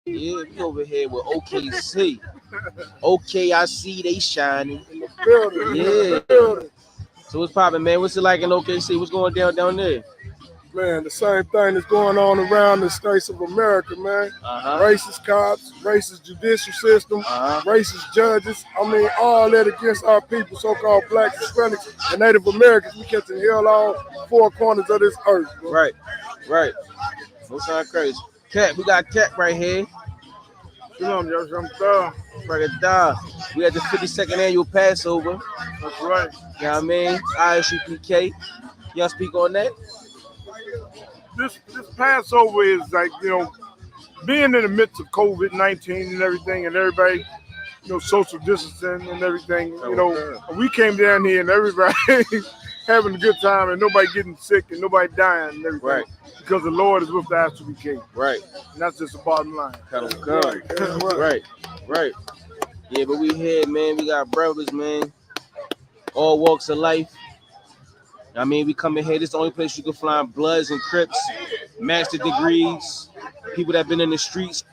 Yeah, we over here with OKC. Okay, I see they shining. In the building. In Yeah. the building. So what's poppin', man? What's it like in OKC? What's going down there? Man, the same thing that's going on around the states of America, man. Racist cops, racist judicial system, racist judges. I mean, all that against our people, so-called blacks, Hispanics, and Native Americans. We catching hell all four corners of this earth, bro. Right. Don't sound crazy. Cat, we got Cat right here. Shalom, yo, I'm We had the 52nd annual Passover. That's right. You know what I mean? ISUPK. Y'all speak on that? This Passover is like, being in the midst of COVID-19 and everything, and everybody, social distancing and everything. We came down here and everybody having a good time and nobody getting sick and nobody dying and everything. Right. Because the Lord is with the ISUPK. Right. And that's just the bottom line. Right. Yeah, but we here, man. We got brothers, man. All walks of life. I mean, we come in here. This is the only place you can find Bloods and Crips, master degrees, people that been in the streets,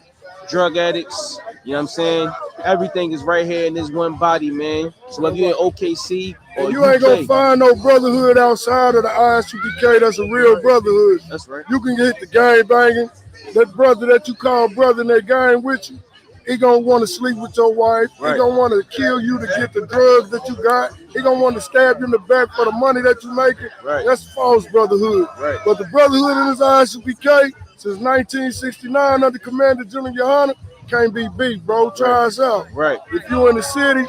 drug addicts. You know what I'm saying? Everything is right here in this one body, man. So whether you're in OKC or and you ain't gonna find no brotherhood outside of the ISUPK. That's a real brotherhood. That's right. You can get the gang banging. That brother that you call brother in that gang with you, he gonna want to sleep with your wife. Right. He gonna want to kill you to get the drugs that you got. He gonna want to stab you in the back for the money that you making. Right. That's false brotherhood. Right. But the brotherhood in this ISUPK since 1969 under Commander General Yohana can't be beat, bro. Try us out. Right. If you in the city,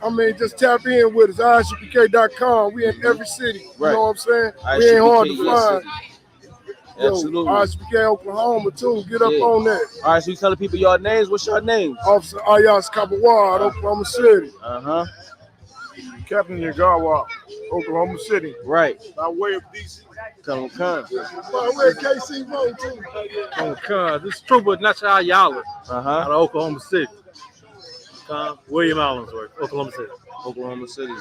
I mean, just tap in with us. ISUPK.com. We in every city. You know what I'm saying? We ain't hard to find. Absolutely. ISUPK Oklahoma too. Get up on that. All right, so you telling people your names? What's your names? Officer Ayas Kabawad, Oklahoma City. Captain Yagawa, Oklahoma City. Right. By way of DC. Come. By way of KC Road too. This is Trooper National Yall Cant out of Oklahoma City. William Allensworth, Oklahoma City.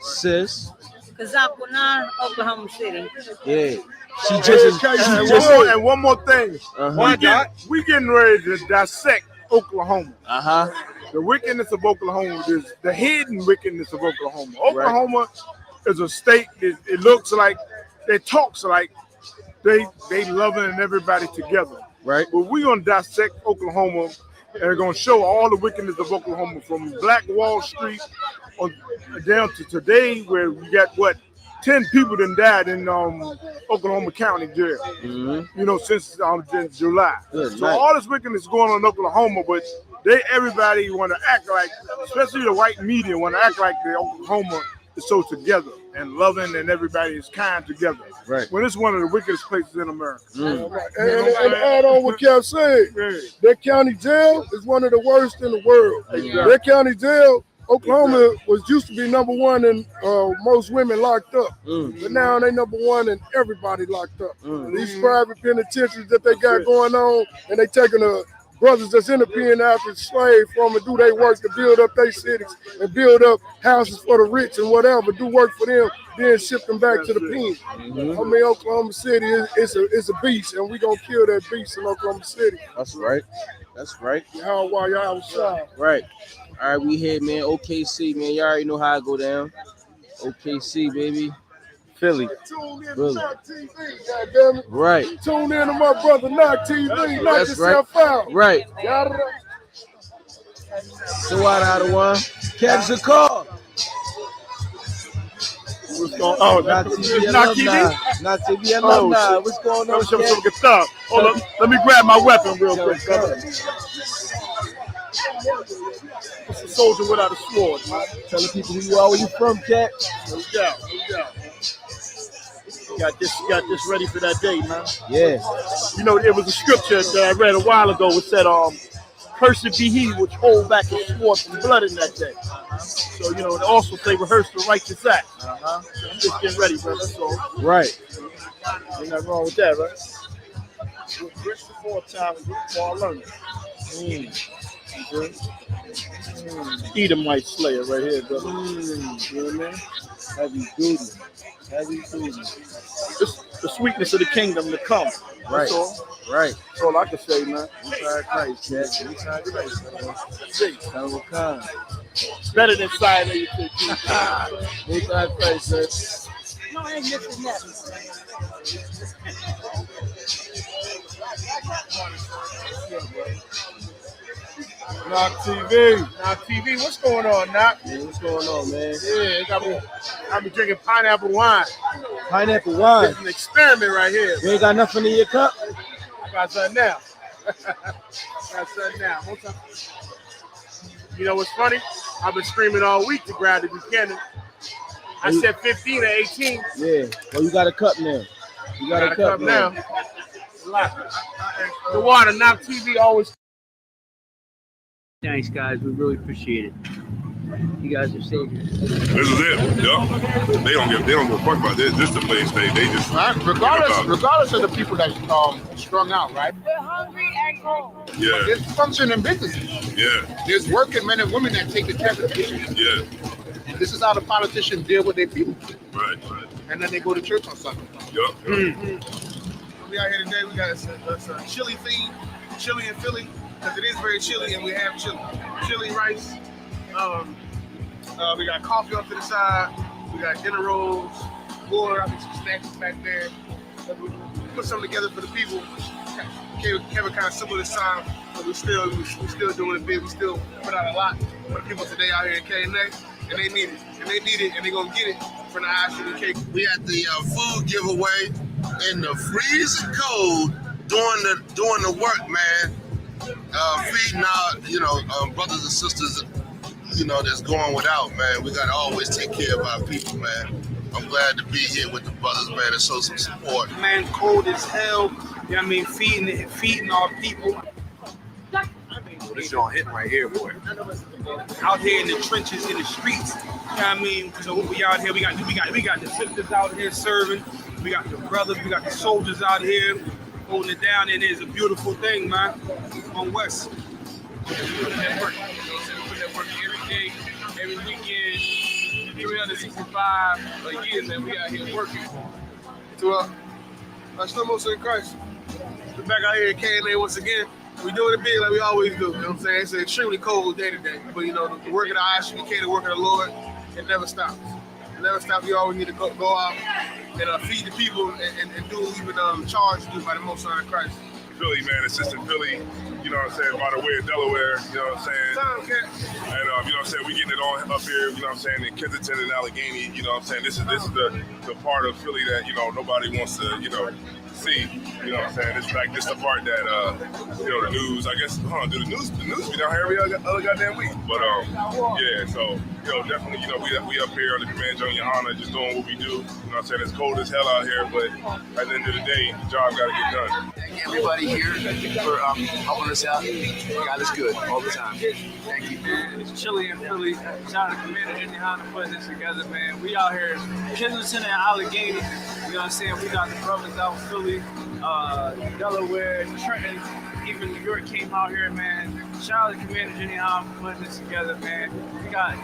Sis. Kazakwana, Oklahoma City. Yeah. She just and one more thing. We getting ready to dissect Oklahoma. The wickedness of Oklahoma is the hidden wickedness of Oklahoma. Oklahoma is a state that it looks like, it talks like they loving everybody together. Right. But we're gonna dissect Oklahoma and we're gonna show all the wickedness of Oklahoma from Black Wall Street down to today, where we got 10 people that died in Oklahoma County jail. Since July. So all this wickedness is going on in Oklahoma, but everybody want to act like, especially the white media, want to act like the Oklahoma is so together and loving and everybody is kind together. Right. When it's one of the wickedest places in America. And add on what Kev said, that county jail is one of the worst in the world. That county jail, Oklahoma used to be number one in most women locked up, but now they number one in everybody locked up. These private penitentiaries that they got going on, and they taking the brothers that's in the pen after slave from and do their work to build up their cities and build up houses for the rich and whatever, do work for them, then ship them back to the pen. I mean, Oklahoma City is a beast, and we gonna kill that beast in Oklahoma City. That's right. While y'all outside. Right. All right, we here, man. OKC, man. You already know how I go down. OKC, baby. Philly. Tune in to Knock TV, goddammit. Right. Tune in to my brother Knock TV. Knock That's yourself out. Right. Yada. So out of one. Catch the call. What's going on? Not TV. Not TV alumni. What's going on? Hold up. Let me grab my weapon real quick. It's a soldier without a sword, man. Telling people who you are, where you from, Cat. No doubt. Got this ready for that day, man. Yeah. It was a scripture that I read a while ago. It said, "Cursed be he which hold back his sword from blood in that day." So, it also say, "Rehearse the righteous act." I'm just getting ready, brother. So, right. Ain't nothing wrong with that, right? Rich before time, before learning. Edomite Slayer right here, brother. You know what I mean? Heavy duty. the sweetness of the kingdom to come. Right. That's all. Right. That's all I can say, man. Inside Christ, man. Inside Christ, man. Yall Cant. Better than side of you. Inside Christ, man. No, I ain't missing that. Knock TV, what's going on, Knock? Man, what's going on, man? Yeah, I've been drinking pineapple wine. Pineapple wine. It's an experiment right here. You ain't got nothing in your cup? I got something now. You know what's funny? I've been screaming all week to grab the Buchanan. I said 15 or 18. Yeah. Well, you got a cup now. You got a cup now. The water, Knock TV always. Thanks, guys. We really appreciate it. You guys are saviors. This is it. Yup. They don't give a fuck about this. This is the place they just Regardless of the people that strung out, right? We're hungry and cold. yeah. There's functioning businesses. Yeah. There's working men and women that take the temperature. Yeah. This is how the politicians deal with their people. Right. And then they go to church on Sunday. Yup. We out here today. We got a chili theme, chili in Philly, because it is very chilly, and we have chili rice. We got coffee off to the side. We got dinner rolls, water. I think some snacks back there. We put something together for the people. Kept it kind of simple this time, but we still doing it big. We still put out a lot for the people today out here in K&A, and they need it, and they're gonna get it from the ISUBK. We had the food giveaway in the freezing cold doing the work, man. Feeding our, brothers and sisters, that's going without, man. We gotta always take care of our people, man. I'm glad to be here with the brothers, man, to show some support. Man, cold as hell. You know what I mean? Feeding our people. This joint hitting right here, boy. Out here in the trenches, in the streets. You know what I mean? So we out here, we got the sisters out here serving. We got the brothers, we got the soldiers out here holding it down, and it's a beautiful thing, man. On West. We put that work. We put that work every day, every weekend, 365 years, man. We out here working. To our stomachs in Christ. We're back out here in K&A once again. We doing it big like we always do. You know what I'm saying? It's an extremely cold day today. But the work of the ISUBK, the work of the Lord, it never stops. It never stops. You always need to go out and feed the people and do what we've been charged to do by the Most High Christ. Philly, man, assistant Philly, you know what I'm saying, by the way of Delaware, you know what I'm saying? Okay. And you know what I'm saying, we getting it on up here, you know what I'm saying, in Kensington and Allegheny, you know what I'm saying? This is the part of Philly that, nobody wants to, see, you know what I'm saying? This the part that the news, I guess, do the news be down here every other goddamn week. But yeah, so definitely, we up here on the command John Yohana just doing what we do. You know what I'm saying? It's cold as hell out here, but at the end of the day, the job gotta get done. Thank everybody here for helping us out. God is good all the time. Thank you. It's chilly in Philly. Shout out to Commander Yohana putting this together, man. We out here in Kensington and Allegheny. You know what I'm saying? We got the brothers out in Philly, Delaware, Trenton, even New York came out here, man. Shout out to Commander Jenny Hahn for putting this together, man. We got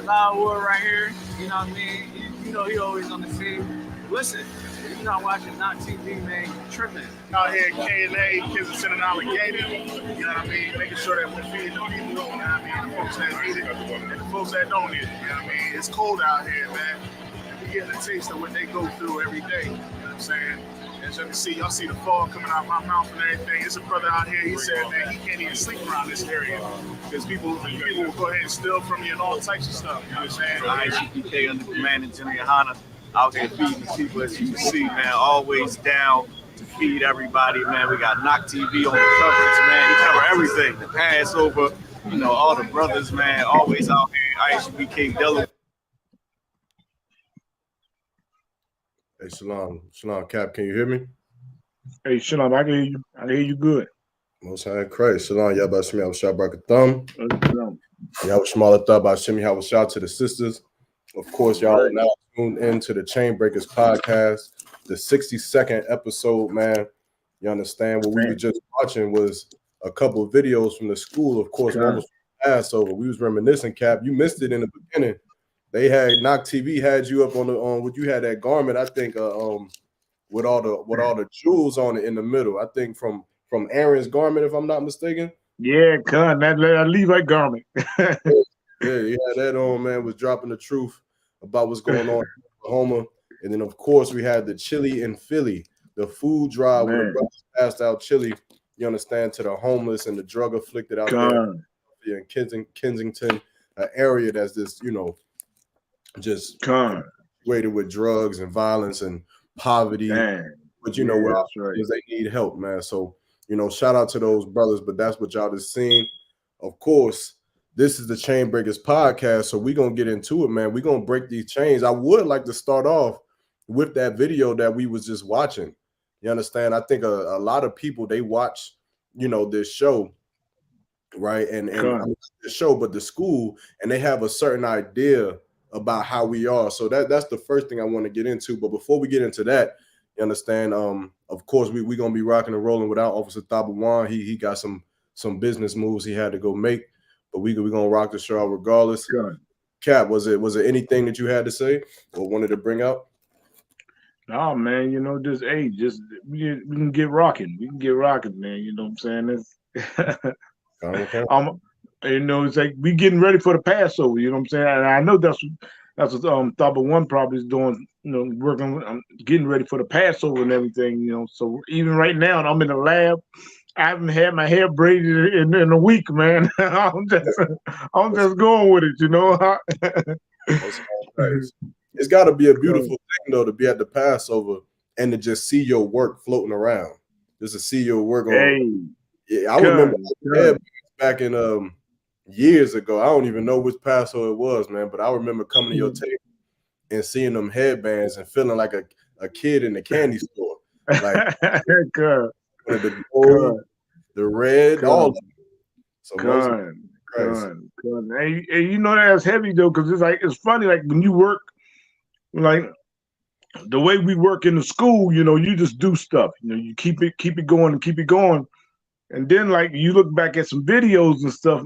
Loud Wood right here, you know what I mean? He always on the scene. Listen, if you're not watching Knock TV, man, you're tripping. Out here at K&A, Kensington and Allegheny, you know what I mean? Making sure that we're feeding the people, you know what I mean? The folks that need it, and the folks that don't need it, you know what I mean? It's cold out here, man. And we're getting a taste of what they go through every day, you know what I'm saying? As you can see, y'all see the fog coming out my mouth and everything. There's a brother out here, he said, man, he can't even sleep around this area because people will go ahead and steal from you and all types of stuff. You know what I'm saying? ISUBK under command of Jenny Yohana out here feeding the people, as you can see, man, always down to feed everybody, man. We got Knock TV on the coverage, man. He cover everything. The Passover, all the brothers, man, always out here. ISUBK Delaware. Hey, Shalom, Cap, can you hear me? Hey, Shalom, I can hear you. I can hear you good. Most High in Christ. Shalom, Yabba Shemi Hawashah Barakatham. Yahweh Shemala Thaba Shemi Hawashah to the sisters. Of course, y'all are now tuned into the Chainbreakers podcast, the 62nd episode, man. You understand? What we were just watching was a couple of videos from the school. Of course, one was Passover. We was reminiscing, Cap. You missed it in the beginning. They had Knock TV had you up on what you had that garment. I think was with all the jewels on it in the middle. I think from Aaron's garment, if I'm not mistaken. Yeah, con that Levi garment. Yeah, he had that on, man. Was dropping the truth about what's going on in Oklahoma. And then, of course, we had the chili in Philly, the food drive where the brothers passed out chili, you understand, to the homeless and the drug afflicted out there in Kensington, an area that's just, just weighted with drugs and violence and poverty. But, where they need help, man. So, shout out to those brothers, but that's what y'all just seen. Of course, this is the Chain Breakers podcast, so we're going to get into it, man. We're going to break these chains. I would like to start off with that video that we was just watching. You understand? I think a lot of people, they watch, this show, right? And I mean, the show, but the school, and they have a certain idea about how we are. So that's the first thing I want to get into. But before we get into that, you understand? Of course, we're going to be rocking and rolling without Officer Thabawan. He got some business moves he had to go make. But we're going to rock the show out regardless. Cap, was it anything that you had to say or wanted to bring up? No, man, we can get rocking. We can get rocking, man. You know what I'm saying? It's like we getting ready for the Passover, you know what I'm saying? And I know that's what Thabawan probably is doing, working, getting ready for the Passover and everything, So even right now, I'm in the lab. I haven't had my hair braided in a week, man. I'm just going with it, It's got to be a beautiful thing, though, to be at the Passover and to just see your work floating around. Just to see your work on. I remember back in years ago. I don't even know which Passover it was, man, but I remember coming to your table and seeing them headbands and feeling like a kid in the candy store. Like the gold, the red, all of them. So Hey, that's heavy though, because it's funny, like when you work, like the way we work in the school, you just do stuff. You keep it going and keep it going, and then like you look back at some videos and stuff,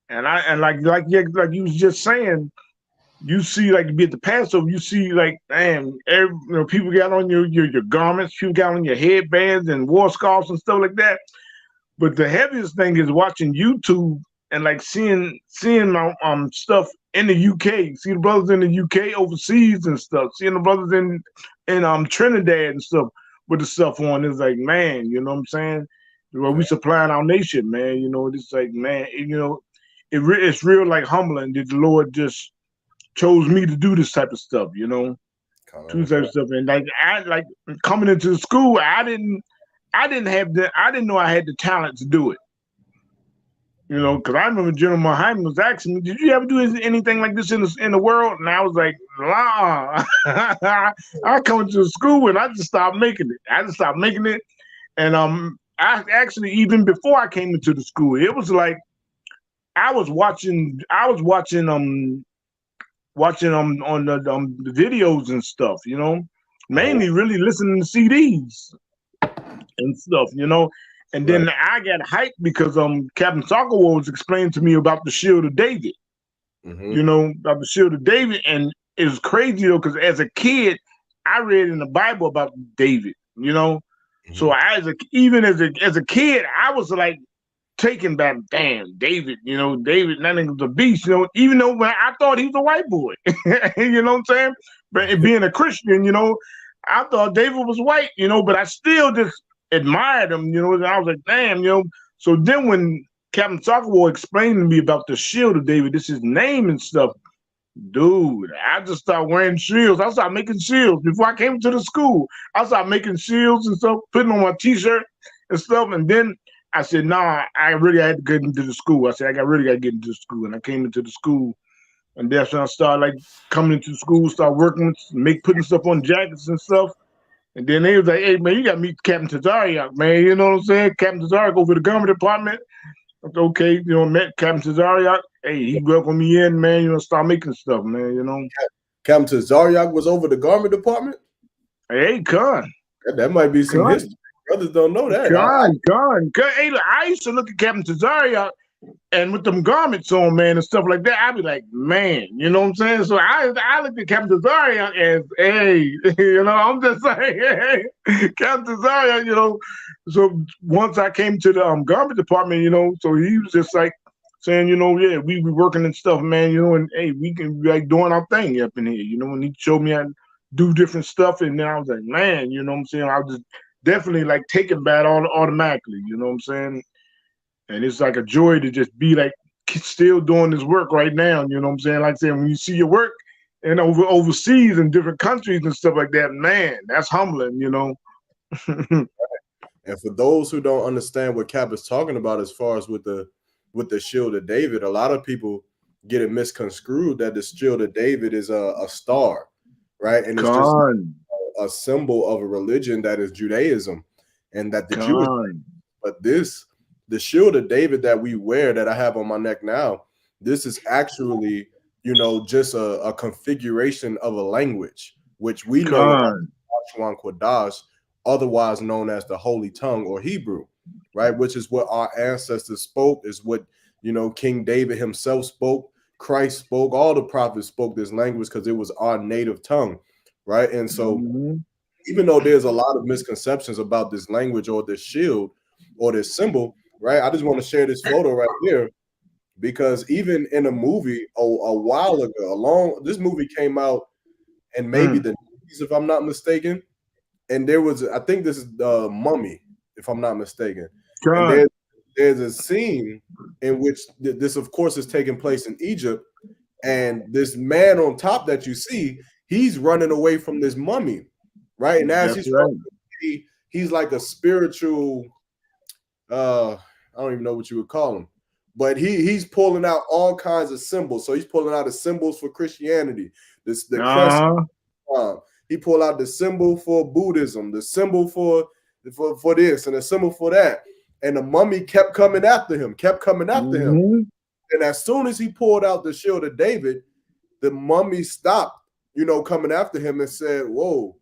and like you was just saying, you see, like, to be at the Passover, you see, like, damn, people got on your garments, people got on your headbands and war scarves and stuff like that. But the heaviest thing is watching YouTube and like seeing my stuff in the UK, see the brothers in the UK overseas and stuff, seeing the brothers in Trinidad and stuff with the stuff on. It's like, man, you know what I'm saying? Well, we supplying our nation, man. It's like, man, it's real like humbling that the Lord just chose me to do this type of stuff, do this type of stuff. And like coming into the school, I didn't know I had the talent to do it. Because I remember General Muhammad was asking me, "Did you ever do anything like this in the world?" And I was like, "Nah." I come into the school and I just stopped making it. And I actually, even before I came into the school, it was like I was watching on the videos and stuff, mainly really listening to CDs and stuff, and then I got hyped because Captain Sockerwall was explaining to me about the Shield of David, about the Shield of David, and it was crazy though, because as a kid, I read in the Bible about David, so even as a kid, I was like taken back, damn, David, David, that nigga was a beast, even though when I thought he was a white boy, you know what I'm saying? But being a Christian, I thought David was white, but I still just admired him, and I was like, damn, So then when Captain Sockerwall explained to me about the Shield of David, this is his name and stuff, dude, I just started wearing shields. I started making shields before I came to the school. I started making shields and stuff, putting on my t-shirt and stuff, and then I said, nah, I really had to get into the school. I said, really got to get into the school. And I came into the school. And that's when I started like coming into the school, start working, putting stuff on jackets and stuff. And then they was like, hey, man, you got to meet Captain Tazariak, man. You know what I'm saying? Captain Tazariak over the garment department. I said, okay, met Captain Tazariak. Hey, he welcomed me in, man. Start making stuff, man, Captain Tazariak was over the garment department? Hey, con. That might be some history. Brothers don't know that. Con. Hey, look, I used to look at Captain Tazariak And with them garments on, man, and stuff like that, I'd be like, man, you know what I'm saying? So I looked at Captain Zarya as, hey, you know, I'm just saying, hey, Captain Zarya, you know. So once I came to the garment department, you know, so he was just like saying, you know, yeah, we working and stuff, man, you know, and hey, we can be like doing our thing up in here, you know, and he showed me how to do different stuff, and then I was like, man, you know what I'm saying? I was just definitely like taking that automatically, you know what I'm saying? And it's like a joy to just be like still doing this work right now. You know what I'm saying? Like I said, when you see your work and overseas in different countries and stuff like that, man, that's humbling, you know. And for those who don't understand what Cap is talking about as far as with the Shield of David, a lot of people get it misconstrued that the Shield of David is a star, right? And it's just a symbol of a religion that is Judaism, and that the Jewish. But the Shield of David that we wear, that I have on my neck now, this is actually, you know, just a configuration of a language, which we know as Ashwan Kodash, otherwise known as the Holy Tongue or Hebrew, right? Which is what our ancestors spoke, is what, you know, King David himself spoke, Christ spoke, all the prophets spoke this language because it was our native tongue, right? And so even though there's a lot of misconceptions about this language or this shield or this symbol, right? I just want to share this photo right here, because even in a movie a while ago, this movie came out in maybe the 90s, if I'm not mistaken. And there was, I think this is Mummy, if I'm not mistaken. And there's a scene in which this, of course, is taking place in Egypt. And this man on top that you see, he's running away from this mummy, right? And as he's like a spiritual, I don't even know what you would call him, but he's pulling out all kinds of symbols. So he's pulling out the symbols for Christianity, the crest. He pulled out the symbol for Buddhism, the symbol for this, and the symbol for that. And the mummy kept coming after him. And as soon as he pulled out the Shield of David, the mummy stopped, you know, coming after him and said, whoa,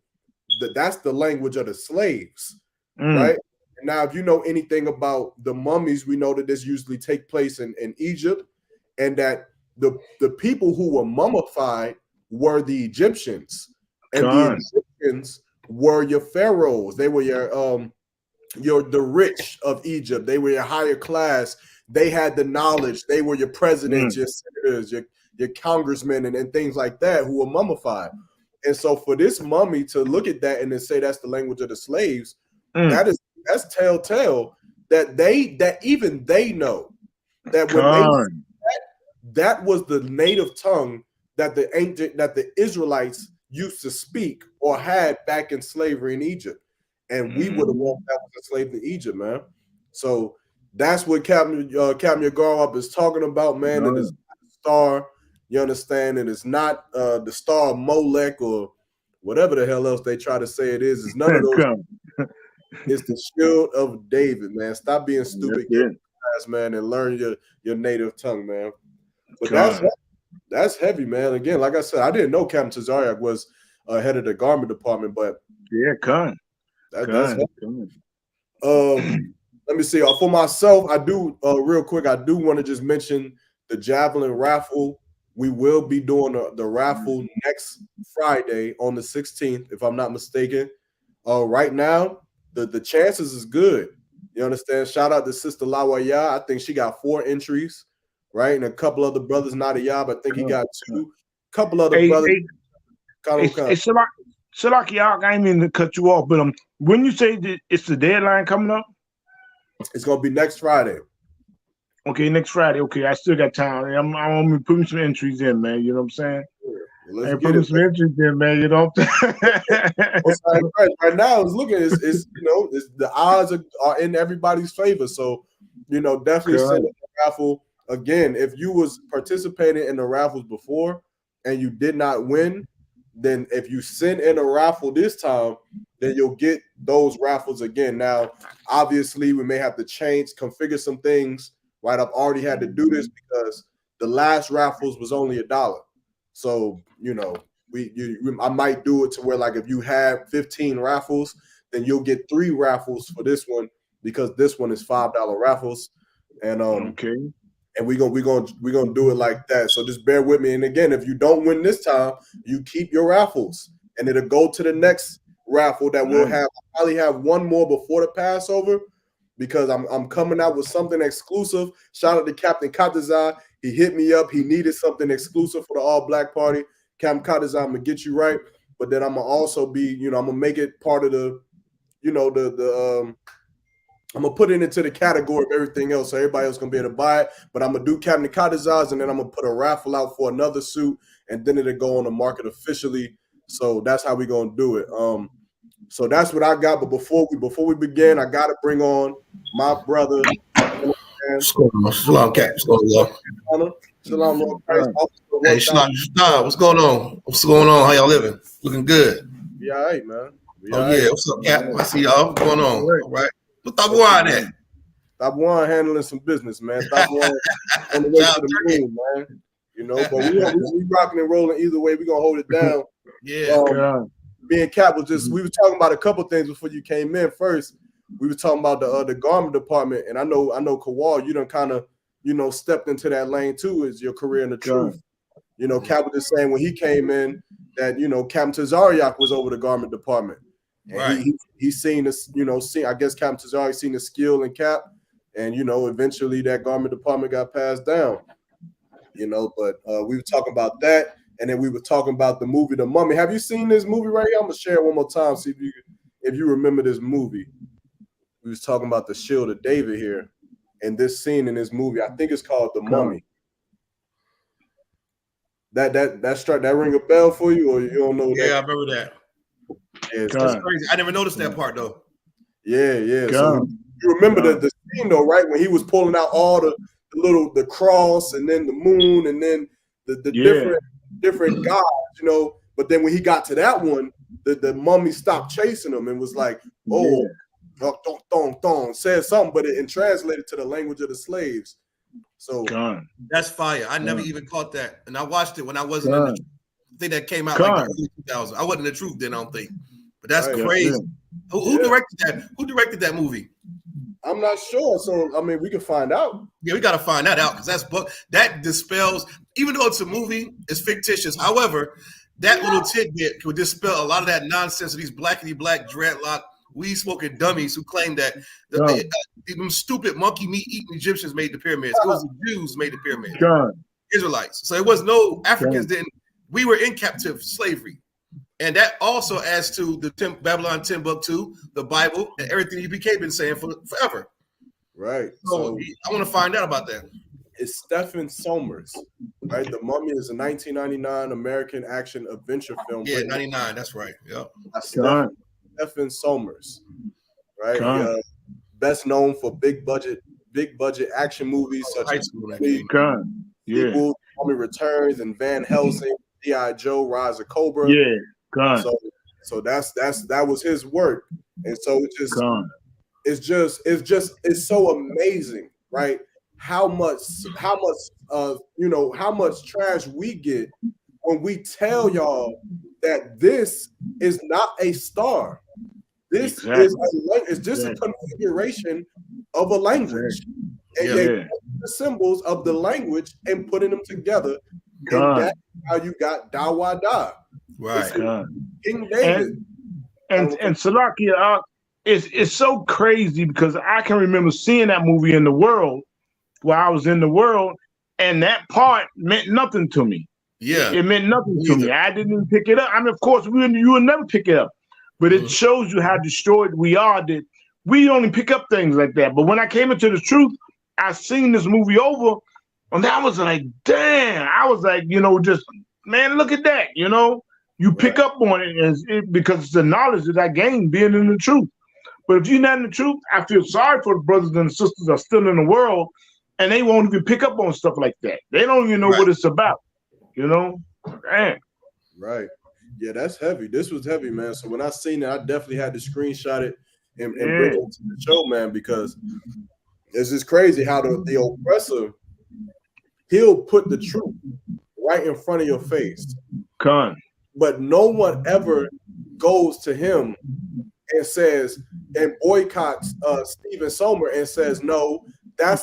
that's the language of the slaves, right? And now, if you know anything about the mummies, we know that this usually take place in Egypt, and that the people who were mummified were the Egyptians. And the Egyptians were your pharaohs. They were the rich of Egypt. They were your higher class. They had the knowledge. They were your presidents, your senators, your congressmen, and things like that, who were mummified. And so for this mummy to look at that and then say that's the language of the slaves, that's telltale that even they know that when that was the native tongue that the Israelites used to speak or had back in slavery in Egypt. And we were the ones that was enslaved in Egypt, man. So that's what Captain Yagar is talking about, man. And it's not a star, you understand? And it's not the star of Molech or whatever the hell else they try to say it is. It's none of those. It's the Shield of David, man. Stop being stupid, man, and learn your native tongue, man. But that's heavy, man. Again, like I said, I didn't know Captain Tazariak was head of the garment department, but that's heavy. Let me see. For myself, I do real quick. I do want to just mention the javelin raffle. We will be doing the raffle next Friday on the 16th, if I'm not mistaken. Right now, the chances is good. You understand? Shout out to Sister Lawaya. I think she got 4 entries, right? And a couple other brothers, not a Yab. I think he got 2. Couple other brothers. Salaki, I ain't mean to cut you off, but when you say that it's the deadline coming up, it's gonna be next Friday. Okay, next Friday. Okay, I still got time. I'm gonna put me some entries in, man. You know what I'm saying? Let's put me some entries in, man. You know. Right now, it's the odds are in everybody's favor. So, definitely send the raffle again. If you was participating in the raffles before and you did not win, then if you send in a raffle this time, then you'll get those raffles again. Now, obviously, we may have to configure some things. Right, I've already had to do this because the last raffles was only $1. So, I might do it to where, like, if you have 15 raffles, then you'll get 3 raffles for this one because this one is $5 raffles. And and we're gonna do it like that. So just bear with me. And again, if you don't win this time, you keep your raffles, and it'll go to the next raffle that we'll have. I'll probably have one more before the Passover, because I'm coming out with something exclusive. Shout out to Captain Katazai. He hit me up. He needed something exclusive for the All Black Party. Captain Katazai, I'm gonna get you right, but then I'm gonna also be, I'm gonna make it part of the, I'm gonna put it into the category of everything else, so everybody else gonna be able to buy it. But I'm gonna do Captain Katazai's, and then I'm gonna put a raffle out for another suit, and then it'll go on the market officially. So that's how we gonna do it. So that's what I got. But before we begin, I gotta bring on my brother. Shalom, Cap. Shalom, Lord Christ. Hey, Shalom. What's going on? What's going on? How y'all living? Looking good. We all right, man. Yeah. What's up, Cap? I see y'all. What's going on? All right. What Tabuan at? Tabuan handling some business, man. Tabuan on the way to the moon, man. But we rocking and rolling either way. We gonna hold it down. Yeah. Me and Cap was we were talking about a couple things before you came in. First, we were talking about the garment department, and I know Kawal, you done kind of stepped into that lane too. Is your career in the truth? Cap was just saying when he came in that Captain Tazariak was over the garment department. And right. He's seen this, I guess Captain Tazari seen the skill in Cap, and eventually that garment department got passed down. But we were talking about that, and then we were talking about the movie The Mummy. Have you seen this movie right here? I'm gonna share it one more time, see if you remember this movie. We was talking about the Shield of David here, and this scene in this movie, I think it's called The Mummy. That ring a bell for you, or you don't know? Yeah, I remember that. Yeah, that's crazy. I never noticed that part though. Yeah. So you remember the scene though, right? When he was pulling out all the cross, and then the moon, and then the different gods, But then when he got to that one, the mummy stopped chasing him and was like, said something, but it translated to the language of the slaves. So that's fire. I never even caught that, and I watched it when I wasn't in the truth. I think that came out like the early 2000s. I wasn't in the truth then, I don't think. But that's crazy. Who directed that? Who directed that movie? I'm not sure. So we can find out. Yeah, we got to find that out, because that dispels. Even though it's a movie, it's fictitious. However, that little tidbit could dispel a lot of that nonsense of these blackity black dreadlock weed smoking dummies who claim that them stupid monkey meat eating Egyptians made the pyramids. It was the Jews made the pyramids. Israelites. So it was no Africans. Then we were in captive slavery, and that also adds to the Babylon Timbuktu, the Bible, and everything UPK been saying forever. Right. So I want to find out about that. It's Stephen Sommers, right? The Mummy is a 1999 American action adventure film. Yeah, 99. That's right. Yep. Stephen Sommers, right? Best known for big budget action movies such as Mummy Returns and Van Helsing, G.I. Joe, Rise of Cobra. Yeah, so that was his work, and so it's so amazing, right? How much trash we get when we tell y'all that this is not a star. This is just a configuration of a language. And they put the symbols of the language and putting them together. And that's how you got Dawada. Right. King David. And Salakia, it's so crazy because I can remember seeing that movie in the world while I was in the world, and that part meant nothing to me. Yeah. It meant nothing to me. I didn't even pick it up. I mean, of course, you would never pick it up. But it shows you how destroyed we are, that we only pick up things like that. But when I came into the truth, I seen this movie over, and I was like, damn. I was like, just, man, look at that. You pick up on it because it's the knowledge that I gained being in the truth. But if you're not in the truth, I feel sorry for the brothers and sisters that are still in the world, and they won't even pick up on stuff like that. They don't even know what it's about. Damn. Right. Yeah, that's heavy. This was heavy, man. So when I seen it, I definitely had to screenshot it and bring it to the show, man, because it's just crazy how the oppressor, he'll put the truth right in front of your face. But no one ever goes to him and says and boycotts Stephen Sommer and says, no, that's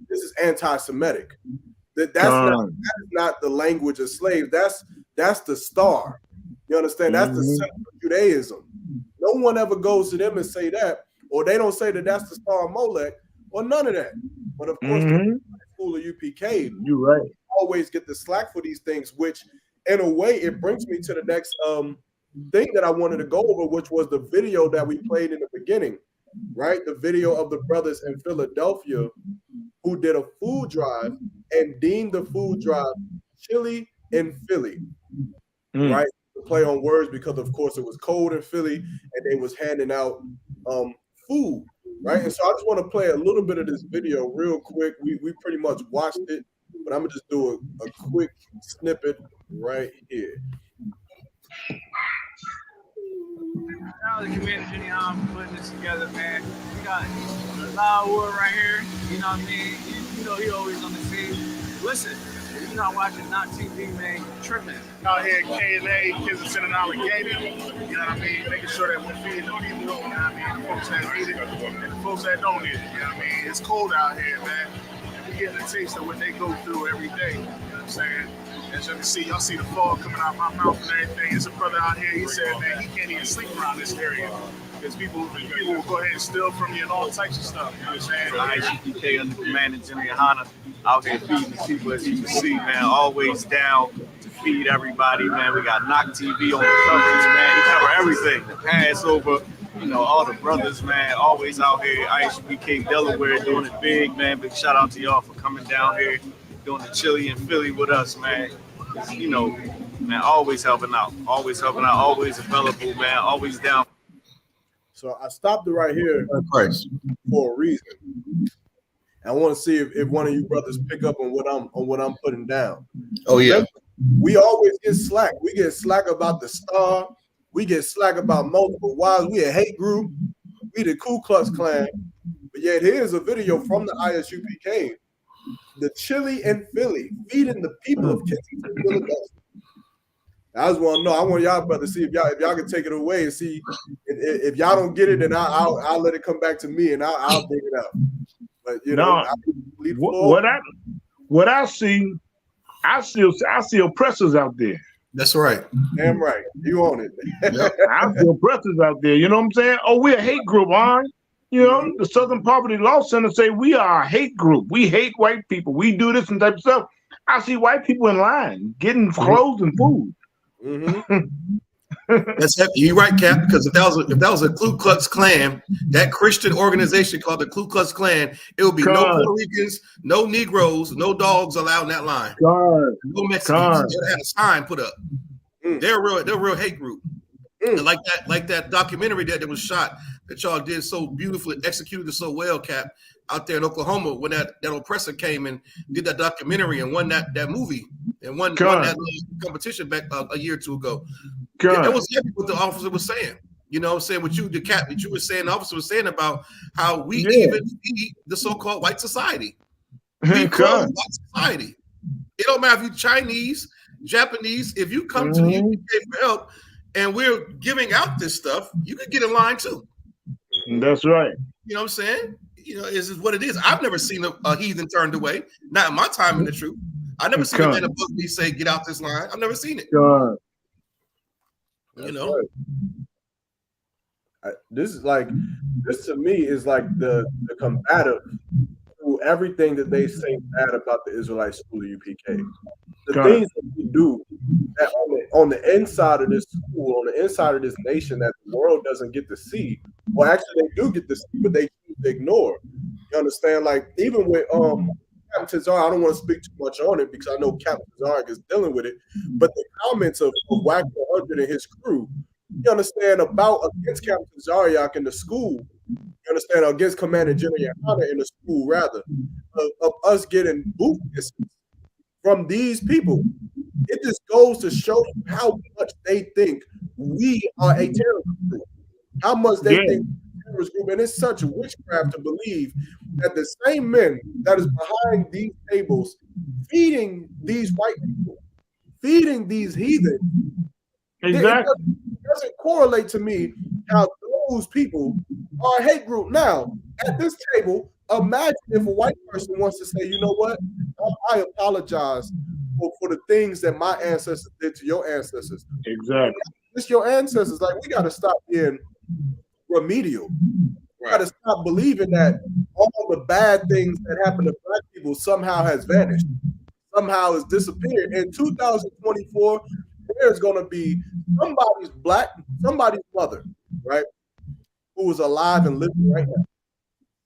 this is anti-Semitic. That is not the language of slaves. That's the star. You understand? That's the symbol of Judaism. No one ever goes to them and say that, or they don't say that that's the star of Molech, or none of that. But of course, the school of UPK, you're right, always get the slack for these things, which in a way it brings me to the next thing that I wanted to go over, which was the video that we played in the beginning, right? The video of the brothers in Philadelphia who did a food drive and deemed the food drive chili in Philly, right? To play on words, because of course it was cold in Philly and they was handing out food, right? And so I just want to play a little bit of this video real quick. We pretty much watched it, but I'm gonna just do a quick snippet right here. Now the community, how I'm putting this together, man. We got Loud Wood right here. You know what I mean? You know he always on the scene. Listen, if you're not watching Not TV, man, you're tripping. Out here at KLA, Kensington and Allegheny. You know what I mean? Making sure that we're feeding the people. You know what I mean? The folks that need it and the folks that don't need it. You know what I mean? It's cold out here, man. And we're getting a taste of what they go through every day. You know what I'm saying? As you can see, y'all see the fog coming out my mouth and everything. There's a brother out here, he said, man, he can't even sleep around this area. Because people will go ahead and steal from you and all types of stuff. You know what I'm saying? IGPK under command of Jimmy Hanna out here feeding the people, as you can see, man. Always down to feed everybody, man. We got Knock TV on the coverage, man. He cover everything. The Passover, you know, all the brothers, man. Always out here, IGPK Delaware, doing it big, man. Big shout out to y'all for coming down here, doing the chili in Philly with us, man. You know, man, always helping out, always available, man, always down. So I stopped it right here for a reason. I want to see if one of you brothers pick up on what I'm putting down. Oh yeah, we always get slack. We get slack about the star. We get slack about multiple wives. We a hate group. We the Ku Klux Klan. But yet here's a video from the ISUPK. The chili in Philly, feeding the people of Kensington, Philadelphia. I just want to know. I want y'all, brother, see if y'all can take it away and see if y'all don't get it, then I'll let it come back to me and I'll dig it out. But you know, what I see oppressors out there. That's right. Damn right. You own it. Yep. I see oppressors out there. You know what I'm saying? Oh, we're a hate group, all right? You know, the Southern Poverty Law Center say we are a hate group. We hate white people. We do this and type of stuff. I see white people in line getting clothes and food. You're right, Cap. Because if that was a Ku Klux Klan, that Christian organization called the Ku Klux Klan, it would be no Puerto Ricans, no Negroes, no dogs allowed in that line. No Mexicans. They had a sign put up. They're a real hate group. And like that documentary that was shot that y'all did so beautifully, executed it so well, Cap, out there in Oklahoma when that oppressor came and did that documentary and won that movie and won that competition back a year or two ago. It was heavy what the officer was saying. You know what I'm saying? What you were saying, the officer was saying about how we even feed the so-called white society. We clothe white society. It don't matter if you're Chinese, Japanese, if you come to the UK for help, and we're giving out this stuff, you could get in line too. That's right. You know what I'm saying? You know, this is what it is. I've never seen a heathen turned away. Not in my time in the truth. I've never seen a man above me say, "Get out this line." I've never seen it. You know, this to me is like the combative to everything that they say bad about the Israelite school of UPK. The things that we do that on the inside of this school, on the inside of this nation, that the world doesn't get to see. Well, actually, they do get to see, but they choose to ignore. You understand? Like even with Captain Tazar, I don't want to speak too much on it because I know Captain Tazar is dealing with it. But the comments of Wack 100 and his crew, you understand, against Captain Tazariak in the school. You understand, against Commander General Yohana in the school, rather, of us getting boot kisses from these people. It just goes to show you how much they think we are a terrorist group. How much they think we're a terrorist group. And it's such witchcraft to believe that the same men that is behind these tables feeding these white people, feeding these heathens, exactly. It doesn't correlate to me how those people are a hate group. Now, at this table, imagine if a white person wants to say, you know what, I apologize for the things that my ancestors did to your ancestors. Exactly. It's your ancestors. Like, we got to stop being remedial. We got to stop believing that all the bad things that happen to black people somehow has vanished, somehow has disappeared. In 2024, there's going to be somebody's mother, right, who is alive and living right now.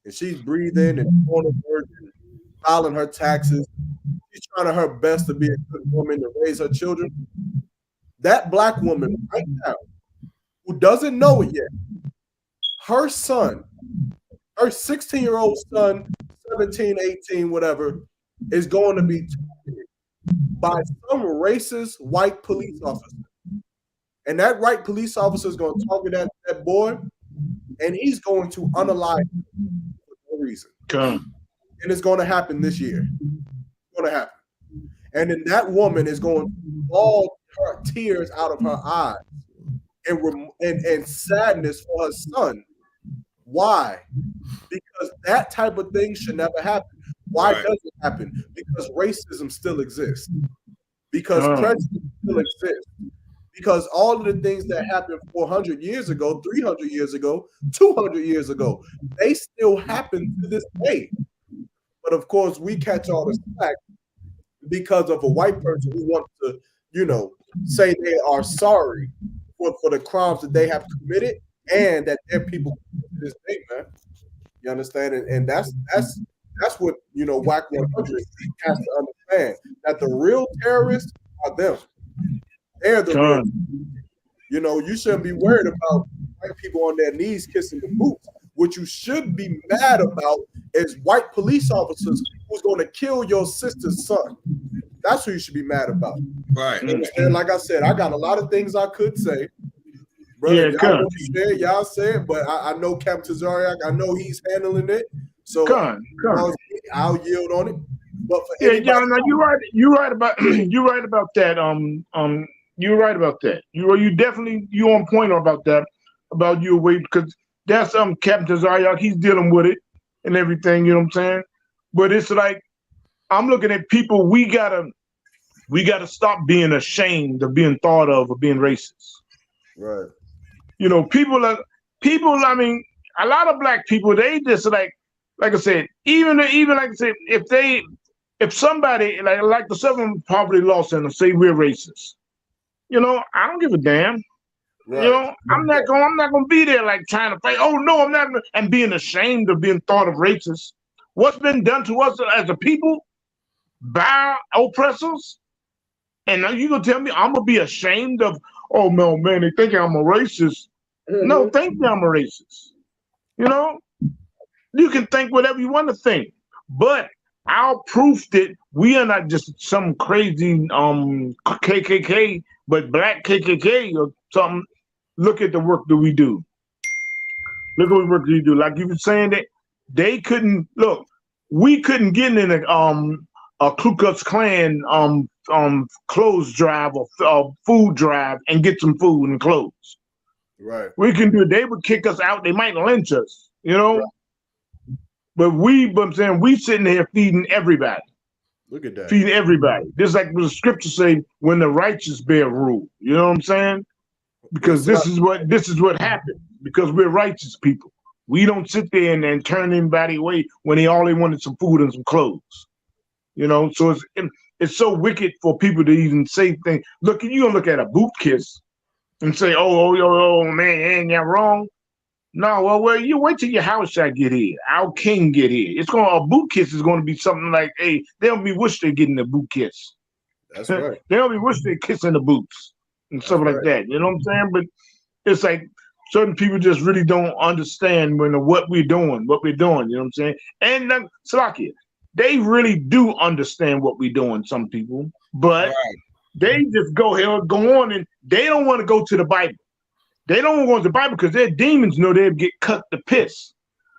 And she's breathing and going to work and filing her taxes. She's trying her best to be a good woman to raise her children. That black woman right now, who doesn't know it yet, her son, her 16-year-old son, 17, 18, whatever, is going to be targeted by some racist white police officer. And that white police officer is going to target that boy, and he's going to unalive him for no reason. And it's going to happen this year. It's going to happen. And then that woman is going to bawl her tears out of her eyes and sadness for her son. Why? Because that type of thing should never happen. Why does it happen? Because racism still exists. Because prejudice still exists. Because all of the things that happened 400 years ago, 300 years ago, 200 years ago, they still happen to this day. But of course, we catch all the slack because of a white person who wants to, say they are sorry for the crimes that they have committed and that their people to this day, man. You understand? And that's what WAC 100 has to understand, that the real terrorists are them. They're the real. You shouldn't be worried about white people on their knees kissing the boots. What you should be mad about is white police officers who's going to kill your sister's son. That's who you should be mad about. Right. And like I said, I got a lot of things I could say. Brother, y'all say it, but I know Captain Tazariak, I know he's handling it. So I'll yield on it. But for you're right about that. You're right about that. You definitely on point about that, about your way, because that's Captain Tazariak, he's dealing with it and everything, you know what I'm saying? But it's like, I'm looking at people, we gotta stop being ashamed of being thought of being racist. Right. People, I mean, a lot of black people, they just like I said, even like I said, if somebody like the Southern Poverty Law Center say we're racist, I don't give a damn. Right. I'm not gonna be there like trying to fight. Oh no, I'm not, and being ashamed of being thought of racist. What's been done to us as a people by oppressors? And now you gonna tell me I'm gonna be ashamed of? Oh no, man, they think I'm a racist. No, think I'm a racist. You can think whatever you want to think, but our proof that we are not just some crazy KKK, but black KKK or something. Look at the work that we do. Look at the work that we do. Like you were saying that they couldn't look. We couldn't get in a Ku Klux Klan clothes drive or food drive and get some food and clothes. Right. We can do it. They would kick us out. They might lynch us, Right. But I'm saying we sitting here feeding everybody. Look at that. Feeding everybody. Just like the scripture say, when the righteous bear rule. You know what I'm saying? Because this is what happened. Because we're righteous people. We don't sit there and turn anybody away when they wanted some food and some clothes. So it's so wicked for people to even say things. Look, you gonna look at a boot kiss and say, oh man, ain't that wrong? No, well, you wait till your house shot get here. Our king get here. A boot kiss is going to be something like, hey, they'll be wish they're getting a boot kiss. That's right. They'll be wish they're kissing the boots and stuff like that. You know what I'm saying? But it's like certain people just really don't understand what we're doing. You know what I'm saying? And Salakia, they really do understand what we're doing. Some people, but they just go on, and they don't want to go to the Bible. They don't want to the Bible because their demons know they'll get cut to piss.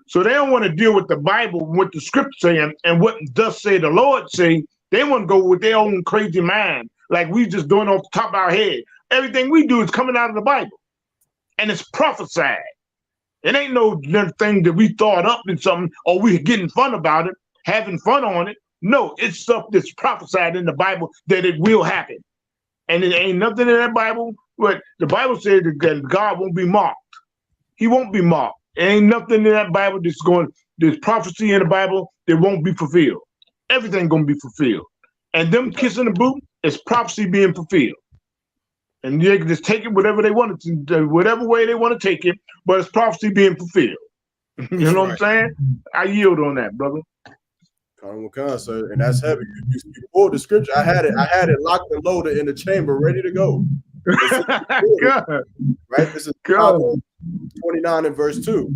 So they don't want to deal with the Bible, what the scripture saying, and what thus say the Lord say. They want to go with their own crazy mind, like we just doing off the top of our head. Everything we do is coming out of the Bible, and it's prophesied. It ain't no thing that we thought up in something or we getting fun about it, having fun on it. No, it's stuff that's prophesied in the Bible that it will happen. And it ain't nothing in that Bible, but the Bible says that God won't be mocked. He won't be mocked. There ain't nothing in that Bible there's prophecy in the Bible that won't be fulfilled. Everything gonna be fulfilled. And them kissing the boot is prophecy being fulfilled. And they can just take it whatever they want to, whatever way they want to take it, but it's prophecy being fulfilled. You know what I'm saying? I yield on that, brother. Sir, and that's heavy. You pulled the scripture. I had it locked and loaded in the chamber, ready to go. Right? This is Proverbs 29 and verse 2.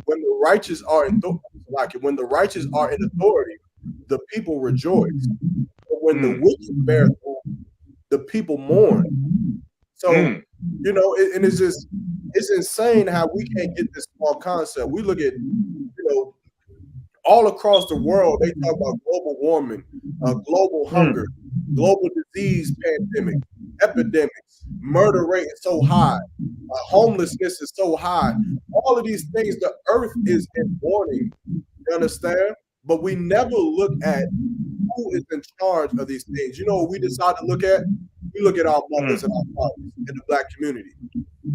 When the righteous are in authority, the people rejoice. But when the wicked bear the people mourn. So, you know, and it's insane how we can't get this small concept. We look at, you know, all across the world, they talk about global warming, global hunger, global disease pandemic, epidemics, murder rate is so high, homelessness is so high. All of these things, the earth is in warning, you understand? But we never look at who is in charge of these things. You know what we decide to look at? We look at our mothers and our fathers in the Black community.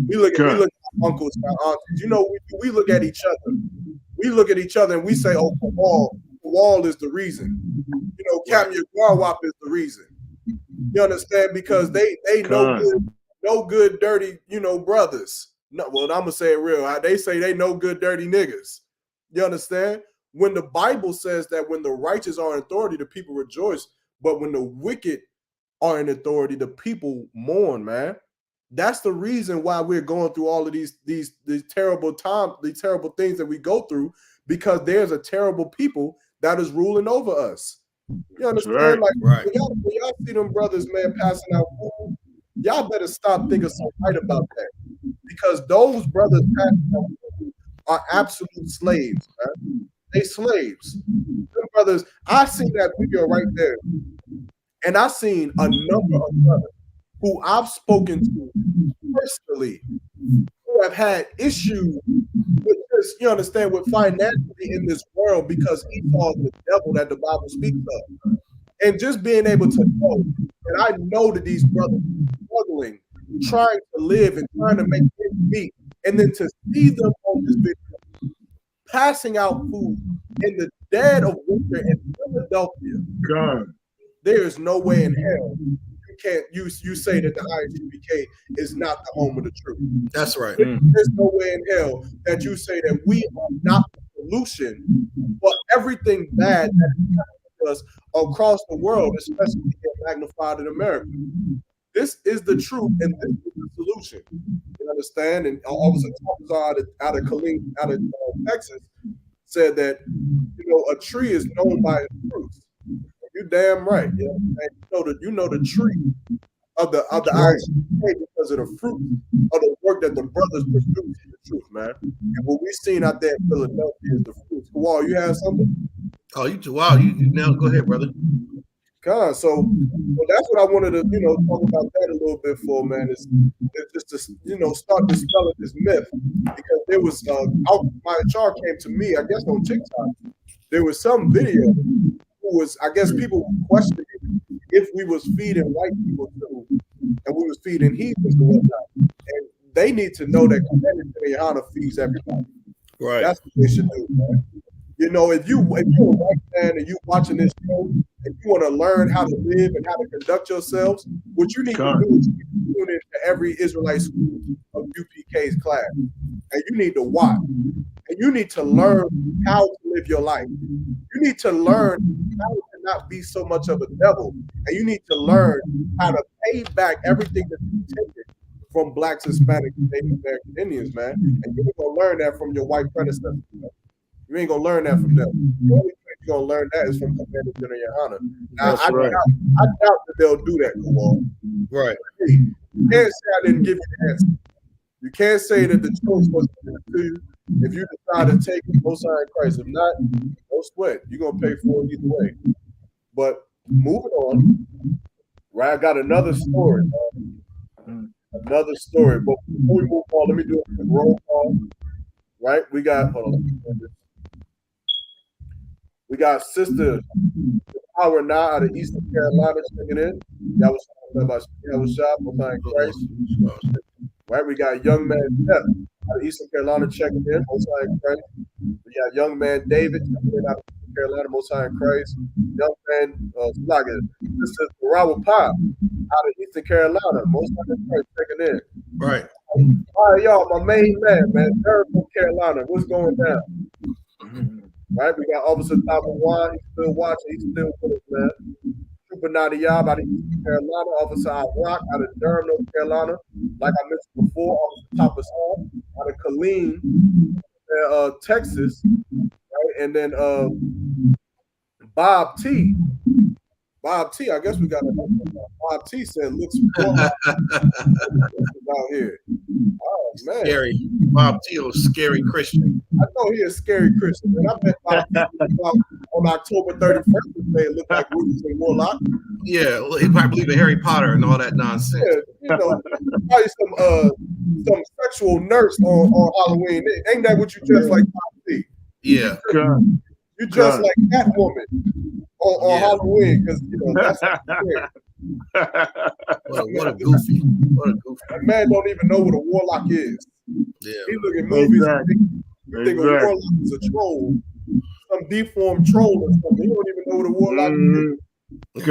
We look at our uncles and our aunties. You know, we look at each other. We look at each other and we say, oh, the wall is the reason. You know, Captain Yaguarwap is the reason. You understand? Because they no good, dirty, you know, brothers. No, well, I'm gonna say it real. They say they no good, dirty niggas. You understand? When the Bible says that when the righteous are in authority, the people rejoice, but when the wicked are in authority, the people mourn, man. That's the reason why we're going through all of these terrible times, these terrible things that we go through, because there's a terrible people that is ruling over us. You understand? When y'all see them brothers, man, passing out food, y'all better stop thinking so right about that. Because those brothers passing out food are absolute slaves, man. They slaves. Them brothers, I seen that video right there. And I seen a number of brothers who I've spoken to personally who have had issues with this, you understand, with financially in this world because Esau is the devil that the Bible speaks of. And just being able to know that I know that these brothers are struggling, trying to live and trying to make ends meet, and then to see them on this video passing out food in the dead of winter in Philadelphia. God. There is no way in hell you say that the ISUPK is not the home of the truth. That's right. There's no way in hell that you say that we are not the solution for everything bad that is happening to us across the world, especially magnified in America. This is the truth, and this is the solution. You understand? And Officer Thomas out of Texas said that, you know, a tree is known by its fruits. You damn right. You know the tree of the ISUPK because of the fruit of the work that the brothers produce in the truth, man. And what we've seen out there in Philadelphia is the fruits. Wall, you have something? Oh, you now go ahead, brother. So that's what I wanted to, you know, talk about that a little bit for, man. Is just to, you know, start dispelling this myth, because there was my chart came to me, I guess on TikTok. There was some video who was, I guess people were questioning if we was feeding white people too, and we was feeding heathens and whatnot. And they need to know that Commander Yohana feeds everybody. Right. That's what they should do, man. You know, if you're a white man and you watching this show and you want to learn how to live and how to conduct yourselves, what you need to do is tune into every Israelite school of UPK's class. And you need to watch. And you need to learn how to live your life. You need to learn how to not be so much of a devil. And you need to learn how to pay back everything that you taken from Blacks, Hispanics, and Native American Indians, man. And you're going to learn that from your white predecessors. You ain't gonna learn that from them. The only way you're gonna learn that is from Commander General Yohana. Now, I doubt that they'll do that, Kowal. Right. You can't say I didn't give you the answer. You can't say that the choice wasn't given to you. If you decide to take it, no sign of Christ. If not, no sweat. You're gonna pay for it either way. But moving on, right? I got another story. Another story. But before we move on, let me do a quick roll call. right? We got hold on. We got Sister Power now out of Eastern Carolina checking in. Y'all was talking about most high in Christ. Right? We got young man Jeff out of Eastern Carolina checking in, most high in Christ. We got young man David checking in out of Eastern Carolina, most high in Christ. Young man Sister Rawa Pop out of Eastern Carolina, most high in Christ checking in. Right. All right, y'all, my main man, Derek from Carolina. What's going down? Right, we got Officer Tabawan. He's still watching. He's still with us, man. Trooper Nadiyab out of Eastern Carolina. Officer Rock out of Durham, North Carolina. Like I mentioned before, Officer Tapas out of Killeen, Texas. Right, and then Bob T. Bob T. I guess we got another one. Bob T. said looks out here. Oh man, scary. Bob T. Scary Christian. I know he is scary Christian. And I bet Bob T. on October 31st may look like Witches and Warlock. Yeah, well, he probably believe in Harry Potter and all that nonsense. Yeah, you know, probably some sexual nurse on Halloween. Ain't that what you dress like, Bob T? Yeah. You dress like that woman on Halloween because you know that's what a goofy. What a goofy. That man don't even know what a warlock is. Yeah. He look at movies and think a warlock is a troll, some deformed troll or something. He don't even know what a warlock is.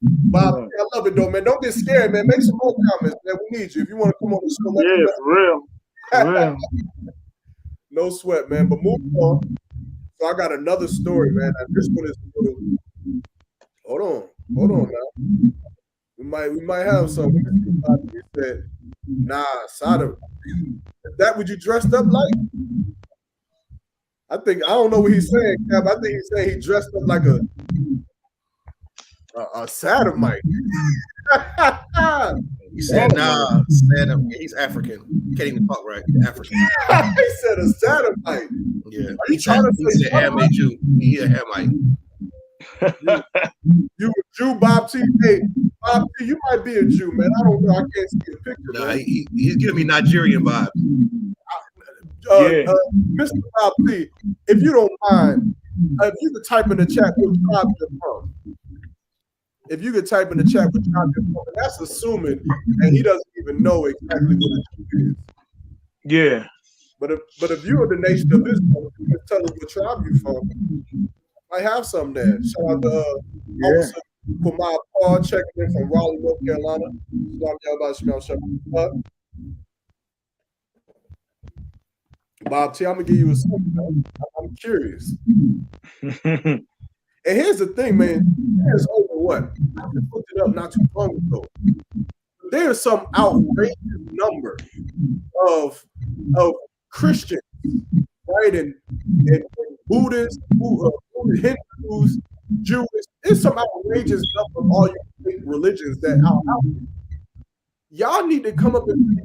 Bob, I love it though, man. Don't get scared, man. Make some more comments, man. We need you. If you want to come on the show, let me know. For real. No sweat, man. But moving on. So I got another story, man. And this one is a little. Hold on now. We might have something. He said, "Nah, Sada, is that what you dressed up like?" I don't know what he's saying, Cap. I think he's saying he dressed up like a sodomite. He said, "Nah, he's African. He can't even talk right. African." He said a sodomite. Yeah. Are you trying to say Hamite Jew? He a Hamite. You a Jew, Bob T? Hey, Bob T, you might be a Jew, man. I don't know. I can't see the picture. Nah, he's giving me Nigerian vibes. Mr. Bob T, if you don't mind, if you could type in the chat what tribe you're from. If you could type in the chat what tribe you're from, that's assuming that he doesn't even know exactly what a Jew is. Yeah. But if you're the nation of Islam, you can tell us what tribe you're from. I have some there. Shout out to Officer Kumar Paul checking in from Raleigh, North Carolina. Bob T, I'm gonna give you a second. I'm curious. And here's the thing, man. There's over what? I just looked it up not too long ago. There's some outrageous number of Christians, right? And Buddhists, Hindus, Jewish. There's some outrageous number of all you religions that are out there. Y'all need to come up and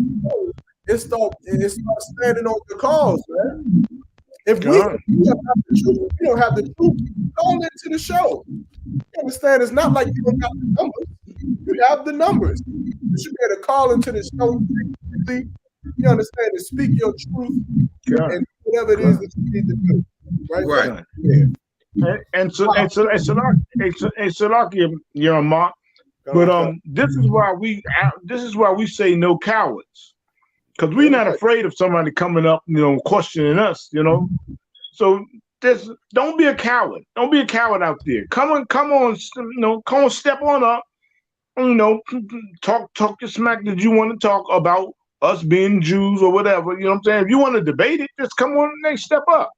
start standing on the cause, man. If we don't have the truth, call into the show. You understand? It's not like you don't have the numbers. You have the numbers. You should be able to call into the show. You understand? And speak your truth and whatever it is that you need to do. Right. Yeah. And Salakia, you know, Mark. But this is why we say no cowards, because we're not afraid of somebody coming up, you know, questioning us, you know. So don't be a coward. Don't be a coward out there. Come on, you know, come on, step on up. You know, talk the smack that you want to talk about us being Jews or whatever. You know what I'm saying? If you want to debate it, just come on and step up.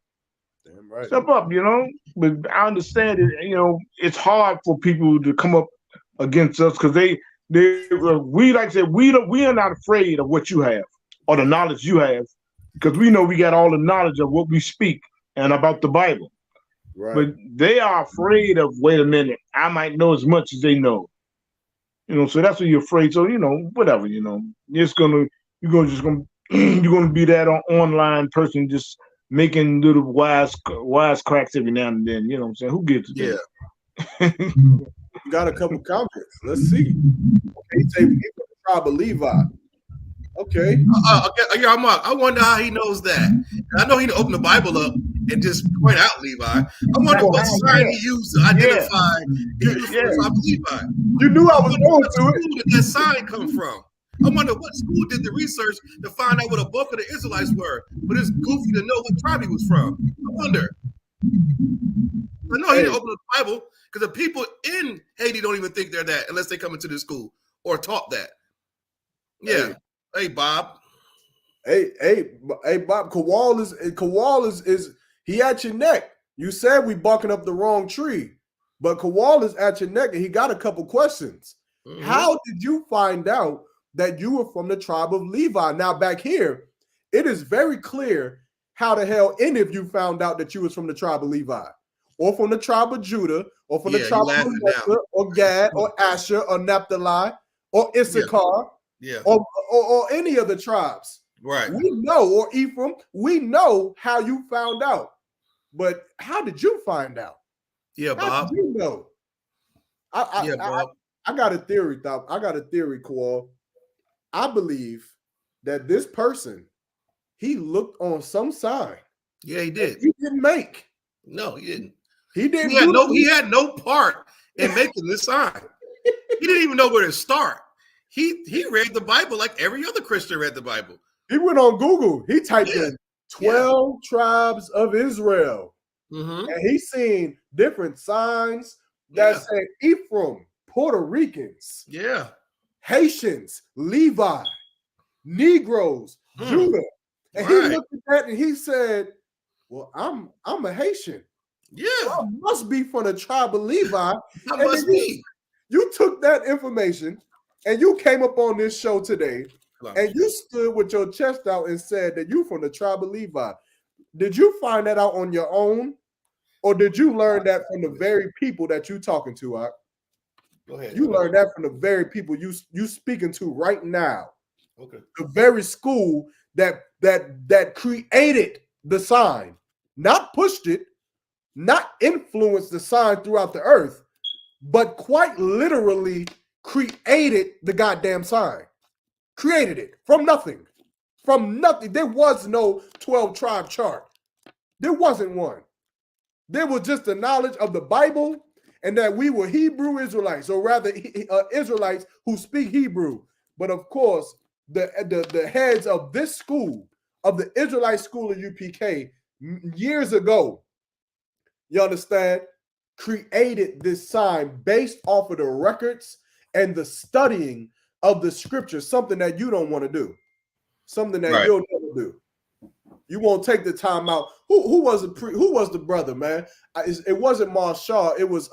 Damn right. Step up, you know. But I understand it. You know, it's hard for people to come up against us because we like I said, we are not afraid of what you have or the knowledge you have, because we know we got all the knowledge of what we speak and about the Bible. Right. But they are afraid of, wait a minute, I might know as much as they know. You know, so that's what you're afraid. So, you know, whatever, you know, you're gonna be that online person just making little wise cracks every now and then. You know what I'm saying? Who gives a damn? We got a couple comments. Let's see. Okay, say people from the tribe of Levi. Okay. Yeah, I wonder how he knows that. I know he didn't open the Bible up and just point out Levi. I wonder what sign he used to identify he was from the tribe of Levi. You knew I was wonder going what to it. school did that sign come from? I wonder what school did the research to find out what a bulk of the Israelites were for this goofy to know what tribe he was from. I wonder. I know he didn't open the Bible because the people in Haiti don't even think they're that unless they come into the school or taught that. Yeah. Hey Bob. Hey, Bob. Kowal is he at your neck. You said we barking up the wrong tree, but Kowal is at your neck, and he got a couple questions. Mm-hmm. How did you find out that you were from the tribe of Levi? Now back here, it is very clear how the hell any of you found out that you was from the tribe of Levi, or from the tribe of Judah, or from the tribe of Manasseh, or Gad, or Asher, or Naphtali, or Issachar, or any of the tribes. Right. We know, or Ephraim, we know how you found out. But how did you find out? Yeah, How Bob. did you know? Bob. I got a theory, Thop. I got a theory, Kowal. I believe that this person, he looked on some sign. Yeah, he did. He didn't make. No, he didn't. He didn't. He had no part in making this sign. He didn't even know where to start. He read the Bible like every other Christian read the Bible. He went on Google. He typed in 12 tribes of Israel. Mm-hmm. And he seen different signs that said Ephraim, Puerto Ricans, Haitians, Levi, Negroes, Judah. And he looked at that and he said, well, I'm a Haitian. Yeah. So I must be from the tribe of Levi. I must be. You took that information and you came up on this show today and you stood with your chest out and said that you from the tribe of Levi. Did you find that out on your own? Or did you learn that from the very people that you talking to? Go ahead. You learned that from the very people you speaking to right now. Okay. The very school that created the sign, not pushed it, not influenced the sign throughout the earth, but quite literally created the goddamn sign. Created it from nothing. From nothing. There was no 12 tribe chart. There wasn't one. There was just the knowledge of the Bible and that we were Hebrew Israelites, or rather Israelites who speak Hebrew. But of course, the heads of this school, of the Israelite school of UPK, years ago, you understand, created this sign based off of the records and the studying of the scriptures, something that you don't want to do, something that you'll never do. You won't take the time out. Who was the brother, man? It wasn't Marshall. It was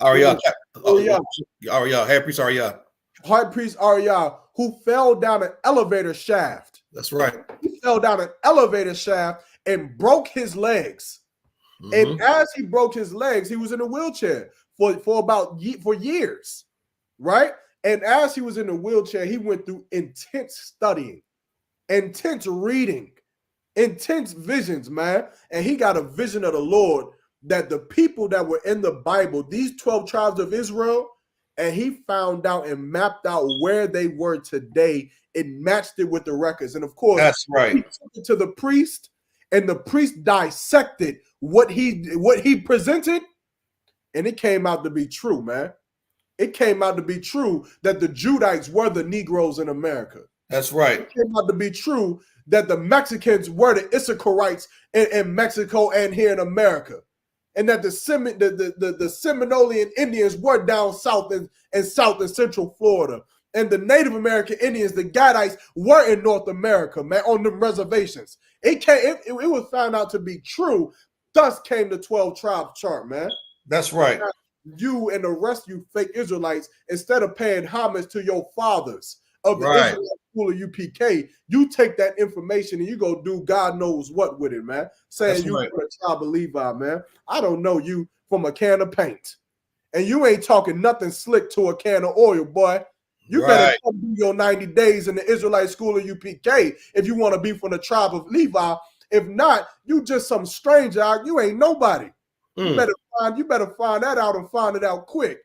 Arya. High priest Arya. High priest Arya, who fell down an elevator shaft. That's right. He fell down an elevator shaft and broke his legs. Mm-hmm. And as he broke his legs, he was in a wheelchair for years, right? And as he was in the wheelchair, he went through intense studying, intense reading, intense visions, man. And he got a vision of the Lord that the people that were in the Bible, these 12 tribes of Israel, and he found out and mapped out where they were today and matched it with the records. And of course, that's right. He took it to the priest, and the priest dissected what he presented, and it came out to be true, man. It came out to be true that the Judites were the Negroes in America. That's right. It came out to be true that the Mexicans were the Issacharites in Mexico and here in America. And that the Seminolean Indians were down south in South and Central Florida. And the Native American Indians, the Gadites, were in North America, man, on them reservations. It was found out to be true. Thus came the 12 tribe chart, man. That's right. You and the rest of you fake Israelites, instead of paying homage to your fathers of the Israelite school of UPK, you take that information and you go do God knows what with it, man. Saying you from a tribe of Levi, man. I don't know you from a can of paint. And you ain't talking nothing slick to a can of oil, boy. You better come do your 90 days in the Israelite school of UPK if you want to be from the tribe of Levi. If not, you just some stranger out. You ain't nobody. You better find that out and find it out quick.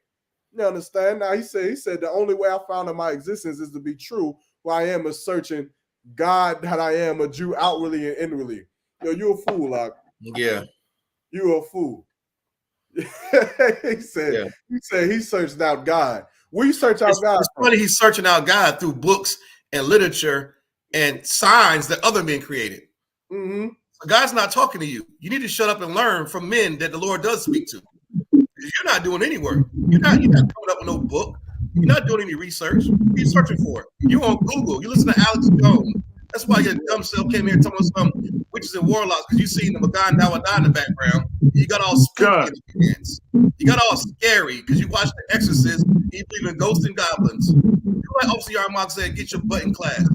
You understand? Now he said the only way I found in my existence is to be true, who I am is searching God that I am, a Jew outwardly and inwardly. Yo, you a fool, Lock. Yeah. You a fool. he said he searched out God. We search out God. It's funny he's searching out God through books and literature and signs that other men created. Mm-hmm. So God's not talking to you. You need to shut up and learn from men that the Lord does speak to. You're not doing any work. You're not coming up with no book. You're not doing any research. You're searching for it. You're on Google. You listen to Alex Jones. That's why your dumb self came here telling us some witches and warlocks, because you seen the Magan Dawadah in the background. You got all spooky in your hands. You got all scary because you watched The Exorcist. You believe in ghosts and goblins. You like Officer Yarmouk said, get your butt in class.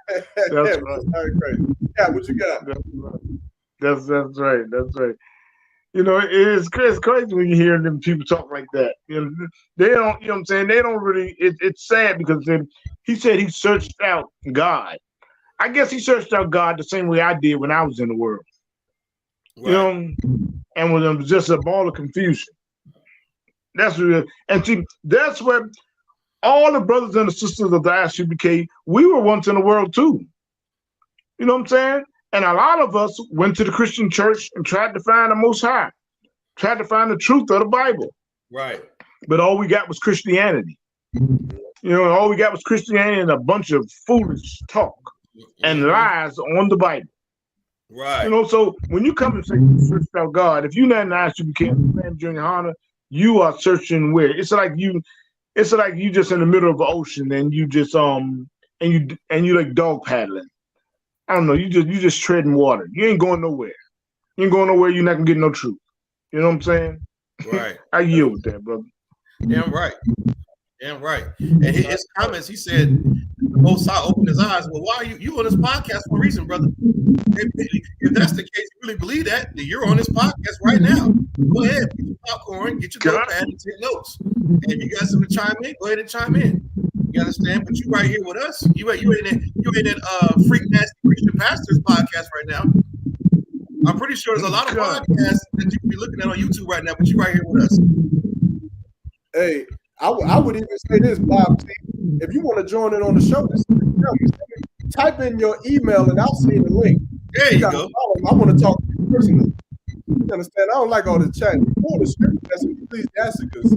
That's right. Yeah, what you got? That's right. That's right. You know, it's crazy when you hear them people talk like that. You know, they don't. You know what I'm saying? They don't really. It's sad because he said he searched out God. I guess he searched out God the same way I did when I was in the world. Right. You know, and when it was just a ball of confusion. That's real. And see, that's where all the brothers and the sisters of the ISUBK, we were once in the world too. You know what I'm saying? And a lot of us went to the Christian church and tried to find the Most High, tried to find the truth of the Bible. Right. But all we got was Christianity. You know, all we got was Christianity and a bunch of foolish talk and lies on the Bible. Right. You know, so when you come and say you searched out God, if you're not nice, you became Junior Honda, you are searching where? It's like you just in the middle of the ocean and you just and you like dog paddling. I don't know, you just treading water. You ain't going nowhere. You ain't going nowhere, you're not gonna get no truth. You know what I'm saying? Right. I yield with that, brother. Damn right. Damn right. And his comments, he said, the Most High opened his eyes. Well, why are you on this podcast for a reason, brother? If that's the case, you really believe that, then you're on this podcast right now. Go ahead, get your popcorn, get your notepad, and take notes. And if you got something to chime in, go ahead and chime in. You understand? But you right here with us. You in that Freak Nasty Christian Pastors podcast right now. I'm pretty sure there's a lot of podcasts that you can be looking at on YouTube right now, but you right here with us. Hey, I would even say this, Bob T. If you want to join in on the show, type in your email and I'll send you the link. There you go. I want to talk to you personally. You understand? I don't like all the chat. Before the scripture, that's Ecclesiasticus,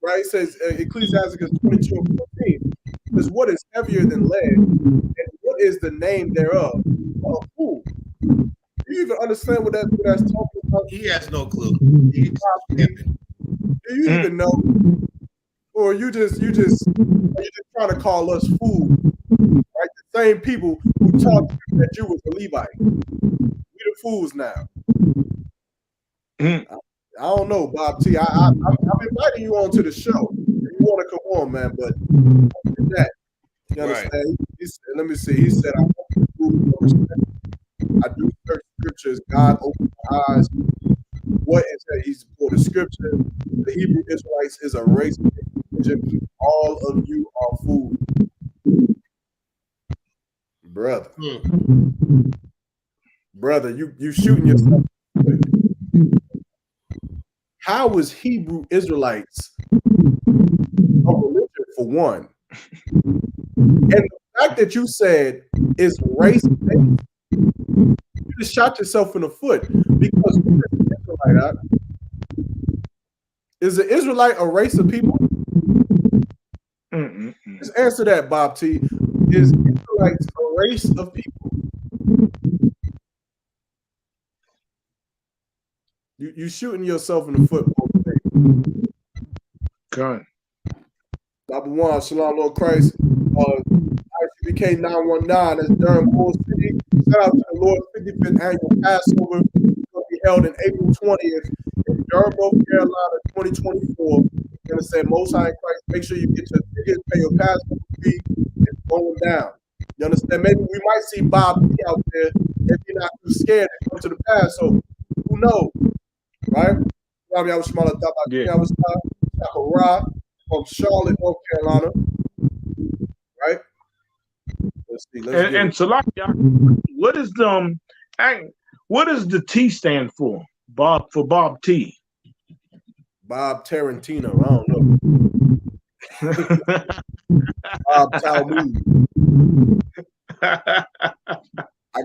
right? It says Ecclesiasticus 22:14. Says, what is heavier than lead, and what is the name thereof? Oh, fool. Do you even understand what that's talking about? He has no clue. Do you even know? Or you just trying to call us fools, right? The same people who taught you that you was a Levite. We the fools now. I don't know, Bob T. I'm inviting you on to the show. If you want to come on, man, but that. You understand? Right. Let me see. He said, I do search scriptures. God opened my eyes. What is that? He's for the scripture. The Hebrew Israelites is a race. All of you are fools. Brother. Brother, you shooting yourself. How was Hebrew Israelites a religion for one? And the fact that you said is race-based, you just shot yourself in the foot because is the Israelite a race of people? Just answer that, Bob T. Is Israelites a race of people? You shooting yourself in the foot. God. Number one, Shalom, Lord Christ. ICBK 919, that's Durham, Bull City. Shout out to the Lord's 55th annual Passover. It's going to be held in April 20th in Durham, North Carolina, 2024. You're going to say, Most High in Christ, make sure you get your tickets, pay your Passover fee. It's going down. You understand? Maybe we might see Bob P out there if you're not too scared to come to the Passover. Who knows? Right? I was from Charlotte, North Carolina. Right? Let's see. And Salakia, what is the T stand for? Bob T. Bob Tarantino. I don't know. Bob Talmud.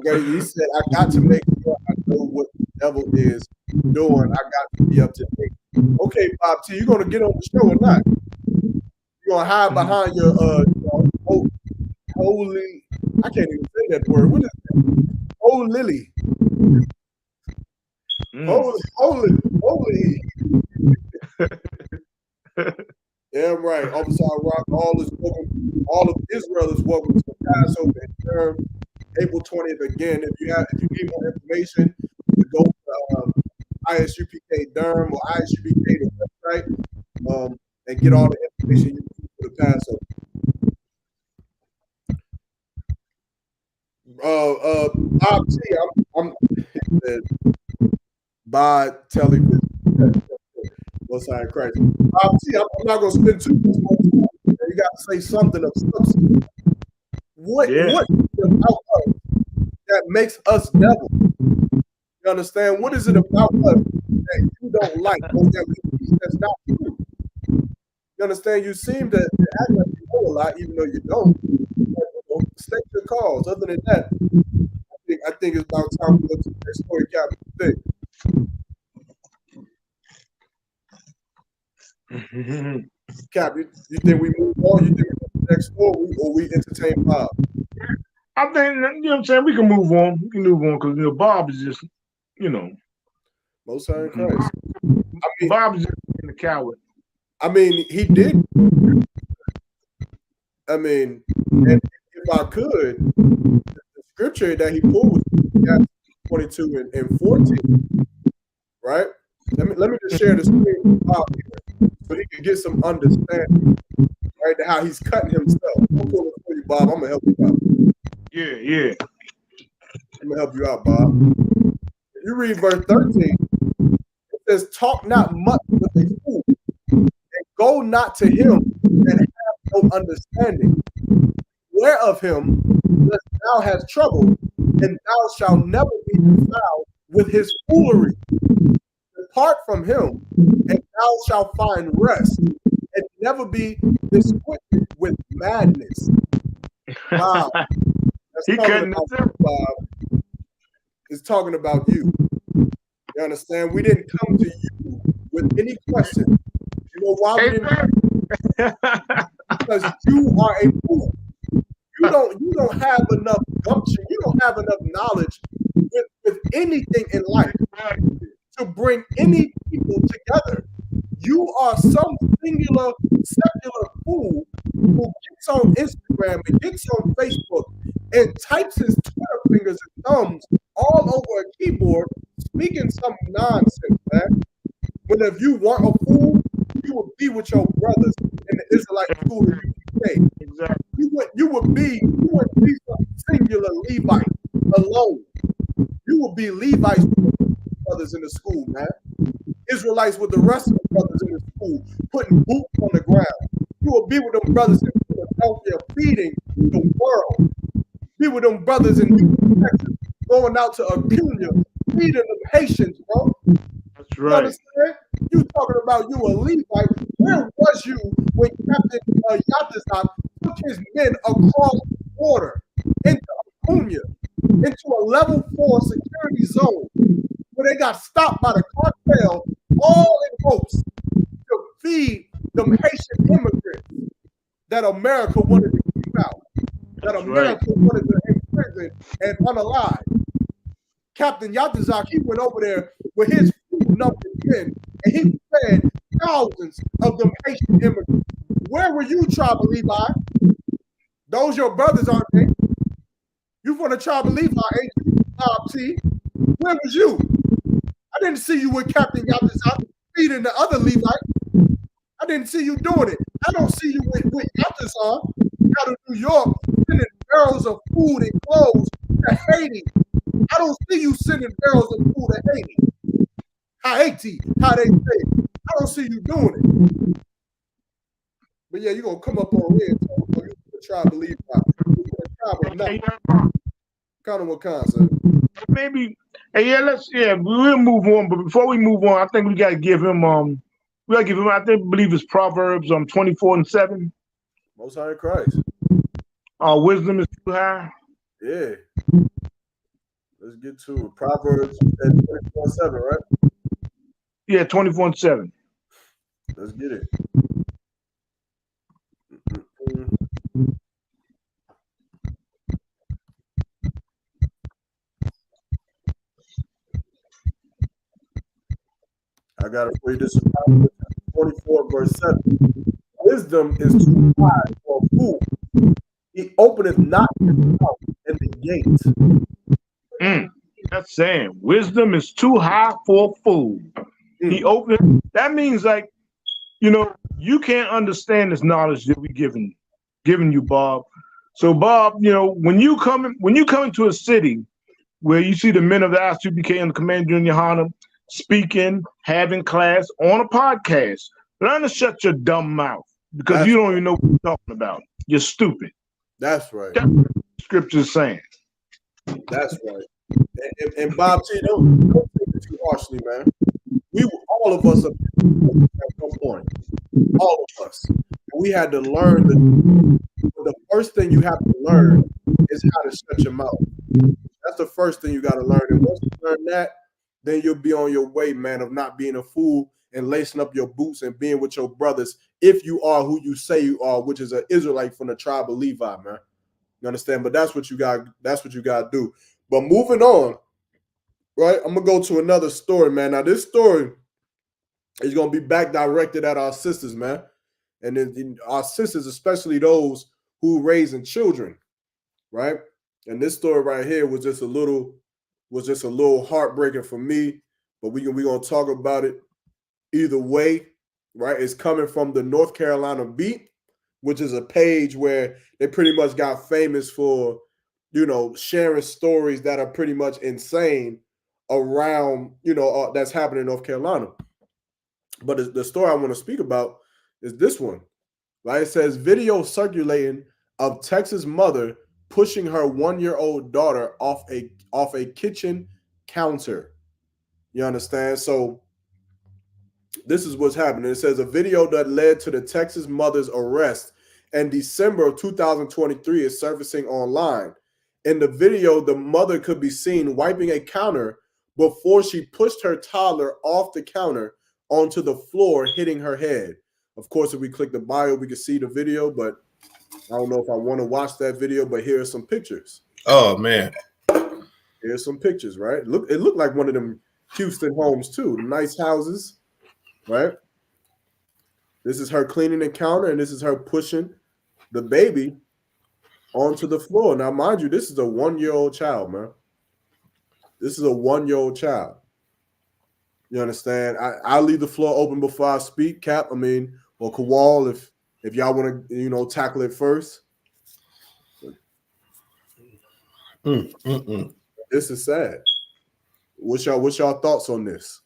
He said, I got to make sure I know what the devil is doing. I got to be up to date. Okay, Bob T, you gonna get on the show or not? You gonna hide behind your holy, I can't even say that word. What is that? Oh Lily. Holy. Damn right. Officer Rock, all of Israel is welcome to the Passover in Durham, April 20th. Again, if you need more information, you go to ISUPK Durham or ISUPK the website and get all the information you need for the Passover. Bob T, I'm by television. Most High in Christ. Bob T, I'm not gonna spend too much more time. You got to say something of substance. What is it about us that makes us devil? You understand? What is it about us that you don't like or that we teach that's not true? You understand? You seem to act like you know a lot, even though you don't. State your cause. Other than that, I think it's about time we go to the next story, Captain. Cap, you think we move on? You think we go to the next story or we entertain Bob? I think, you know what I'm saying, we can move on. We can move on because Bob is just, Most High in Christ. Bob is just being a coward. I mean, he did. I mean, and if I could, the scripture that he pulled was 22 and 14, right? Let me just share the screen with Bob here so he can get some understanding, right, to how he's cutting himself. I'm pull it for you, Bob. I'm gonna help you out. Yeah. I'm gonna help you out, Bob. If you read verse 13, it says, "Talk not much with a fool, and go not to him and have no understanding. Beware of him, lest thou hast trouble, and thou shalt never be defiled with his foolery. Depart from him, and thou shalt find rest, and never be disquieted with madness." Wow. That's talking about you, Bob. It's talking about you. You understand? We didn't come to you with any question. You know why we didn't come? Because you are a fool. You don't have enough gumption. You don't have enough knowledge with anything in life to bring any people together. You are some singular secular fool who gets on Instagram and gets on Facebook and types his Twitter fingers and thumbs all over a keyboard, speaking some nonsense, man. When if you weren't a fool, you would be with your brothers in the Israelite school in the UK. Exactly. You would be some singular Levite alone. You would be Levites with the brothers in the school, man. Israelites with the rest of the brothers in the school, putting boots on the ground. You will be with them brothers in Philadelphia, feeding the world. Be with them brothers in Texas, going out to Acuna, feeding them Haitians, bro. That's right. You understand? You talking about you a Levite. Where was you when Captain Yatazak took his men across the border into Acuna, into a level 4 security zone, where they got stopped by the cartel, all in hopes to feed them Haitian immigrants that America wanted to keep out, that America wanted to imprison and unalive. Captain Yatazak, he went over there with his food number 10, and he fed thousands of them Haitian immigrants. Where were you, Tribal Levi? Those your brothers, aren't they? You from the Tribal Levi, ain't you, Bob T? Where was you? I didn't see you with Captain Yatazak feeding the other Levites. I didn't see you doing it. I don't see you with Yatazak out of New York sending barrels of food and clothes to Haiti. I don't see you sending barrels of food to Haiti. Haiti, how they say it. I don't see you doing it. But yeah, you're going to come up on here and talk about you the Tribal Levi. Kind of what concept. Maybe, we'll move on. But before we move on, I think we got to give him We gotta give him. I believe it's Proverbs 24:7. Most High Christ. Wisdom is too high. Yeah. Let's get to it. Proverbs 24:7, right? Yeah, 24:7. Let's get it. I got to read this. 24 verse 7. Wisdom is too high for a fool. He openeth not his mouth in the gate. That's saying wisdom is too high for a fool. He opened. That means like, you can't understand this knowledge that we giving you, Bob. So Bob, when you come into a city where you see the men of the ISUBK and the Commander in Johanna speaking, having class on a podcast, learn to shut your dumb mouth because you don't even know what you're talking about. You're stupid. That's right. That's what the scripture's saying. That's right. And Bob T, don't take it too harshly, man. All of us at some point. All of us. We had to learn the first thing you have to learn is how to shut your mouth. That's the first thing you got to learn. And once you learn that, then you'll be on your way, man, of not being a fool and lacing up your boots and being with your brothers if you are who you say you are, which is an Israelite from the tribe of Levi, man. You understand? But that's what you got to do. But moving on, right? I'm gonna go to another story, man. Now, this story is gonna be back directed at our sisters, man. And then our sisters, especially those who raising children, right? And this story right here was just a little heartbreaking for me, but we're gonna talk about it either way, right? It's coming from the North Carolina Beat, which is a page where they pretty much got famous for, sharing stories that are pretty much insane around, that's happening in North Carolina. But the story I want to speak about is this one, right? It says video circulating of Texas mother pushing her 1-year-old daughter off a kitchen counter. You understand? So this is what's happening. It says a video that led to the Texas mother's arrest in December of 2023 is surfacing online. In the video, the mother could be seen wiping a counter before she pushed her toddler off the counter onto the floor, hitting her head. Of course, if we click the bio, we can see the video, but I don't know if I want to watch that video, but here are some pictures. Oh, man. Here's some pictures, right? It looked like one of them Houston homes, too. The nice houses, right? This is her cleaning the counter, and this is her pushing the baby onto the floor. Now, mind you, this is a 1-year-old child, man. This is a 1-year-old child. You understand? I'll leave the floor open before I speak, Cap. Or Kawal, if y'all want to, tackle it first. This is sad. What's y'all thoughts on this?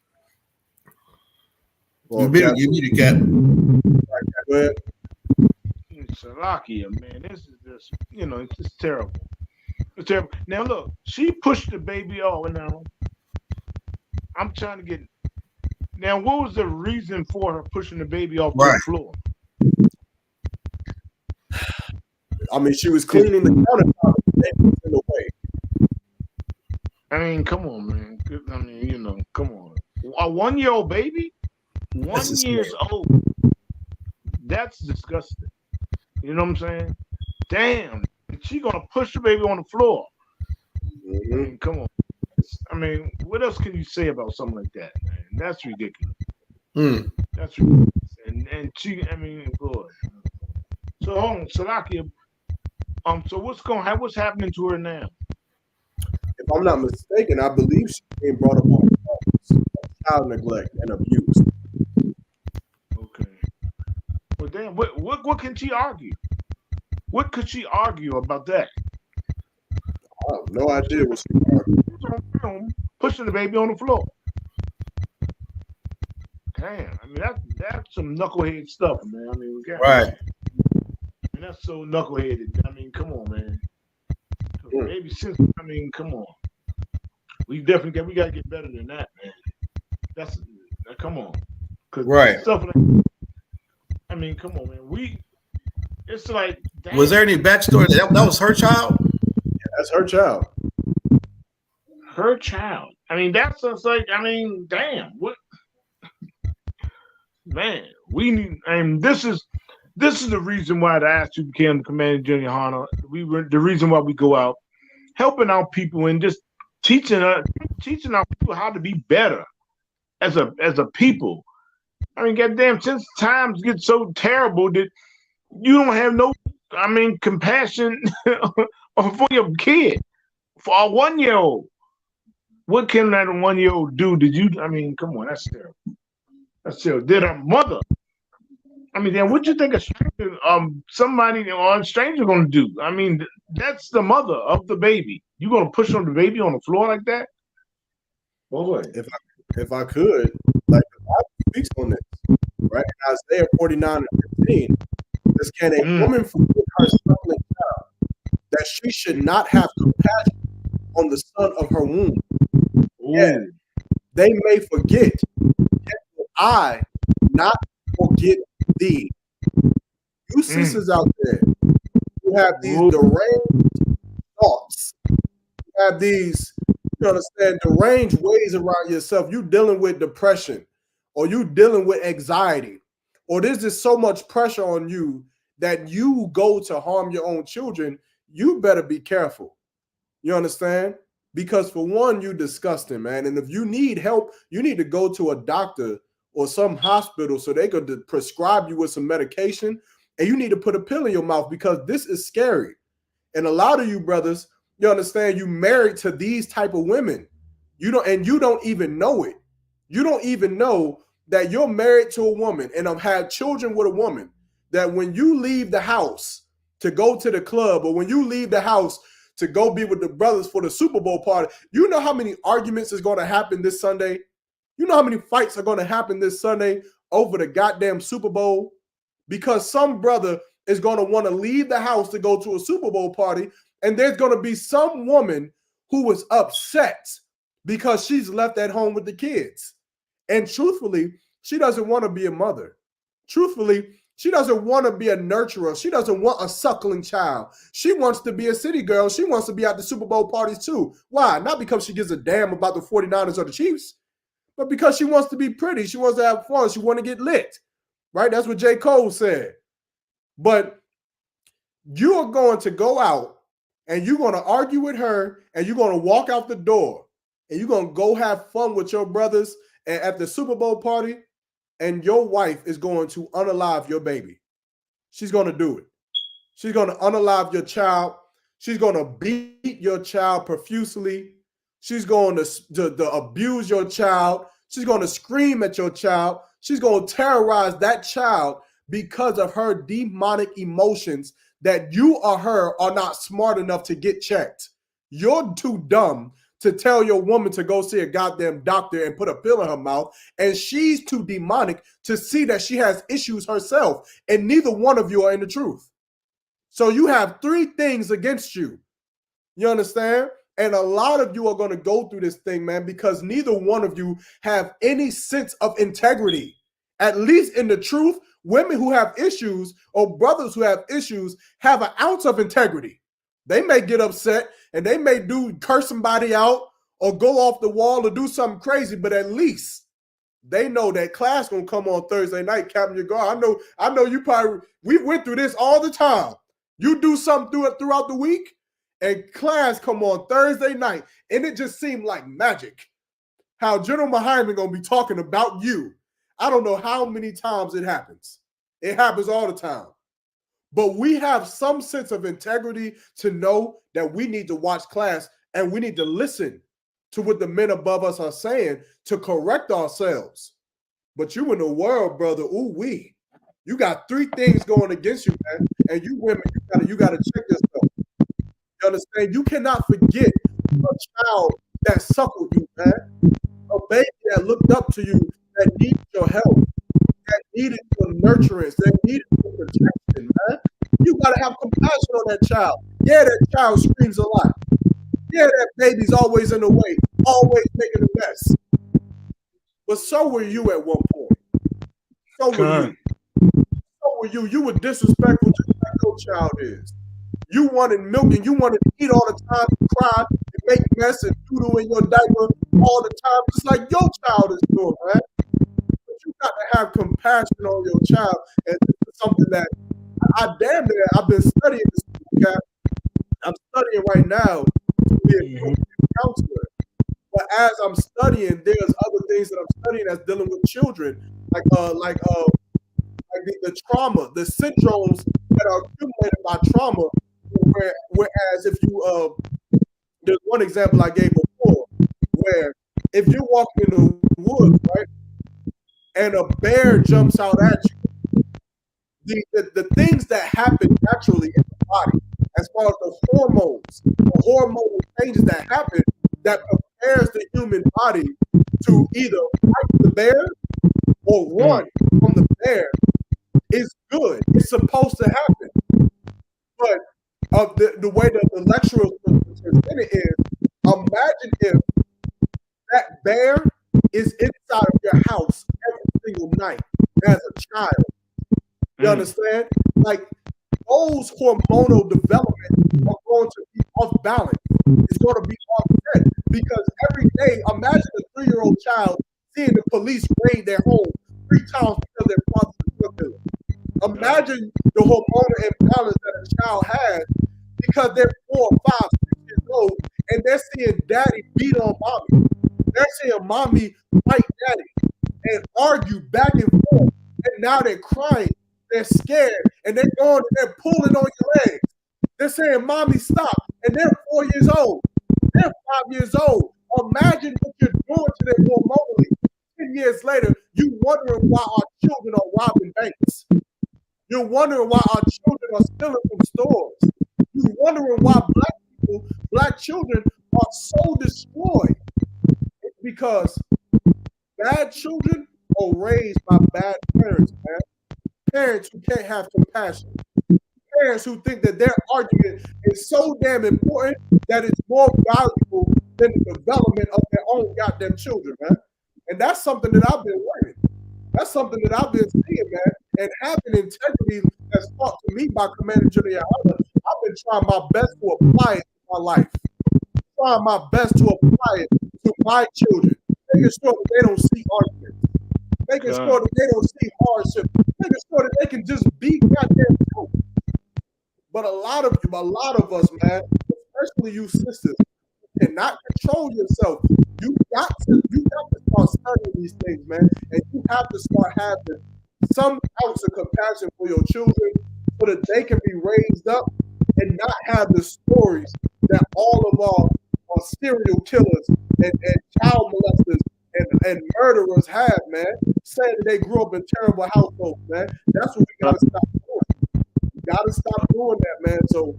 You beat it, Cap. Go ahead. Salakia, man, this is just, it's just terrible. It's terrible. Now look, she pushed the baby off. Now I'm trying to get. Now, what was the reason for her pushing the baby off the floor? She was cleaning the countertop in the way. Come on, man. Come on. A 1-year-old baby? 1 year old. That's disgusting. You know what I'm saying? Damn. She gonna push the baby on the floor. Come on. What else can you say about something like that, man? That's ridiculous. That's ridiculous. And she, boy. So hold on, Salakia. So what's happening to her now? If I'm not mistaken, I believe she's being brought up on child neglect and abuse. Okay. Well, damn. What can she argue? What could she argue about that? I have no idea what she argued. Pushing the baby on the floor. Damn. That's some knucklehead stuff, man. Right. That's so knuckleheaded. Come on, man. Maybe since come on. We got to get better than that, man. Come on. Right. Stuff like, I mean, come on, man. It's like, damn. Was there any backstory? That was her child? Yeah, that's her child. Her child. I mean, that's just like, I mean, damn. What? Man, we need, and this is the reason why the Astro became the Commander Junior Honor. The reason why we go out, helping our people and just teaching our people how to be better as a people. I mean, goddamn, since times get so terrible that you don't have no, I mean, compassion for your kid, for a 1-year-old. What can that 1-year-old do? I mean, come on, that's terrible. That's terrible. Did her mother? I mean, then what you think a stranger, somebody or a stranger gonna do? I mean, that's the mother of the baby. You gonna push on the baby on the floor like that? Boy, if I could, like the Bible speaks on this, right? In Isaiah 49:15, says, "Can a woman forgive her suckling child, that she should not have compassion on the son of her womb? Yeah, they may forget, yet will I not forget thee." You sisters out there who have these deranged thoughts, you have these, you understand, deranged ways around yourself. You dealing with depression, or you dealing with anxiety, or there's just so much pressure on you that you go to harm your own children. You better be careful. You understand? Because for one, you disgusting, man. And if you need help, you need to go to a doctor or some hospital so they could prescribe you with some medication, and you need to put a pill in your mouth, because this is scary. And a lot of you brothers, you understand, you married to these type of women. You don't even know it. You don't even know that you're married to a woman and have had children with a woman, that when you leave the house to go to the club, or when you leave the house to go be with the brothers for the Super Bowl party, you know how many arguments is going to happen this Sunday? You know how many fights are going to happen this Sunday over the goddamn Super Bowl? Because some brother is going to want to leave the house to go to a Super Bowl party, and there's going to be some woman who was upset because she's left at home with the kids. And truthfully, she doesn't want to be a mother. Truthfully, she doesn't want to be a nurturer. She doesn't want a suckling child. She wants to be a city girl. She wants to be at the Super Bowl parties too. Why? Not because she gives a damn about the 49ers or the Chiefs, but because she wants to be pretty. She wants to have fun. She wants to get lit, right? That's what J. Cole said. But you are going to go out and you're going to argue with her, and you're going to walk out the door, and you're going to go have fun with your brothers at the Super Bowl party, and your wife is going to unalive your baby. She's going to do it. She's going to unalive your child. She's going to beat your child profusely. She's going to abuse your child. She's going to scream at your child. She's going to terrorize that child because of her demonic emotions that you or her are not smart enough to get checked. You're too dumb to tell your woman to go see a goddamn doctor and put a pill in her mouth, and she's too demonic to see that she has issues herself, and neither one of you are in the truth. So you have 3 things against you. You understand? And a lot of you are going to go through this thing, man, because neither one of you have any sense of integrity. At least in the truth, women who have issues or brothers who have issues have an ounce of integrity. They may get upset and they may curse somebody out or go off the wall or do something crazy, but at least they know that class gonna come on Thursday night, Captain Your Guard. I know you probably, we went through this all the time. You do something throughout the week, and class come on Thursday night, and it just seemed like magic. How General Muhammad gonna be talking about you. I don't know how many times it happens. It happens all the time. But we have some sense of integrity to know that we need to watch class, and we need to listen to what the men above us are saying to correct ourselves. But you in the world, brother, ooh-wee. You got 3 things going against you, man. And you women, you gotta check yourself. You understand? You cannot forget a child that suckled you, man. A baby that looked up to you, that needed your help, that needed your nurturance, that needed your protection, man. You gotta have compassion on that child. Yeah, that child screams a lot. Yeah, that baby's always in the way, always making a mess. But so were you at one point. So were you. So were you. You were disrespectful just like your child is. You wanted milk and you wanted to eat all the time, cry, and make mess and doodle in your diaper all the time, just like your child is doing, man. But you got to have compassion on your child, and this is something that I've been studying this, okay? I'm studying right now to be a counselor. But as I'm studying, there's other things that I'm studying that's dealing with children, like the trauma, the syndromes that are accumulated by trauma. Whereas if you there's one example I gave before, where if you're walking in the woods, right, and a bear jumps out at you, the things that happen naturally in the body, as far as the hormonal changes that happen, that prepares the human body to either fight the bear or run from the bear, is good. It's supposed to happen. But the way that the lecturer presented is, imagine if that bear is inside of your house every single night as a child. You understand? Like, those hormonal developments are going to be off balance. It's going to be offset because every day, imagine a 3-year-old child seeing the police raid their home 3 times because their father's a drug dealer. Imagine the hormonal imbalance that a child has because they're 4, 5, 6 years old and they're seeing daddy beat on mommy. They're seeing mommy fight daddy and argue back and forth. And now they're crying. They're scared, and they're going and they're pulling on your legs. They're saying, "Mommy, stop!" And they're 4 years old. They're 5 years old. Imagine what you're doing to them hormonally. 10 years later, you wondering why our children are robbing banks. You're wondering why our children are stealing from stores. You're wondering why black children are so destroyed. It's because bad children are raised by bad parents, man. Parents who can't have compassion. Parents who think that their argument is so damn important that it's more valuable than the development of their own goddamn children, man. And that's something that I've been learning. That's something that I've been seeing, man. And having integrity that's taught to me by Commander General Hunter, I've been trying my best to apply it to my life. Trying my best to apply it to my children. Making sure that they don't see arguments. Making sure that they don't see hardship. Making sure that they can just be goddamn true. But a lot of us, man, especially you sisters, cannot control yourself. You got to start studying these things, man, and you have to start having some ounce of compassion for your children so that they can be raised up and not have the stories that all of our serial killers and child molesters and murderers have, man, saying that they grew up in terrible households, man. That's what we gotta stop doing. We gotta stop doing that, man. So,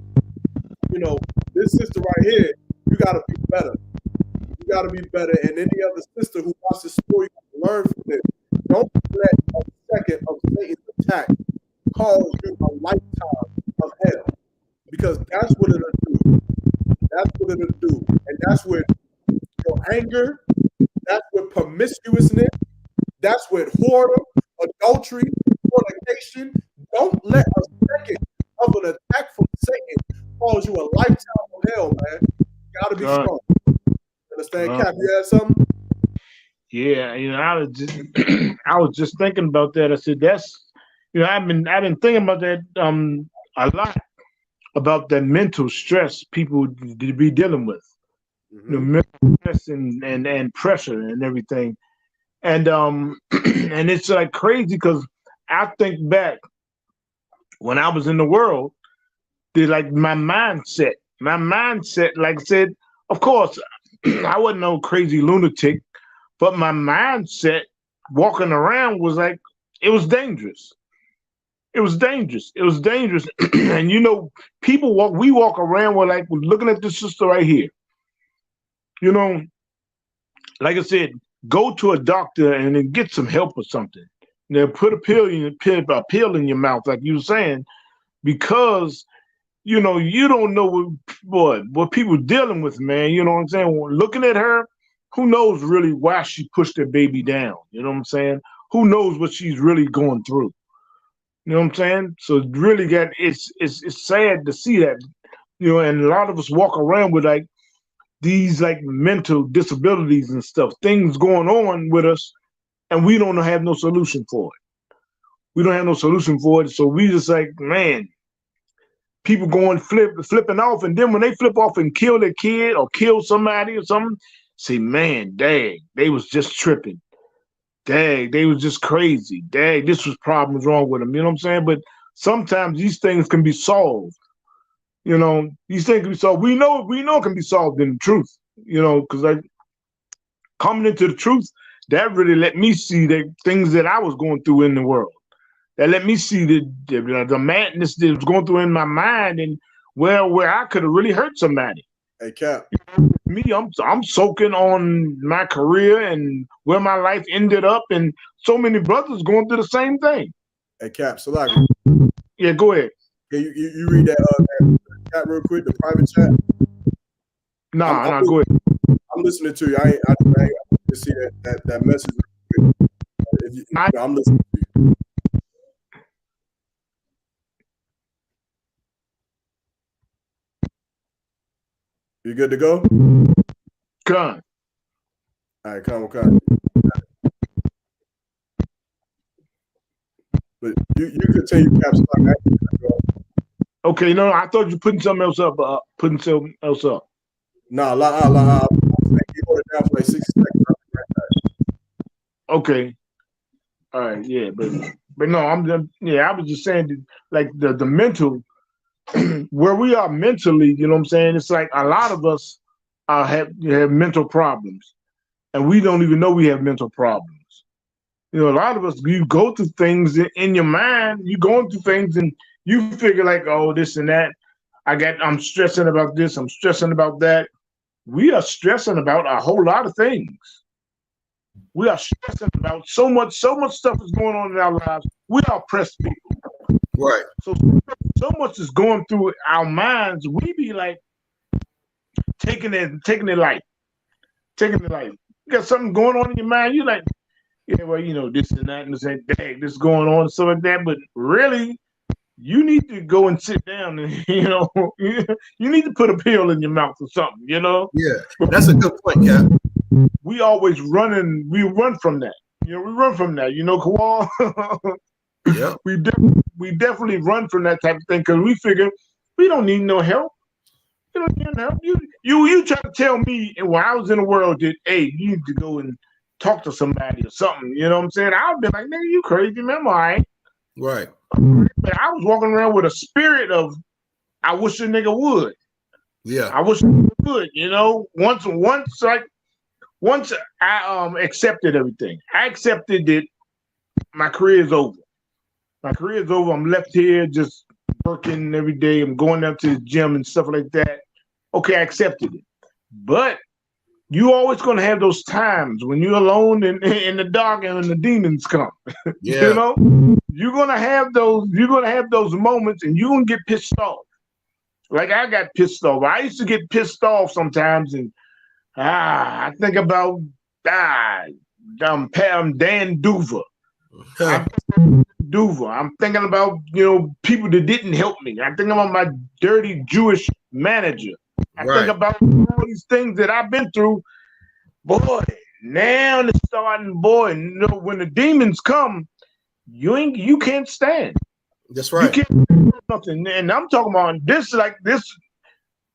this sister right here, you gotta be better. You gotta be better. And any other sister who wants to story, learn from this. Don't let a second of Satan's attack cause you a lifetime of hell. Because that's what it'll do. That's what it'll do. And that's with your anger, that's with promiscuousness, that's with whoredom, adultery, fornication. Don't let a second of an attack from Satan cause you a lifetime of hell, man. You gotta be strong. Understand, Cap? You had something? Yeah, I was just thinking about that. I said that's, I've been thinking about that a lot, about that mental stress people be dealing with, mental stress and pressure and everything, and and it's like crazy because I think back when I was in the world, like my mindset, like I said, of course, I wasn't no crazy lunatic, but my mindset walking around was like, it was dangerous. It was dangerous. It was dangerous. And we walk around with like, looking at this sister right here. Like I said, go to a doctor and then get some help or something. Put a pill in your mouth, like you were saying, because you don't know what people dealing with, man. You know what I'm saying? Looking at her, who knows really why she pushed her baby down? You know what I'm saying? who knows what she's really going through. You know what I'm saying? So really it's sad to see that, and a lot of us walk around with like these like mental disabilities and stuff, things going on with us, and we don't have no solution for it. We don't have no solution for it. So we just like, man, people going flipping off, and then when they flip off and kill their kid or kill somebody or something, say, man, dang, they was just tripping. Dang, they was just crazy. Dang, this was problems wrong with them. You know what I'm saying? But sometimes these things can be solved. These things can be solved. We know it can be solved in the truth. Because like coming into the truth, that really let me see the things that I was going through in the world. That let me see the madness that was going through in my mind, and where I could have really hurt somebody. Hey, Cap. Me, I'm soaking on my career and where my life ended up, and so many brothers going through the same thing. Hey, Cap, Salaki. Yeah, go ahead. Can you read that chat real quick, the private chat? Nah, go ahead. I'm listening to you. I just see that message. I'm listening to you. You good to go? Come. All right, come. But you continue, Cap. Okay, no, I thought you putting something else up. Nah, la. You hold it down for like 60 seconds. Okay. All right, yeah, but no, I was just saying that, like the mental, where we are mentally, you know what I'm saying? It's like a lot of us have mental problems, and we don't even know we have mental problems. A lot of us, you go through things in your mind, you going through things, and you figure like, oh, this and that. I'm stressing about this, I'm stressing about that. We are stressing about a whole lot of things. We are stressing about so much stuff is going on in our lives. We are oppressed people. Right. So much is going through our minds. We be like taking it light. You got something going on in your mind. You like, yeah, well, this and that, and this ain't dang, this going on, and stuff like that. But really, you need to go and sit down, and you need to put a pill in your mouth or something. Yeah, that's a good point, Cap. We always we run from that. We run from that. Kawal. Yeah. We definitely run from that type of thing because we figure we don't need no help. You don't need no help. You try to tell me when I was in the world that, hey, you need to go and talk to somebody or something. You know what I'm saying? I'll be like, nigga, you crazy, man? All right. Right. But I was walking around with a spirit of, I wish a nigga would. Yeah. I wish a nigga would. Once I accepted everything. I accepted that my career is over. My career is over. I'm left here just working every day. I'm going down to the gym and stuff like that. Okay, I accepted it. But you always going to have those times when you're alone in the dark and when the demons come. Yeah. You're going to have those moments and you're going to get pissed off. Like I got pissed off. I used to get pissed off sometimes and I think about Dan Duva. I'm thinking about people that didn't help me. I'm thinking about my dirty Jewish manager. I think about all these things that I've been through. Boy, now it's starting. Boy, when the demons come, you can't stand. That's right. You can't do nothing. And I'm talking about this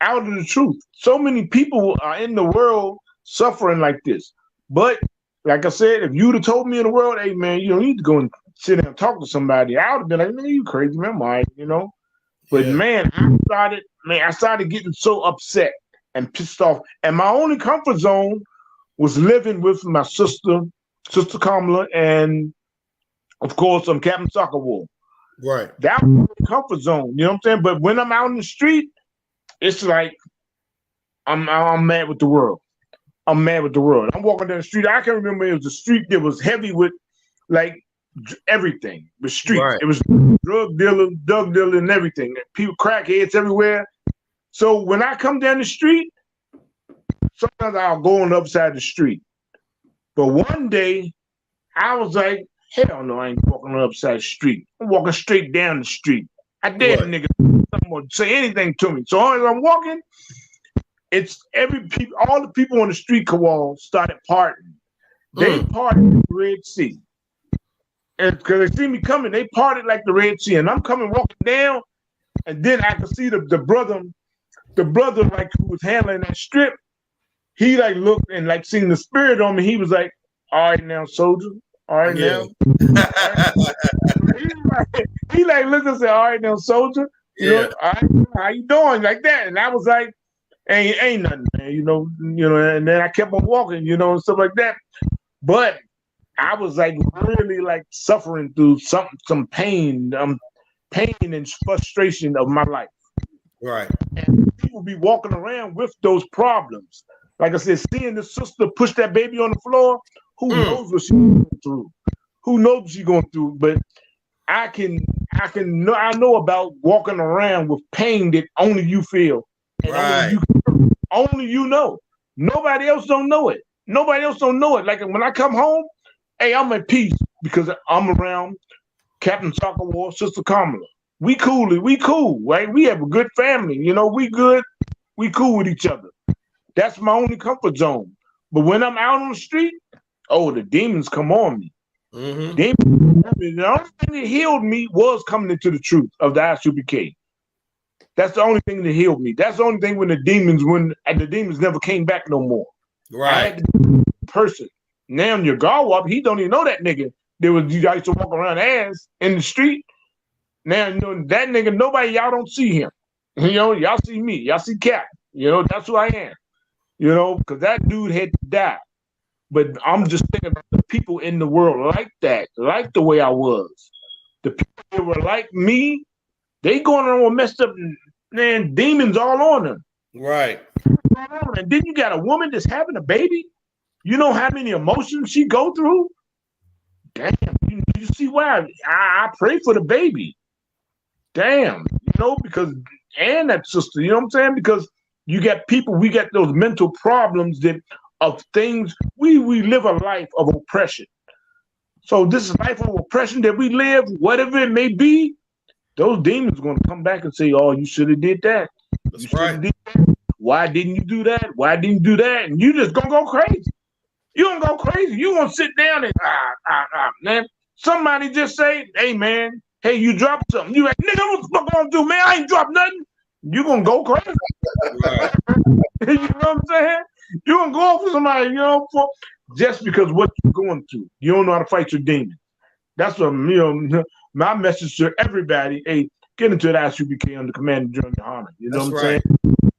out of the truth. So many people are in the world suffering like this. But like I said, if you'd have told me in the world, hey man, you don't need to go and sit down and talk to somebody, I would have been like, man, you crazy, man, Mike, But man, I started getting so upset and pissed off. And my only comfort zone was living with my sister Kamala, and of course Captain Soccer Wolf. Right. That was my comfort zone, you know what I'm saying? But when I'm out in the street, it's like I'm mad with the world. I'm mad with the world. I'm walking down the street. I can remember it was a street that was heavy with like everything. The street. Right. It was drug dealer, and everything. People, crackheads everywhere. So when I come down the street, sometimes I'll go on the other side of the street. But one day, I was like, Hell no, I ain't walking on the upside the street. I'm walking straight down the street. I dare the nigga to say anything to me. So as I'm walking, it's all the people on the street wall started partying. They partied at the Red Sea. And because they see me coming, they parted like the Red Sea. And I'm coming walking down, and then I could see the brother like who was handling that strip. He like looked and like seen the spirit on me. He was like, "All right now, soldier. All right now." he like looked and said, "All right now, soldier. You know, all right, how you doing?" Like that. And I was like, ain't nothing, man. You know. And then I kept on walking, and stuff like that. But I was like really like suffering through some pain, pain and frustration of my life. Right. And people be walking around with those problems. Like I said, seeing the sister push that baby on the floor, who knows what she's going through? Who knows what she's going through? But I know about walking around with pain that only you feel. And only you know. Nobody else don't know it. Nobody else don't know it. Like when I come home, hey, I'm at peace because I'm around Captain Soccer War, Sister Kamala. We cool, right? We have a good family, we good, we cool with each other. That's my only comfort zone. But when I'm out on the street, the demons come on me. Mm-hmm. The only thing that healed me was coming into the truth of the ISUPK. That's the only thing that healed me. That's the only thing when the demons never came back no more. Right. I had to be a person. Now your guard up, he don't even know that nigga. I used to walk around ass in the street. Now that nigga, nobody, y'all don't see him. Y'all see me. Y'all see Cap. That's who I am. Because that dude had to die. But I'm just thinking about the people in the world like that, like the way I was. The people that were like me, they going around with messed up, man, demons all on them. Right. And then you got a woman that's having a baby. You know how many emotions she go through? Damn, you see why I pray for the baby. Damn, because, and that sister, you know what I'm saying? Because you got people, we got those mental problems of things, we live a life of oppression. So this life of oppression that we live, whatever it may be, those demons are going to come back and say, "Oh, you should have did that. That's right. Why didn't you do that? Why didn't you do that?" And you just going to go crazy. You're going to go crazy. You're going to sit down and, man. Somebody just say, "Hey, man, hey, you dropped something." You like, "Nigga, what the fuck I'm going to do, man? I ain't dropped nothing." You're going to go crazy. Right. You know what I'm saying? You're going to go off for somebody, just because what you're going through. You don't know how to fight your demons. That's what, my message to everybody, hey, get into the ISUPK under command of General Yohana. You know what I'm saying?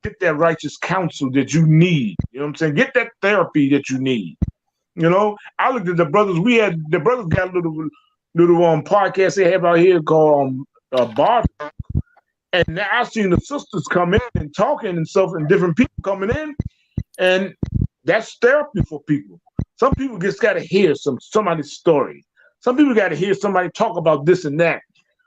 Get that righteous counsel that you need. You know what I'm saying? Get that therapy that you need. I looked at the brothers. The brothers got a little podcast they have out here called Bar. And now I've seen the sisters come in and talking and stuff, and different people coming in, and that's therapy for people. Some people just got to hear somebody's story. Some people got to hear somebody talk about this and that.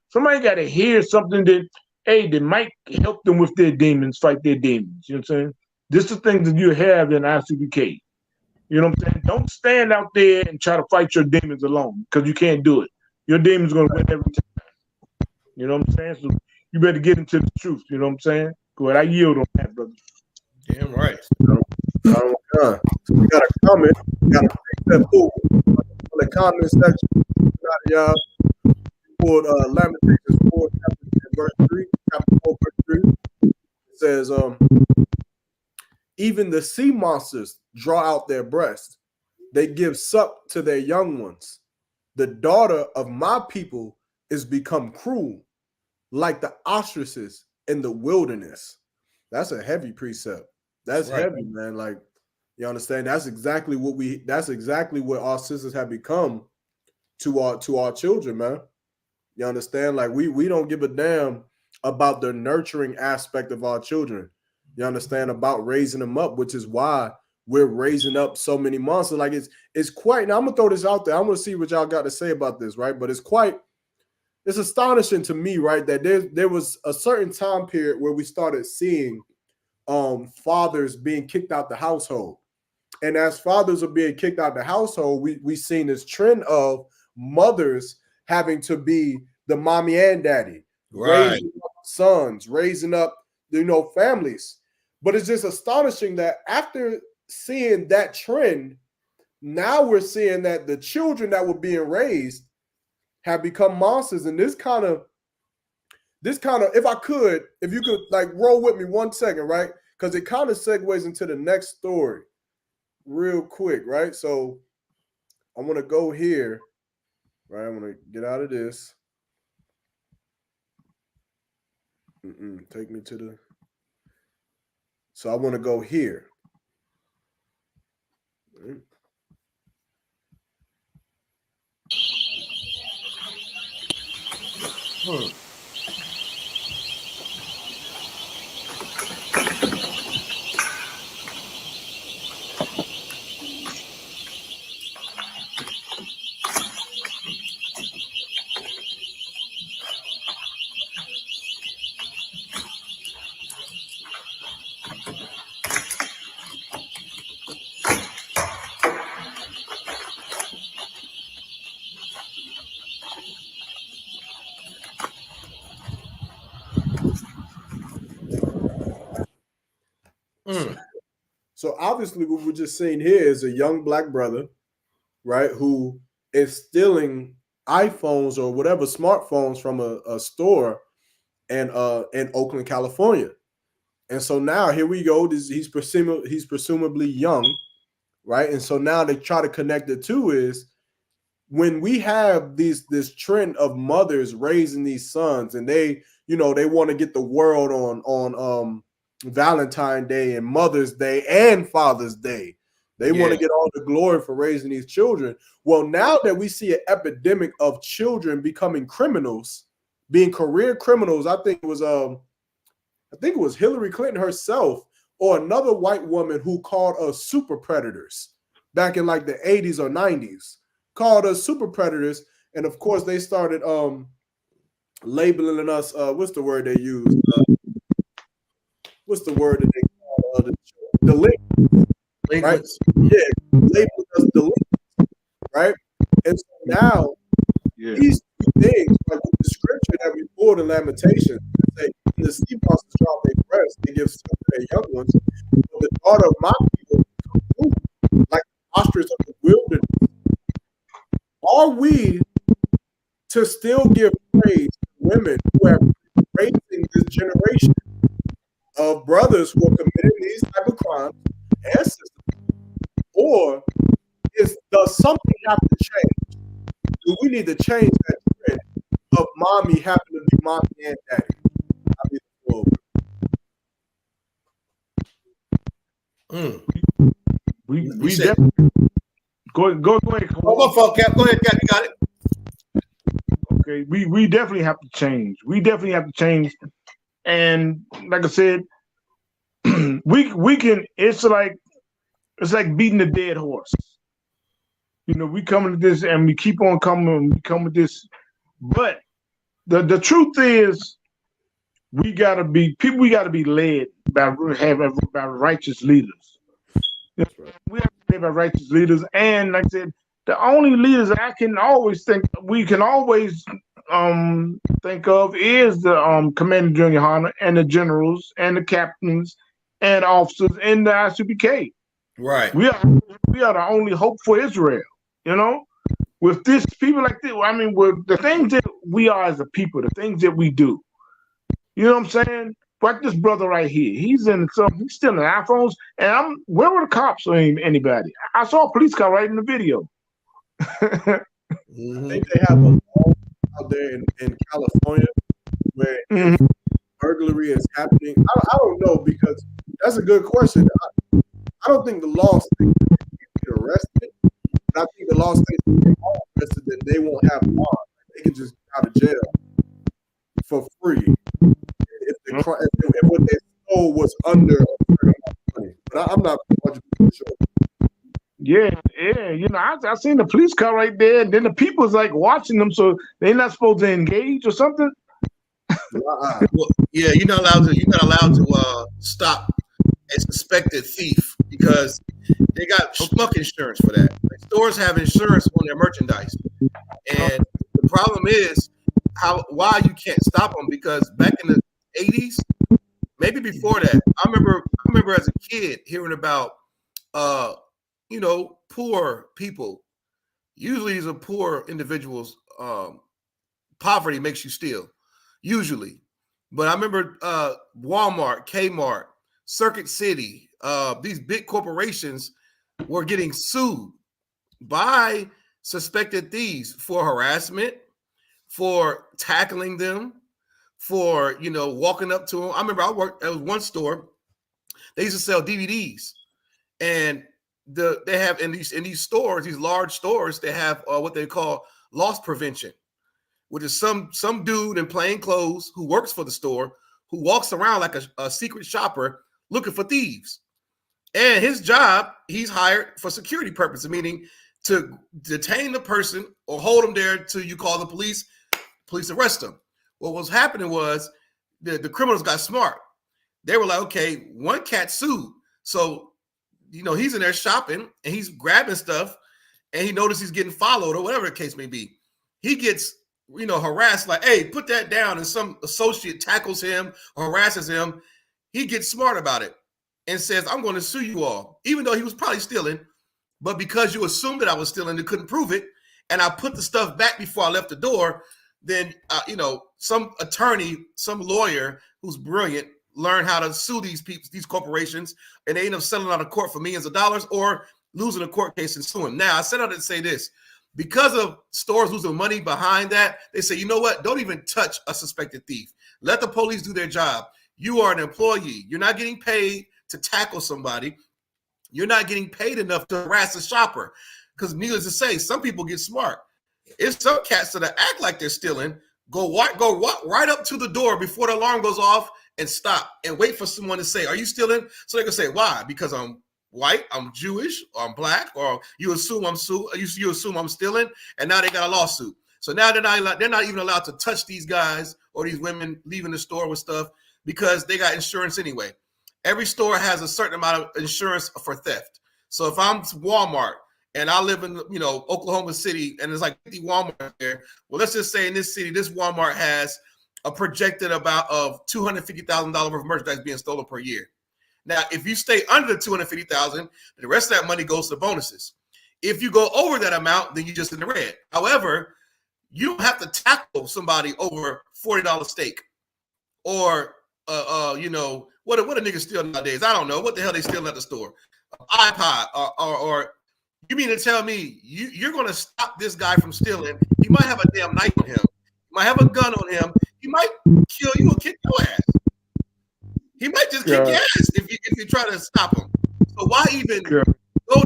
Somebody got to hear something that might help them with their demons, fight their demons. You know what I'm saying? This is the things that you have in ICBK. You know what I'm saying? Don't stand out there and try to fight your demons alone, because you can't do it. Your demon's going to win every time. You know what I'm saying? So you better get into the truth. You know what I'm saying? Go ahead. I yield on that, brother. Damn right. We got a comment. We got to take that forward. In the comment section, y'all pulled Lamentations 4, chapter 4, verse 3. It says, even the sea monsters draw out their breasts. They give suck to their young ones. The daughter of my people is become cruel, like the ostriches in the wilderness. That's a heavy precept. That's right. Heavy, man. Like, you understand? That's exactly what our sisters have become to our children, man. You understand? Like, we don't give a damn about the nurturing aspect of our children. You understand? About raising them up, which is why we're raising up so many monsters. Like, it's quite, now I'm gonna throw this out there. I'm gonna see what y'all got to say about this, right? But it's astonishing to me, right, that there was a certain time period where we started seeing fathers being kicked out the household. And as fathers are being kicked out the household, we seen this trend of mothers having to be the mommy and daddy, Right. raising up sons, raising up, families. But it's just astonishing that after seeing that trend, now we're seeing that the children that were being raised have become monsters. And this kind of, if you could like roll with me 1 second, right? Because it kind of segues into the next story real quick, right? So I want to go here, right? I'm going to get out of this. Take me to the. So I want to go here. So obviously what we're just seeing here is a young black brother, right, who is stealing iPhones or whatever smartphones from a store in Oakland, California. And so now here we go. He's presumably young, right? And so now they try to connect the two is when we have this trend of mothers raising these sons, and they want to get the world on Valentine's Day and Mother's Day and Father's Day. They want to get all the glory for raising these children. Well, now that we see an epidemic of children becoming criminals, being career criminals, I think it was Hillary Clinton herself or another white woman who called us super predators back in like the 80s or 90s, called us super predators. And of course they started labeling us, what's the word they use? What's the word that they call delinquents? Right? Yeah, labeling us delinquents, right? And so now these two things, like the description that we pulled in Lamentations, say, when the sea monsters drop their breasts, they give stuff to their young ones. So the daughter of my people become food, like ostrich of the wilderness. Are we to still give praise to women who have been raising this generation of brothers who are committing these type of crimes and systems? Or does something have to change? Do we need to change that trend of mommy having to be mommy and daddy? I mean, We definitely go ahead. Oh, my fault, Cap. Go ahead, Cap. You got it. Okay, we definitely have to change. We definitely have to change. And like I said, we can. It's like beating a dead horse. We come to this and we keep on coming. We come with this, but the truth is, we gotta be led by righteous leaders. We have to be led by righteous leaders, and like I said, the only leaders we can always think of is the Commander Junior Hunter and the generals and the captains and officers in the ICPK. Right. We are the only hope for Israel. With this people like this, I mean, with the things that we are as a people, the things that we do. You know what I'm saying? Like this brother right here, he's stealing iPhones, and where were the cops or anybody? I saw a police car right in the video. I think they have a law out there in California where if burglary is happening. I don't know, because that's a good question. I don't think the law states that they get arrested, but I think the law states that they are arrested, that they won't have bond. They can just get out of jail for free if what they stole was under a certain amount of money. But I'm not 100% sure. Yeah. I seen the police car right there, and then the people's like watching them, so they're not supposed to engage or something. Well, yeah, you're not allowed to stop a suspected thief because they got schmuck insurance for that. Like, stores have insurance on their merchandise, and the problem is why you can't stop them, because back in the 80s, maybe before that, I remember as a kid hearing about poor people. Usually these are poor individuals. Poverty makes you steal, usually. But I remember Walmart, Kmart, Circuit City, these big corporations were getting sued by suspected thieves for harassment, for tackling them, for walking up to them. I remember I worked at one store. They used to sell DVDs, and they have in these stores, these large stores, they have what they call loss prevention, which is some dude in plain clothes who works for the store who walks around like a secret shopper looking for thieves. And his job, he's hired for security purposes, meaning to detain the person or hold them there till you call the police. Police arrest them. What was happening was the criminals got smart. They were like, okay, one cat sued. So, he's in there shopping and he's grabbing stuff and he noticed he's getting followed or whatever the case may be. He gets, harassed, like, hey, put that down. And some associate tackles him, harasses him. He gets smart about it and says, I'm going to sue you all, even though he was probably stealing. But because you assumed that I was stealing and couldn't prove it, and I put the stuff back before I left the door, then, some attorney, some lawyer who's brilliant learned how to sue these people, these corporations, and they end up settling out of court for millions of dollars or losing a court case and suing. Now, I said I didn't say this. Because of stores losing money behind that, they say, you know what? Don't even touch a suspected thief. Let the police do their job. You are an employee. You're not getting paid to tackle somebody. You're not getting paid enough to harass a shopper. Because needless to say, some people get smart. It's some cats that act like they're stealing, go right up to the door before the alarm goes off and stop and wait for someone to say, are you stealing? So they can say, why? Because I'm white, I'm Jewish, or I'm black, or you assume I'm you assume I'm stealing, and now they got a lawsuit. So now they're not even allowed to touch these guys or these women leaving the store with stuff because they got insurance anyway. Every store has a certain amount of insurance for theft. So if I'm Walmart and I live in Oklahoma City and there's like 50 Walmart there, well, let's just say in this city, this Walmart has a projected amount of $250,000 worth of merchandise being stolen per year. Now, if you stay under the $250,000, the rest of that money goes to bonuses. If you go over that amount, then you're just in the red. However, you don't have to tackle somebody over $40 steak or what a nigga steal nowadays. I don't know what the hell they stealing at the store. iPod or you mean to tell me you're going to stop this guy from stealing? He might have a damn knife on him. He might have a gun on him. He might kill you or kick your ass. He might just kick your ass if you try to stop him. So why even go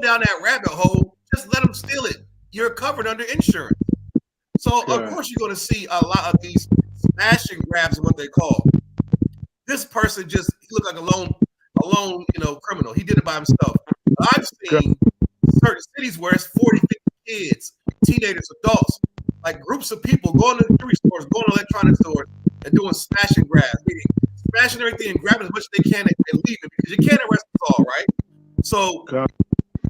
down that rabbit hole? Just let him steal it. You're covered under insurance. So of course you're going to see a lot of these smash and grabs, what they call. This person he looked like a lone criminal. He did it by himself. I've seen certain cities where it's 40, 50 kids, teenagers, adults, like groups of people going to jewelry stores, going to electronic stores, and doing smash and grabs, meaning smashing everything and grabbing as much as they can and leaving because you can't arrest us all, right? So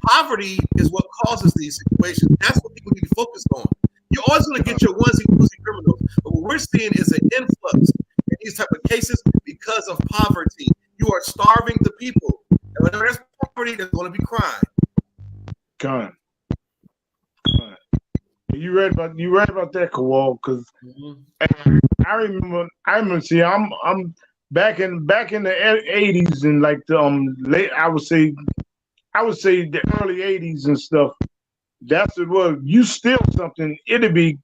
poverty is what causes these situations. That's what people need to focus on. You're always going to get your onesie-twosie criminals, but what we're seeing is an influx in these type of cases because of poverty. You are starving the people, and when there's poverty, there's going to be crime. Con. You read about that, Kowal? Because I remember. See, I'm back in the 80s and like the late. I would say the early 80s and stuff. That's it was. You steal something, it'd be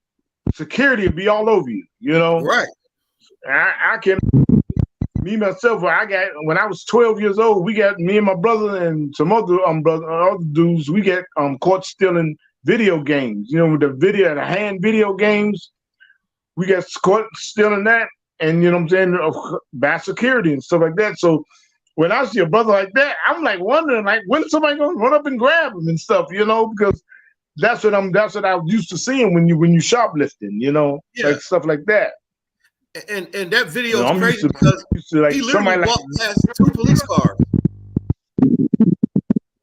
security would be all over you. Right. I can. Me myself, when I was 12 years old, we got me and my brother and some other other dudes. We got caught stealing video games. With the hand video games, we got caught stealing that, and by security and stuff like that. So when I see a brother like that, I'm like wondering, like, when somebody gonna run up and grab him and stuff, because that's what I was used to seeing when you shoplifting, like stuff like that. And that video is crazy because he literally walked past 2 police cars.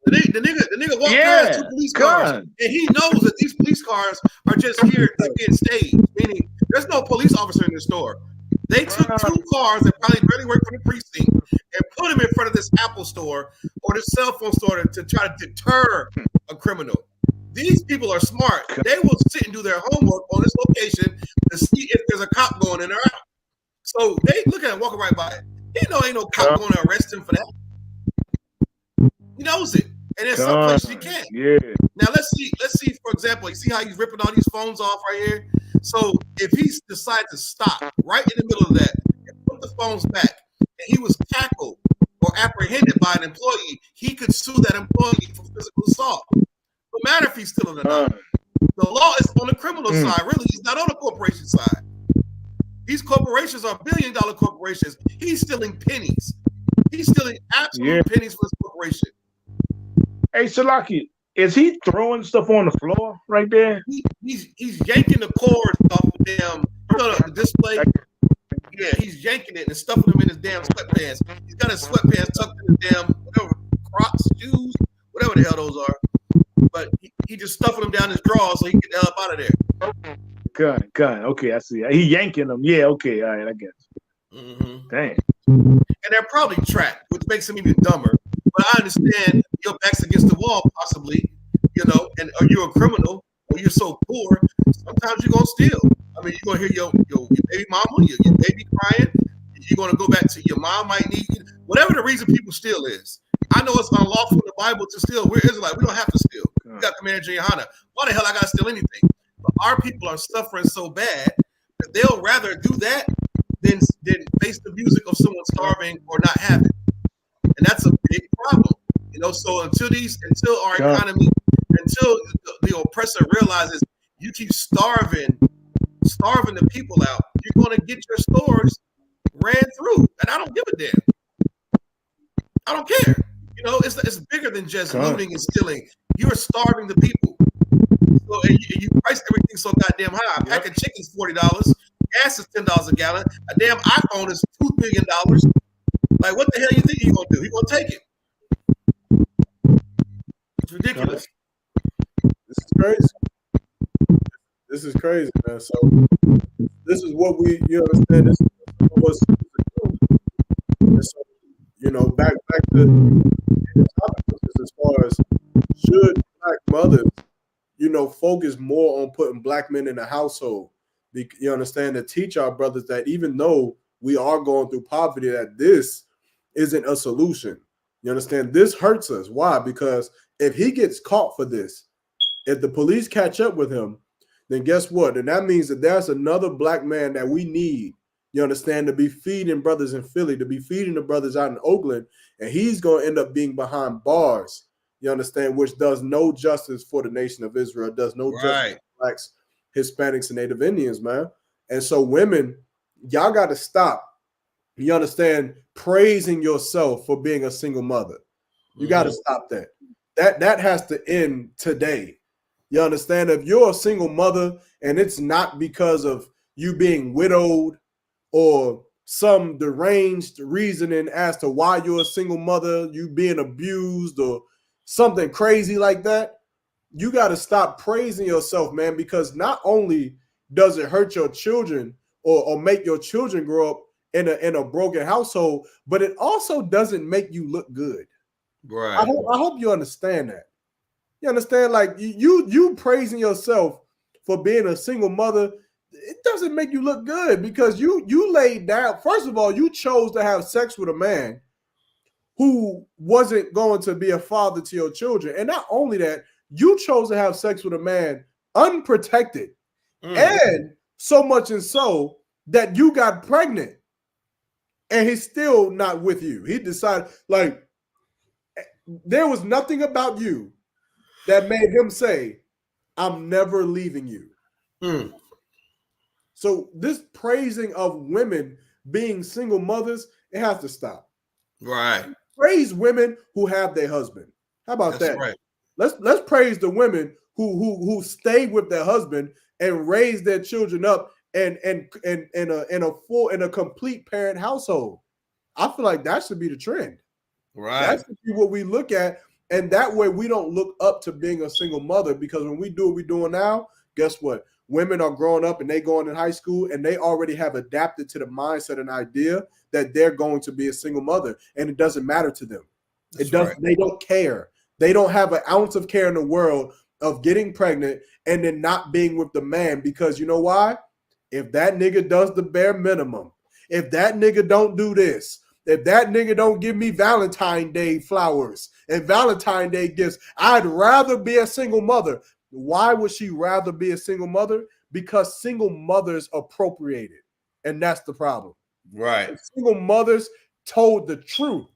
The nigga walked past 2 police cars, and he knows that these police cars are just here to get staged. Meaning, there's no police officer in the store. They took 2 cars that probably barely work for the precinct and put them in front of this Apple store or this cell phone store to try to deter a criminal. These people are smart. They will sit and do their homework on this location to see if there's a cop going in or out. So they look at him walking right by it. He know ain't no cop going to arrest him for that. He knows it. And in some places he can't. Yeah. Now let's see, for example, you see how he's ripping all these phones off right here? So if he decides to stop right in the middle of that and put the phones back, and he was tackled or apprehended by an employee, he could sue that employee for physical assault. No matter if he's stealing or not. The law is on the criminal side, really. He's not on the corporation side. These corporations are billion-dollar corporations. He's stealing pennies. He's stealing absolute pennies for his corporation. Hey, Salaki, is he throwing stuff on the floor right there? He's yanking the cords off the damn the display. Yeah, he's yanking it and stuffing them in his damn sweatpants. He's got his sweatpants tucked in his damn whatever Crocs, shoes, whatever the hell those are. But he just stuffing them down his drawers so he can get the hell up out of there. Gun. Okay, I see. He yanking them. Yeah, okay, all right, I guess. Dang. And they're probably tracked, which makes him even dumber. But I understand your back's against the wall, possibly, and or you're a criminal, or you're so poor, sometimes you're gonna steal. I mean, you're gonna hear your baby mama, your baby crying. You're gonna go back to your mom might need you. Whatever the reason people steal is. I know it's unlawful in the Bible to steal. We're Israelites. We don't have to steal. We got Commander Johanna. Why the hell I gotta steal anything? But our people are suffering so bad that they'll rather do that than face the music of someone starving or not having. And that's a big problem. So until our economy, until the oppressor realizes you keep starving the people out, you're gonna get your stores ran through. And I don't give a damn. I don't care. It's bigger than just looting and stealing. You're starving the people. So and you price everything so goddamn high. A pack of chicken's $40. Gas is $10 a gallon. A damn iPhone is $2 billion. Like, what the hell you think you're gonna do? You're gonna take it. It's ridiculous. This is crazy, man. So this is what you understand. This is what's back to the topic as far as should black mothers, focus more on putting black men in the household. You understand, to teach our brothers that even though we are going through poverty, that this isn't a solution. You understand? This hurts us. Why? Because if he gets caught for this, if the police catch up with him, then guess what? And that means that there's another black man that we need, you understand, to be feeding brothers in Philly, to be feeding the brothers out in Oakland, and he's going to end up being behind bars, you understand, which does no justice for the nation of Israel, does no justice for blacks, Hispanics, and Native Indians, man. And so women, y'all got to stop, you understand, praising yourself for being a single mother. You got to stop that. That has to end today. You understand? If you're a single mother and it's not because of you being widowed or some deranged reasoning as to why you're a single mother, you being abused or something crazy like that, you got to stop praising yourself, man, because not only does it hurt your children or make your children grow up in a broken household, but it also doesn't make you look good. Right. I hope you understand that. You understand, like you praising yourself for being a single mother, it doesn't make you look good because you laid down. First of all, you chose to have sex with a man who wasn't going to be a father to your children. And not only that, you chose to have sex with a man unprotected. And so much and so that you got pregnant and he's still not with you. He decided, like, there was nothing about you that made him say, I'm never leaving you. So this praising of women being single mothers, it has to stop. Right. Praise women who have their husband. How about that? Right. Let's praise the women who stay with their husband and raise their children up and in a complete parent household. I feel like that should be the trend. Right. That should be what we look at. And that way we don't look up to being a single mother, because when we do what we're doing now, guess what? Women are growing up and they going in high school and they already have adapted to the mindset and idea that they're going to be a single mother, and it doesn't matter to them. That's it doesn't. right. They don't care. They don't have an ounce of care in the world of getting pregnant and then not being with the man, because you know why? If that nigga does the bare minimum, if that nigga don't do this, if that nigga don't give me Valentine's Day flowers and Valentine's Day gifts, I'd rather be a single mother. Why would she rather be a single mother? Because single mothers appropriate it. And that's the problem. Right. If single mothers told the truth,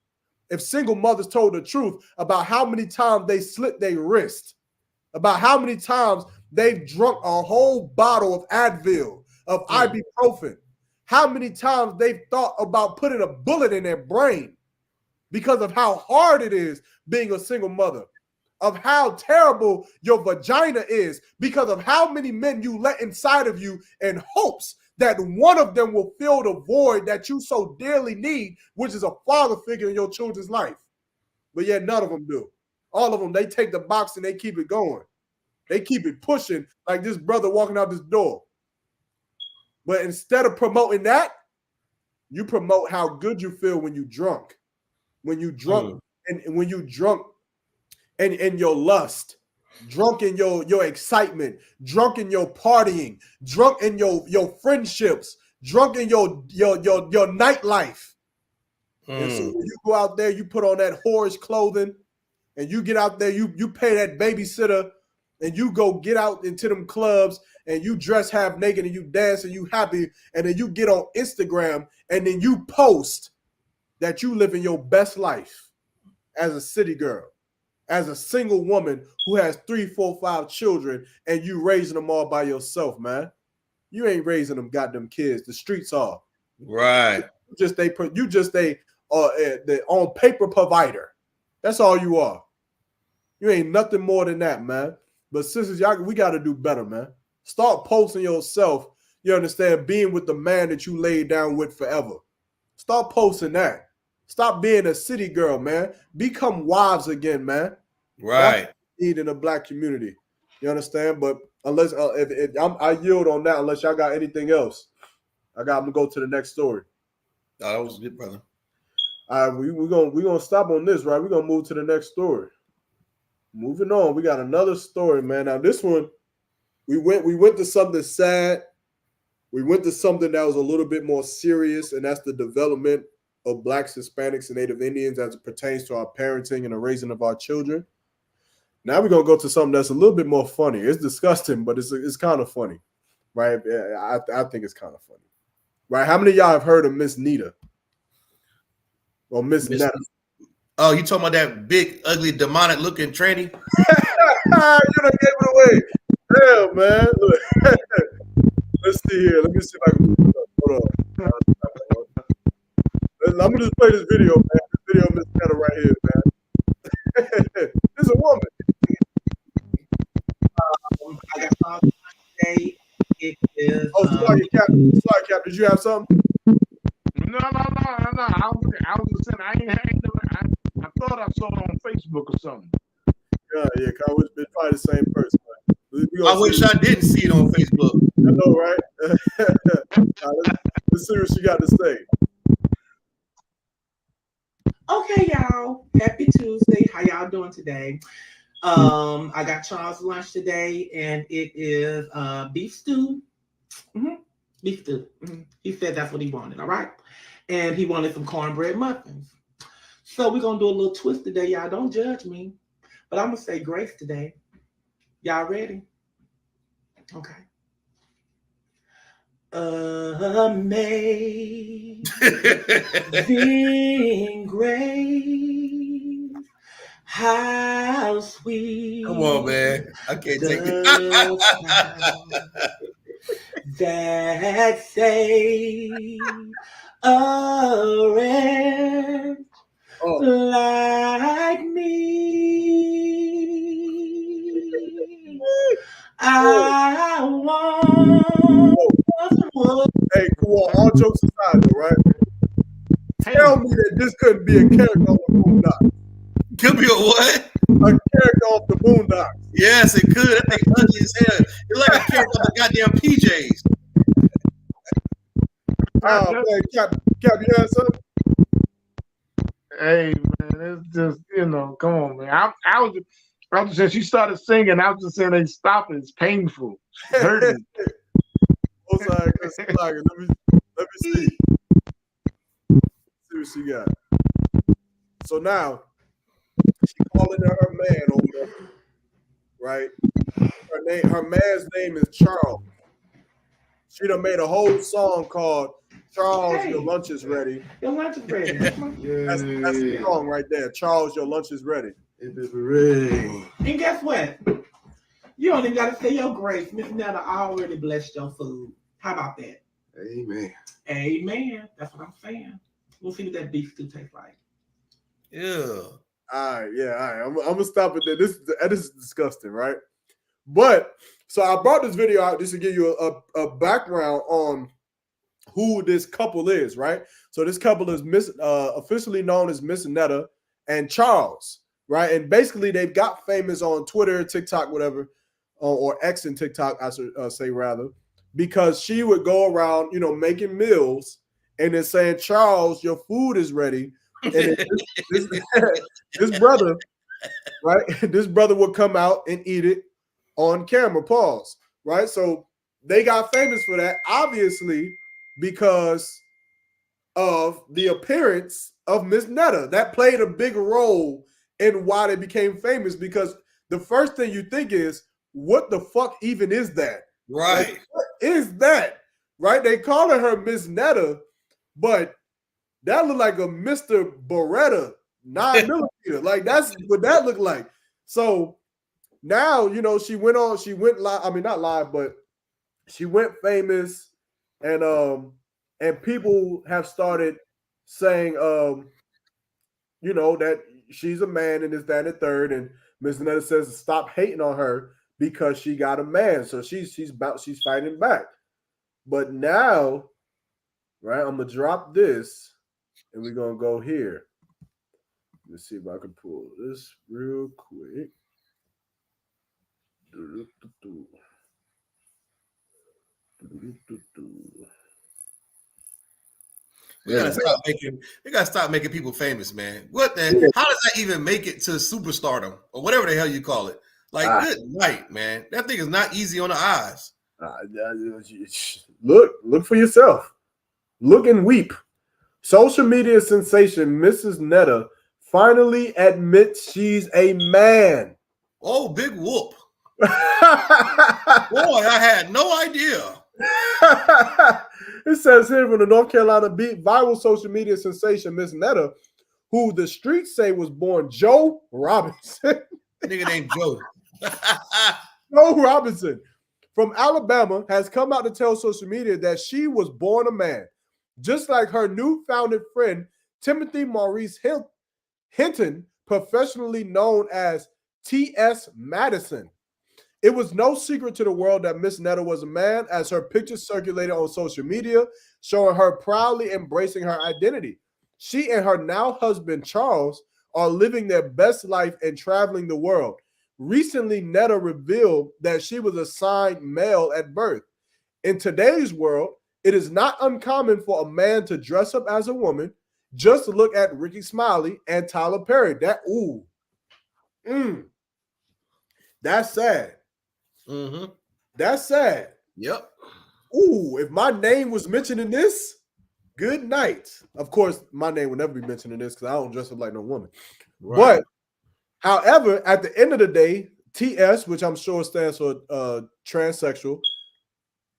if single mothers told the truth about how many times they slit their wrist, about how many times they've drunk a whole bottle of Advil, of ibuprofen, how many times they've thought about putting a bullet in their brain because of how hard it is being a single mother, of how terrible your vagina is because of how many men you let inside of you in hopes that one of them will fill the void that you so dearly need, which is a father figure in your children's life. But yet none of them do. All of them, they take the box and they keep it going. They keep it pushing like this brother walking out this door. But instead of promoting that, you promote how good you feel when you drunk. When you drunk and when you drunk and your lust, drunk in your excitement, drunk in your partying, drunk in your friendships, drunk in your nightlife. And so when you go out there, you put on that whorish clothing, and you get out there, you pay that babysitter, and you go get out into them clubs, and you dress half naked, and you dance, and you happy, and then you get on Instagram, and then you post that you living your best life as a city girl, as a single woman who has 3, 4, 5 children, and you raising them all by yourself, man. You ain't raising them goddamn kids. The streets are. Right. You just the on paper provider. That's all you are. You ain't nothing more than that, man. But sisters, y'all, we got to do better, man. Start posting yourself, you understand, being with the man that you laid down with forever. Start posting that. Stop being a city girl, man. Become wives again, man. Right. That's what we need in the black community. You understand? But unless I yield on that, unless y'all got anything else, I'm gonna go to the next story. Oh, that was good, brother. All right, we're gonna stop on this, right? We're gonna move to the next story. Moving on, we got another story, man. Now this one, we went to something sad. We went to something that was a little bit more serious, and that's the development of Blacks, Hispanics, and Native Indians as it pertains to our parenting and the raising of our children. Now we're gonna go to something that's a little bit more funny. It's disgusting, but it's kind of funny, right? I think it's kind of funny, right? How many of y'all have heard of Miss Nita or Miss Netta? Oh, you talking about that big, ugly, demonic looking tranny? You done gave it away. Damn, man. Look. Let's see here. Let me see if I can. Hold on. I'm gonna just play this video, man. This video of Miss Netta right here, man. This is a woman. I got something today. It is. Oh, sorry, Cap. Sorry, Cap. Did you have something? No. I was just saying, I thought I saw it on Facebook or something. Yeah. It's probably the same person. I wish I didn't see it on Facebook. I know, right? Let's see what she got to say. Okay, y'all. Happy Tuesday. How y'all doing today? I got Charles' lunch today, and it is beef stew. Beef stew. He said that's what he wanted, all right? And he wanted some cornbread muffins. So we're going to do a little twist today, y'all. Don't judge me. But I'm going to say grace today. Y'all ready? Okay. Amazing grace, how sweet. Come on, man. I can't take it. That saved a wretch like me. I once was. Hey, cool. All jokes aside, though, right? Tell me me that this couldn't be a character on the Boondocks. Could be a what? A character off the Boondocks. Yes, it could. That thing ugly as hell. It's like a character of the goddamn PJs. Oh man, Cap, you had something? Hey man, it's just come on, man. I was just saying she started singing. I was just saying, hey, stop it. It's painful. It's hurting. Oh, sorry. Let me see. See what she got. So now she calling her man over there, right? Her man's name is Charles. She done made a whole song called Charles, Your Lunch is Ready. Your lunch is ready. That's the song right there. Charles, Your Lunch is Ready. It is ready. And guess what? You don't even got to say your grace. Miss Netta already blessed your food. How about that? Amen. Amen. That's what I'm saying. We'll see what that beef stew tastes like. Yeah. All right. I'm gonna stop it there. This is disgusting, right? But so I brought this video out just to give you a background on who this couple is, right? So this couple is officially known as Miss Netta and Charles, right? And basically they've got famous on Twitter, TikTok, whatever, or X and TikTok, I should say rather, because she would go around, making meals and then saying, Charles, your food is ready. And this brother, right? This brother would come out and eat it on camera, pause, right? So they got famous for that, obviously, because of the appearance of Miss Netta. That played a big role in why they became famous, because the first thing you think is, what the fuck even is that? Right. Like, what is that? Right? They calling her Miss Netta, but that looked like a Mr. Beretta 9mm. Like, that's what that looked like. So now, she went live. I mean, not live, but she went famous, and people have started saying, that she's a man and this, that, and the third. And Miss Netta says stop hating on her because she got a man. So she's fighting back. But now, right, I'm gonna drop this and we're gonna go here. Let's see if I can pull this real quick. They gotta stop making people famous, man. What the? How does that even make it to superstardom or whatever the hell you call it? Like, good night, man. That thing is not easy on the eyes. Look for yourself. Look and weep. Social media sensation Mrs. Netta finally admits she's a man. Oh, big whoop. Boy, I had no idea. It says here from the North Carolina beat viral social media sensation Miss Netta, who the streets say was born Joe Robinson. Nigga named Joe. Joe Robinson from Alabama has come out to tell social media that she was born a man, just like her new founded friend Timothy Maurice Hinton, professionally known as T.S. Madison. It was no secret to the world that Miss Netta was a man, as her pictures circulated on social media, showing her proudly embracing her identity. She and her now husband, Charles, are living their best life and traveling the world. Recently, Netta revealed that she was assigned male at birth. In today's world, it is not uncommon for a man to dress up as a woman. Just look at Ricky Smiley and Tyler Perry. That's sad. Mm-hmm. That's sad. Yep. Ooh, if my name was mentioned in this, good night. Of course, my name would never be mentioned in this because I don't dress up like no woman. Right. But, however, at the end of the day, TS, which I'm sure stands for transsexual,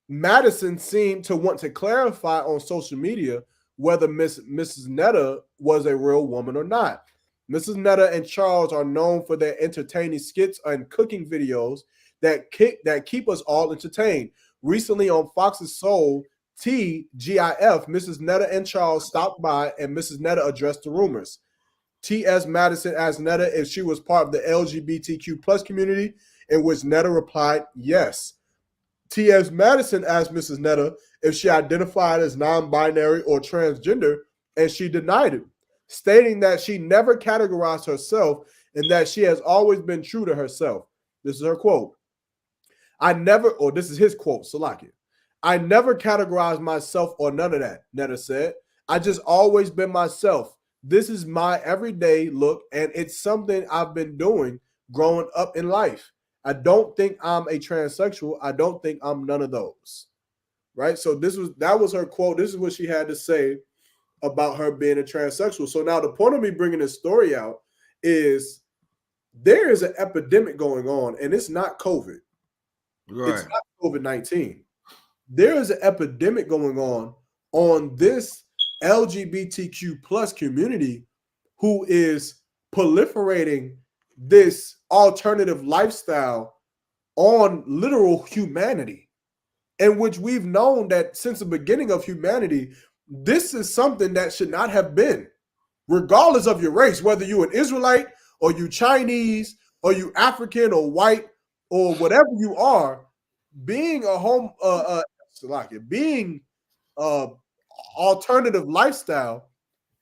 Madison seemed to want to clarify on social media whether Mrs. Netta was a real woman or not. Mrs. Netta and Charles are known for their entertaining skits and cooking videos that keep us all entertained. Recently on Fox's Soul TGIF, Mrs. Netta and Charles stopped by and Mrs. Netta addressed the rumors. T.S. Madison asked Netta if she was part of the LGBTQ plus community, in which Netta replied, yes. T.S. Madison asked Mrs. Netta if she identified as non-binary or transgender, and she denied it. stating that she never categorized herself and that she has always been true to herself. This is her quote. This is his quote, Salaki. I never categorized myself or none of that, Netta said. I just always been myself. This is my everyday look, and it's something I've been doing growing up in life. I don't think I'm a transsexual. I don't think I'm none of those. Right? So that was her quote. This is what she had to say about her being a transsexual. So now the point of me bringing this story out is there is an epidemic going on, and it's not COVID. Right. It's not COVID-19. There is an epidemic going on this LGBTQ plus community who is proliferating this alternative lifestyle on literal humanity, in which we've known that since the beginning of humanity, this is something that should not have been, regardless of your race, whether you're an Israelite or you Chinese or you African or white or whatever you are. Being being alternative lifestyle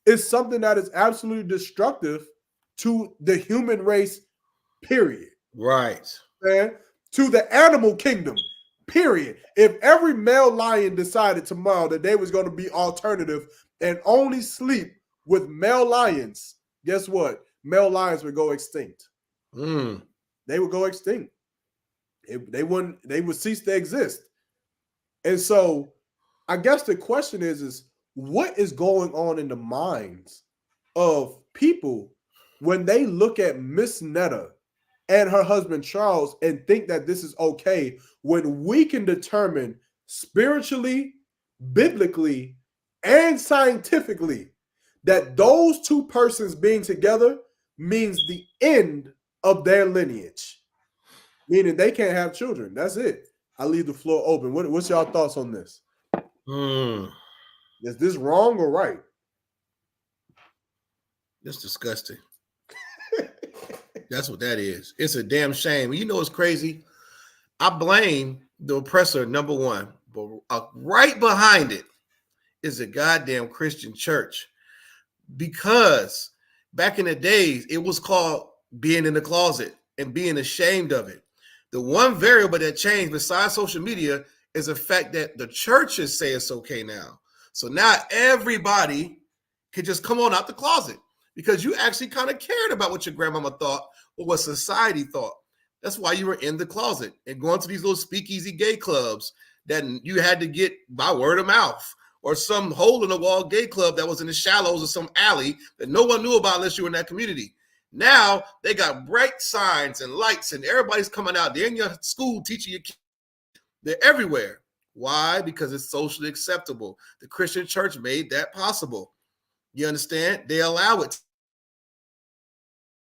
is something that is absolutely destructive to the human race, period. Right. Man, to the animal kingdom, period. If every male lion decided tomorrow that they was going to be alternative and only sleep with male lions, guess what? Male lions would go extinct. They would go extinct. They would cease to exist. And so I guess the question is what is going on in the minds of people when they look at Miss Netta and her husband Charles and think that this is okay, when we can determine spiritually, biblically, and scientifically that those two persons being together means the end of their lineage, meaning they can't have children. That's it. I leave the floor open. What's y'all thoughts on this? Is this wrong or right? That's disgusting. That's what that is. It's a damn shame. You know what's crazy? I blame the oppressor, number one, but right behind it is a goddamn Christian church. Because back in the days, it was called being in the closet and being ashamed of it. The one variable that changed besides social media is the fact that the churches say it's okay now. So now everybody can just come on out the closet because you actually kind of cared about what your grandmama thought or what society thought. That's why you were in the closet and going to these little speakeasy gay clubs that you had to get by word of mouth, or some hole in the wall gay club that was in the shallows of some alley that no one knew about unless you were in that community. Now they got bright signs and lights and everybody's coming out. They're in your school teaching your kids. They're everywhere. Why? Because it's socially acceptable. The Christian church made that possible. You understand? They allow it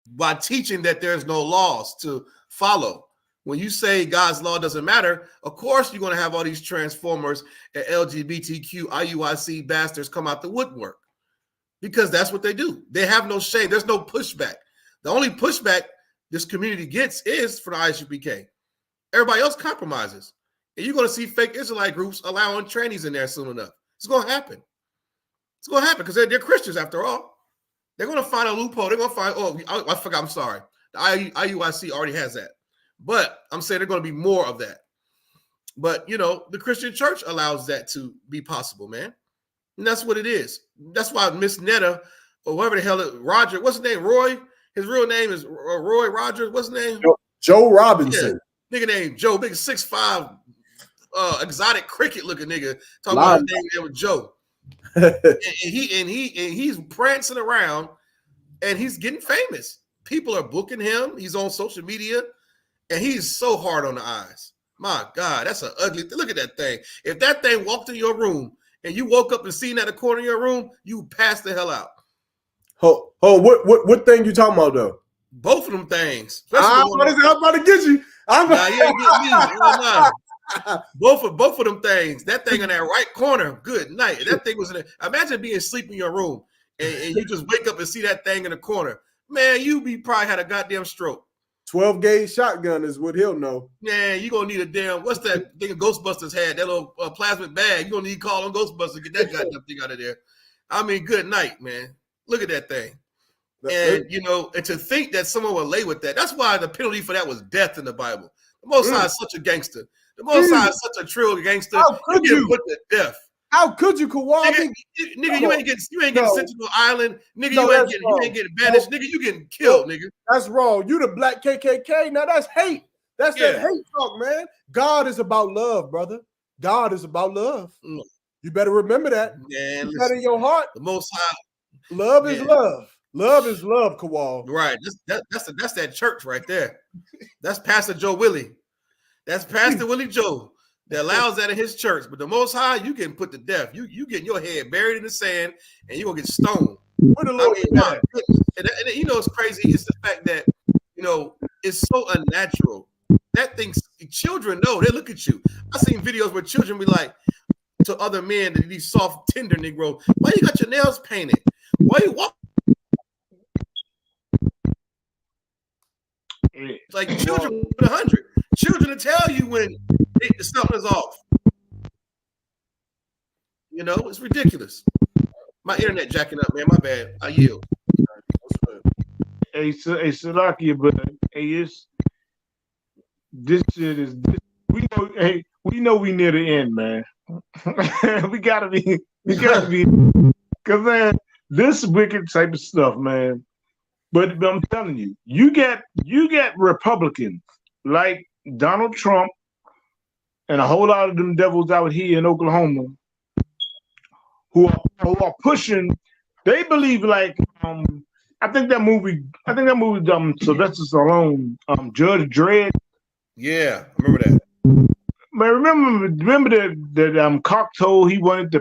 by teaching that there's no laws to follow. When you say God's law doesn't matter, of course you're going to have all these transformers and LGBTQ, IUIC bastards come out the woodwork because that's what they do. They have no shame. There's no pushback. The only pushback this community gets is for the ISUPK. Everybody else compromises. And you're going to see fake Israelite groups allowing trannies in there soon enough. It's going to happen. It's going to happen because they're Christians after all. They're going to find a loophole. They're going to find, I forgot, I'm sorry. The IUIC already has that. But I'm saying they're going to be more of that. But, you know, the Christian church allows that to be possible, man. And that's what it is. That's why Miss Netta, or whoever the hell it, Roger, what's his name? Roy? His real name is Roy Rogers. What's his name? Joe Robinson. Yeah, nigga named Joe, big 6'5", exotic cricket looking nigga. Talking about his name was Joe. and he's prancing around and he's getting famous. People are booking him. He's on social media. And he's so hard on the eyes. My God, that's an ugly thing. Look at that thing. If that thing walked in your room and you woke up and seen that in the corner of your room, you passed the hell out. What thing you talking about though? Both of them things. I'm about to get you. Nah, you ain't getting me. Both of them things. That thing in that right corner. Good night. That thing was in there. Imagine being asleep in your room and you just wake up and see that thing in the corner. Man, you probably had a goddamn stroke. 12 gauge shotgun is what he'll know. Yeah, you're going to need a damn, what's that thing Ghostbusters had, that little plastic bag. You're going to need to call on Ghostbusters to get that goddamn thing out of there. I mean, good night, man. Look at that thing. And, you know, and to think that someone would lay with that, that's why the penalty for that was death in the Bible. The Most High is such a gangster. The Most High is such a true gangster. How could you? Put to death. How could you, Kawhi? Nigga, you ain't getting sent to no island. Nigga, you ain't getting banished. Nigga, you getting killed, nigga. That's wrong. You the black KKK. Now that's hate. That's that hate talk, man. God is about love, brother. God is about love. You better remember that. Man, Keep that in your heart. The Most High. Love is love. Love is love, Kawal. Right. That's that church right there. That's Pastor Joe Willie. That's Pastor Willie Joe that allows that in his church. But the Most High, you getting put to death. You getting your head buried in the sand, and you gonna get stoned. Where the Lord and you know it's crazy. It's the fact that it's so unnatural. That thing, children know. They look at you. I seen videos where children be like to other men, that these soft, tender Negro, why you got your nails painted? Why you walk? Like children 100. Children will tell you when something is off. You know, it's ridiculous. My internet jacking up, man. My bad. I yield. Hey, Salakia, but this shit is. We know we near the end, man. we gotta be, because man, this wicked type of stuff, man. But I'm telling you, you get Republicans like Donald Trump and a whole lot of them devils out here in Oklahoma who are pushing. They believe like I think that movie Sylvester Stallone, Judge Dredd. Yeah, I remember that. Man, remember that Cocteau, he wanted the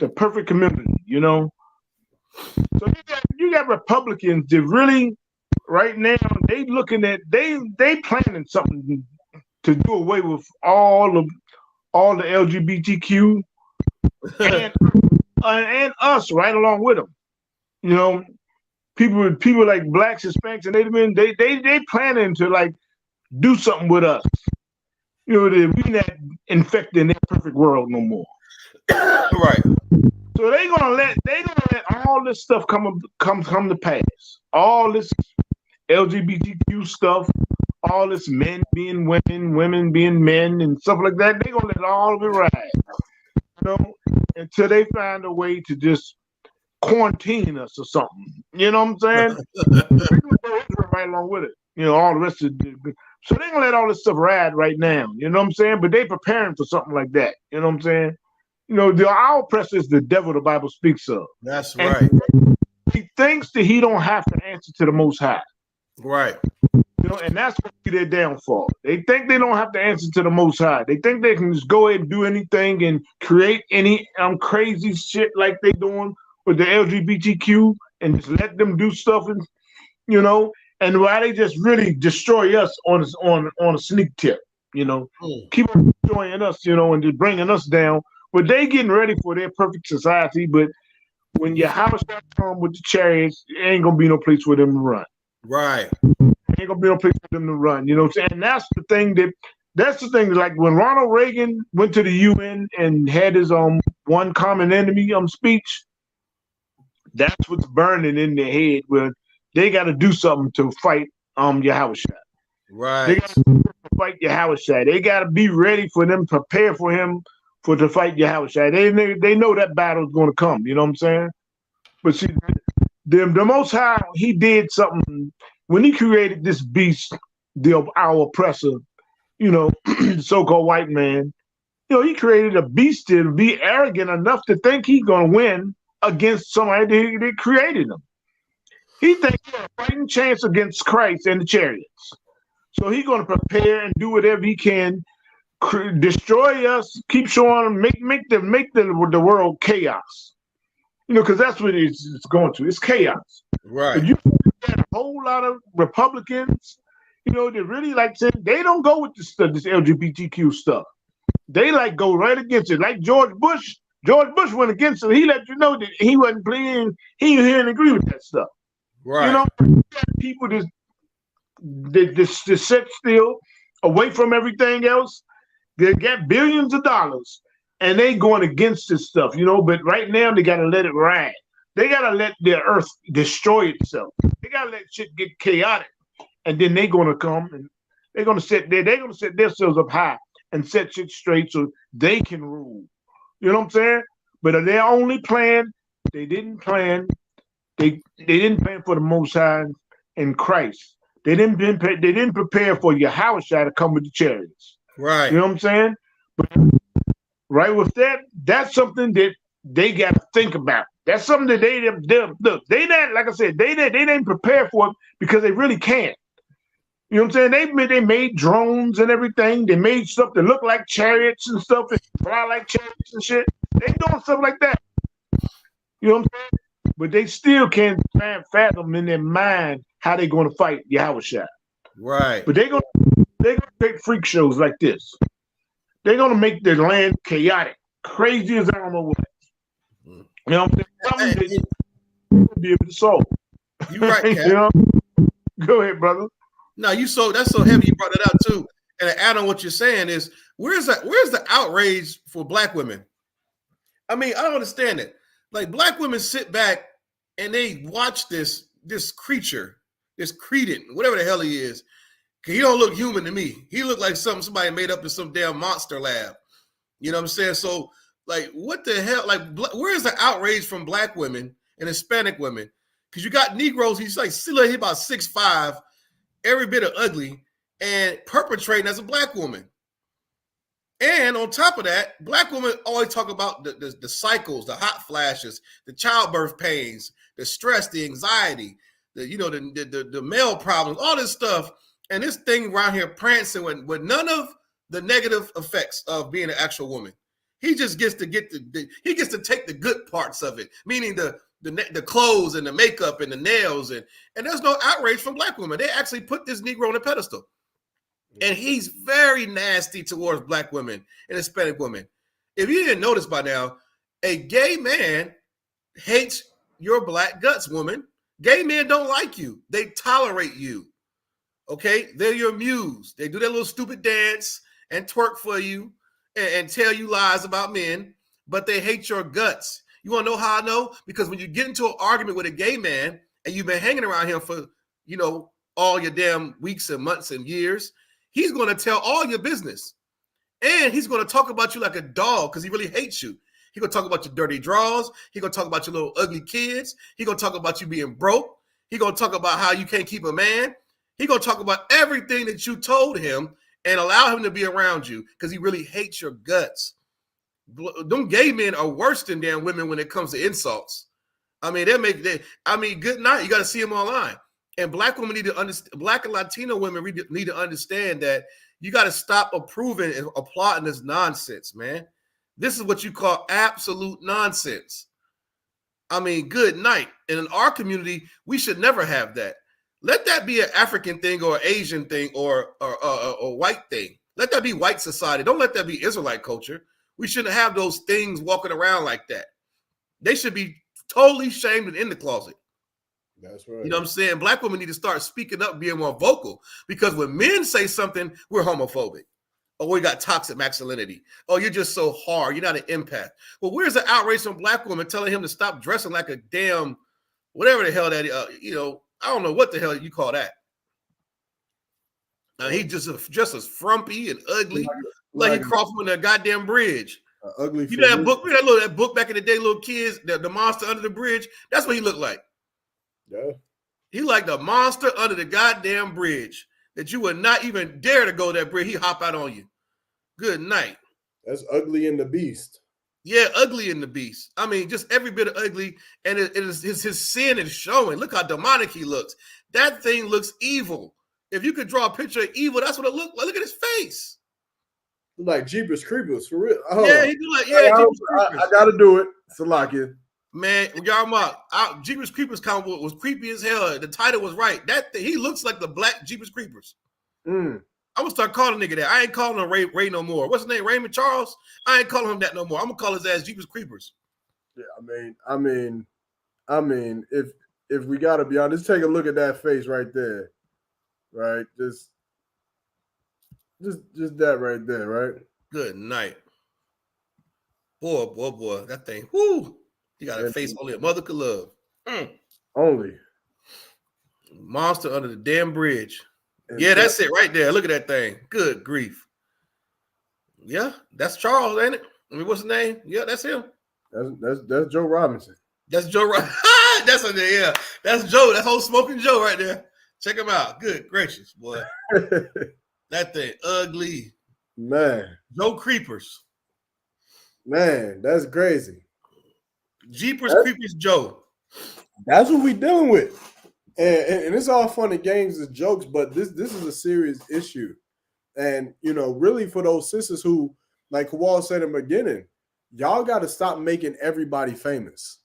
perfect community, you know. So you got Republicans that really right now they looking at they planning something to do away with all the LGBTQ and us right along with them. You know, people like blacks, Hispanics, and Native men, they planning to like do something with us. You know, we not infecting their perfect world no more. Right. So they gonna let all this stuff come to pass. All this LGBTQ stuff, all this men being women, women being men, and stuff like that. They gonna let all of it ride. You know, until they find a way to just quarantine us or something. You know what I'm saying? Right along with it. You know, all the rest of it. So they gonna let all this stuff ride right now. You know what I'm saying? But they preparing for something like that. You know what I'm saying? You know, our oppressor is the devil the Bible speaks of. That's right. He thinks that he don't have to answer to the Most High. Right. You know, and that's what their downfall. They think they don't have to answer to the Most High. They think they can just go ahead and do anything and create any crazy shit like they doing with the LGBTQ and just let them do stuff, and you know, and why they just really destroy us on a sneak tip. You know, keep on destroying us, you know, and just bringing us down. But they getting ready for their perfect society. But when your house come with the chariots, it ain't gonna be no place for them to run. Right. Ain't gonna be no place for them to run. You know what I'm saying? And that's the thing like when Ronald Reagan went to the UN and had his one common enemy speech, that's what's burning in their head where they gotta do something to fight Yahushua. Right. They gotta fight Yahushua. They gotta be ready for them, prepare for him to fight Yahushua. They know that battle's gonna come, you know what I'm saying? But see, the Most High, he did something when he created this beast, our oppressor, you know, so-called white man. You know, he created a beast to be arrogant enough to think he's gonna win against somebody that created him. He thinks he has a fighting chance against Christ and the chariots. So he's gonna prepare and do whatever he can, destroy us, keep showing, make the world chaos. You know, because that's what it's going to. It's chaos. Right. But you got a whole lot of Republicans, you know, they really like saying they don't go with this LGBTQ stuff. They like go right against it. Like George Bush. George Bush went against it. He let you know that he wasn't playing. He didn't agree with that stuff. Right. You know, people just sit still, away from everything else. They got billions of dollars, and they going against this stuff. You know, but right now they got to let it ride. they gotta let their earth destroy itself. They gotta let shit get chaotic, and then they're gonna come and they're gonna set themselves up high and set shit straight so they can rule. You know what I'm saying? But their only plan, they didn't plan. They didn't plan for the Most High in Christ. They didn't prepare for Yahweh to come with the chariots. Right. You know what I'm saying? But right with that, that's something that they got to think about. That's something that they look. They not, like I said, they didn't prepare for it because they really can't. You know what I'm saying? They made drones and everything. They made stuff that look like chariots and stuff and fly like chariots and shit. They doing stuff like that. You know what I'm saying? But they still can't fathom in their mind how they're going to fight Yahweh Shai. Right. But they're gonna take freak shows like this. They're gonna make the land chaotic, crazy as I don't know what. You know what I'm saying? Something that you'll be able to solve. You right, Cap. You know? Go ahead, brother. No, that's so heavy. You brought that out too. And to add on what you're saying is, where's the outrage for black women? I mean, I don't understand it. Like, black women sit back and they watch this creature, this cretin, whatever the hell he is. He don't look human to me. He looked like somebody made up in some damn monster lab. You know what I'm saying? So, like, what the hell? Like, where is the outrage from black women and Hispanic women? Because you got Negroes, he's like still about 6'5", every bit of ugly, and perpetrating as a black woman. And on top of that, black women always talk about the cycles, the hot flashes, the childbirth pains, the stress, the anxiety, the male problems, all this stuff. And this thing around here prancing with none of the negative effects of being an actual woman. He just gets to take the good parts of it, meaning the clothes and the makeup and the nails, and there's no outrage from black women. They actually put this Negro on a pedestal. And he's very nasty towards black women and Hispanic women. If you didn't notice by now, a gay man hates your black guts, woman. Gay men don't like you. They tolerate you. Okay? They're your muse. They do their little stupid dance and twerk for you and tell you lies about men, but they hate your guts. You want to know how I know? Because when you get into an argument with a gay man and you've been hanging around him for, all your damn weeks and months and years, he's going to tell all your business. And he's going to talk about you like a dog because he really hates you. He's going to talk about your dirty drawers. He's going to talk about your little ugly kids. He's going to talk about you being broke. He's going to talk about how you can't keep a man. He's going to talk about everything that you told him and allow him to be around you because he really hates your guts. Them gay men are worse than damn women when it comes to insults. I mean, good night. You got to see them online. And black women need to understand, black and Latino women need to understand that you got to stop approving and applauding this nonsense, man. This is what you call absolute nonsense. I mean, good night. And in our community, we should never have that. Let that be an African thing or Asian thing or a white thing. Let that be white society. Don't let that be Israelite culture. We shouldn't have those things walking around like that. They should be totally shamed and in the closet. That's right. You know what I'm saying? Black women need to start speaking up, being more vocal, because when men say something, we're homophobic. Oh, we got toxic masculinity. Oh, you're just so hard. You're not an empath. Well, where's the outrage from black women telling him to stop dressing like a damn, whatever the hell that, I don't know what the hell you call that. He just as frumpy and ugly, like he crossed from the goddamn bridge. Ugly. You know that book back in the day, little kids, the monster under the bridge. That's what he looked like. Yeah. He like the monster under the goddamn bridge that you would not even dare to go that bridge. He hop out on you. Good night. That's Ugly in the Beast. Yeah, Ugly in the Beast. I mean, just every bit of ugly, and his sin is showing. Look how demonic he looks. That thing looks evil. If you could draw a picture of evil, that's what it looked like. Look at his face. Like Jeepers Creepers, for real. Yeah, he do like, Jeepers Creepers. I gotta do it. Salakia. Man, y'all mark. Jeepers Creepers comic book was creepy as hell. The title was right. He looks like the black Jeepers Creepers. I'm gonna start calling nigga that. I ain't calling him Ray no more. What's his name? Raymond Charles? I ain't calling him that no more. I'm gonna call his ass Jeepers Creepers. Yeah, I mean, if we gotta be honest, take a look at that face right there. Right? Just that right there, right? Good night. Boy, that thing. Whoo. He got a face only a mother could love. Only. Monster under the damn bridge. And Yeah, that's it right there. Look at that thing. Good grief. Yeah, that's Charles, ain't it? I mean, what's his name? Yeah, that's him. That's Joe Robinson. That's Joe. That's in there. Yeah, that's Joe. That's old Smoking Joe right there. Check him out. Good gracious, boy. That thing ugly. Man. Joe Creepers. Man, that's crazy. Jeepers Creepers Joe. That's what we dealing with. And it's all fun and games and jokes, but this is a serious issue. And, you know, really for those sisters who, like Kawal said in the beginning, y'all got to stop making everybody famous.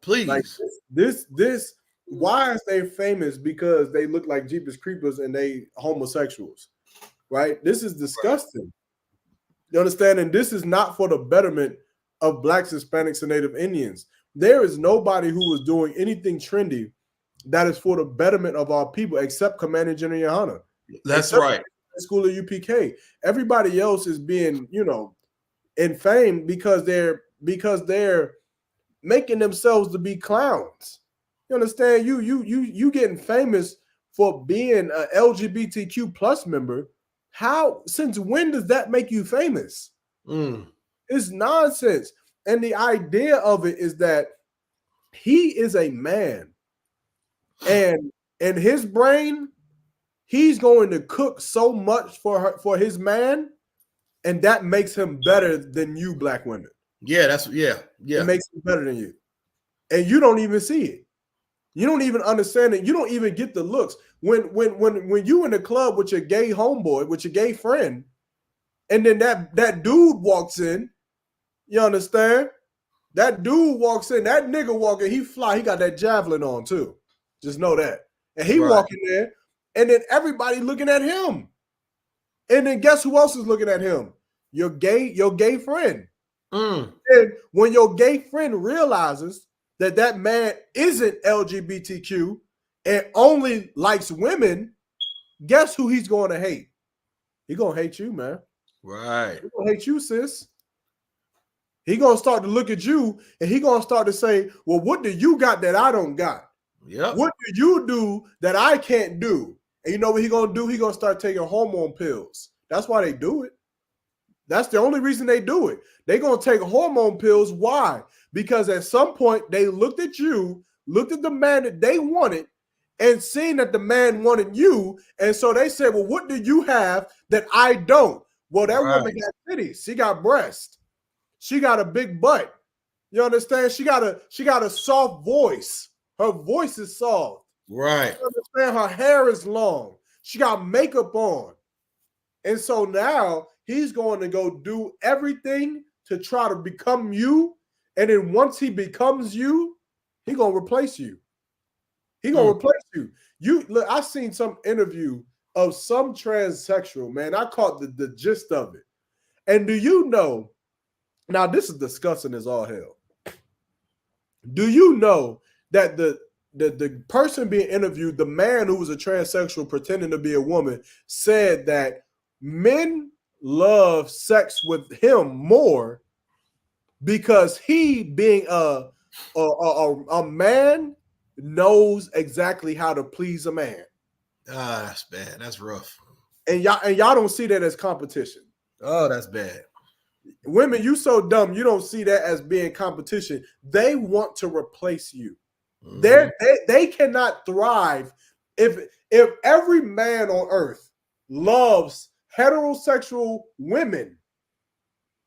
Please. Like this, why is they famous? Because they look like Jeepers Creepers and they homosexuals, right? This is disgusting. You understand? And this is not for the betterment of Blacks, Hispanics, and Native Indians. There is nobody who is doing anything trendy that is for the betterment of our people except Commander General Yohana. That's right. School of UPK. Everybody else is being, you know, in fame because they're making themselves to be clowns. You understand? You getting famous for being a LGBTQ plus member. How, since when does that make you famous? It's nonsense. And the idea of it is that he is a man, and in his brain, he's going to cook so much for his man, and that makes him better than you, black women. Yeah, yeah. It makes him better than you, and you don't even see it. You don't even understand it. You don't even get the looks when you in the club with your gay homeboy, with your gay friend, and then that dude walks in. You understand? That dude walks in. That nigga walking. He fly. He got that javelin on too. Just know that. And he walking there. And then everybody looking at him. And then guess who else is looking at him? Your gay friend. And when your gay friend realizes that man isn't LGBTQ and only likes women, guess who he's going to hate? He's going to hate you, man. Right. He's going to hate you, sis. He's going to start to look at you and he's going to start to say, well, what do you got that I don't got? Yep. What do you do that I can't do? And you know what he's going to do? He's going to start taking hormone pills. That's why they do it. That's the only reason they do it. They're going to take hormone pills. Why? Because at some point they looked at you, looked at the man that they wanted, and seen that the man wanted you. And so they said, well, what do you have that I don't? Well, that woman got titties. She got breasts. She got a big butt. You understand? She got a soft voice. Her voice is soft. Right. You understand? Her hair is long. She got makeup on. And so now he's going to go do everything to try to become you. And then once he becomes you, he's going to replace you. He's going to replace you. Look, I seen some interview of some transsexual, man. I caught the gist of it. And do you know, now this is disgusting as all hell. Do you know that the person being interviewed, the man who was a transsexual pretending to be a woman, said that men love sex with him more because he, being a man, knows exactly how to please a man. Ah, that's bad. That's rough. And y'all don't see that as competition. Oh, that's bad. Women, you so dumb. You don't see that as being competition. They want to replace you. They cannot thrive if every man on earth loves heterosexual women,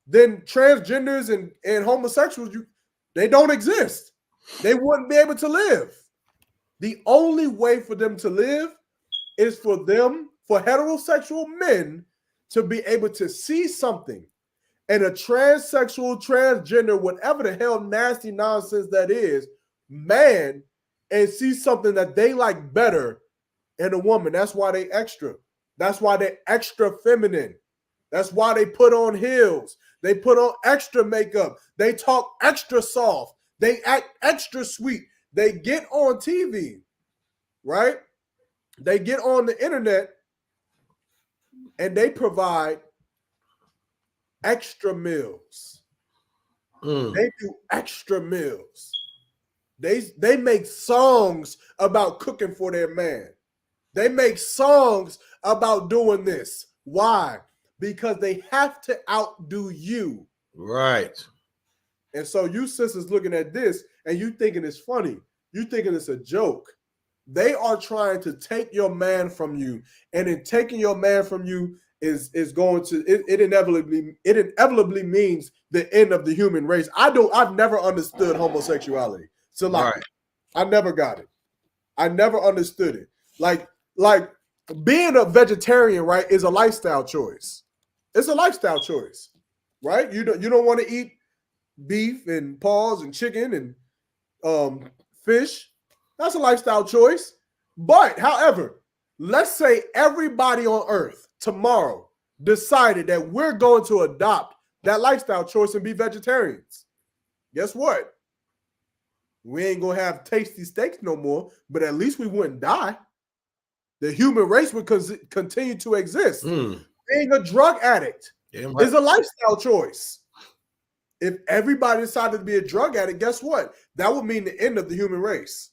then transgenders and homosexuals, they don't exist. They wouldn't be able to live. The only way for them to live is for heterosexual men to be able to see something, and a transsexual, transgender, whatever the hell nasty nonsense that is, man, and see something that they like better in a woman. That's why they extra. That's why they're extra feminine. That's why they put on heels. They put on extra makeup. They talk extra soft. They act extra sweet. They get on TV, right? They get on the internet and they provide extra meals. They do extra meals. They make songs about cooking for their man. They make songs about doing this. Why? Because they have to outdo you. Right. And so you sisters looking at this and you thinking it's funny. You thinking it's a joke. They are trying to take your man from you. And in taking your man from you is going to it inevitably means the end of the human race. I've never understood homosexuality. So like I never got it. I never understood it. Like being a vegetarian, right, is a lifestyle choice. It's a lifestyle choice, right? You don't want to eat beef and paws and chicken and fish. That's a lifestyle choice. But however, let's say everybody on earth tomorrow decided that we're going to adopt that lifestyle choice and be vegetarians. Guess what? We ain't gonna have tasty steaks no more, but at least we wouldn't die. The human race would continue to exist. Being a drug addict is a lifestyle choice. If everybody decided to be a drug addict, guess what? That would mean the end of the human race.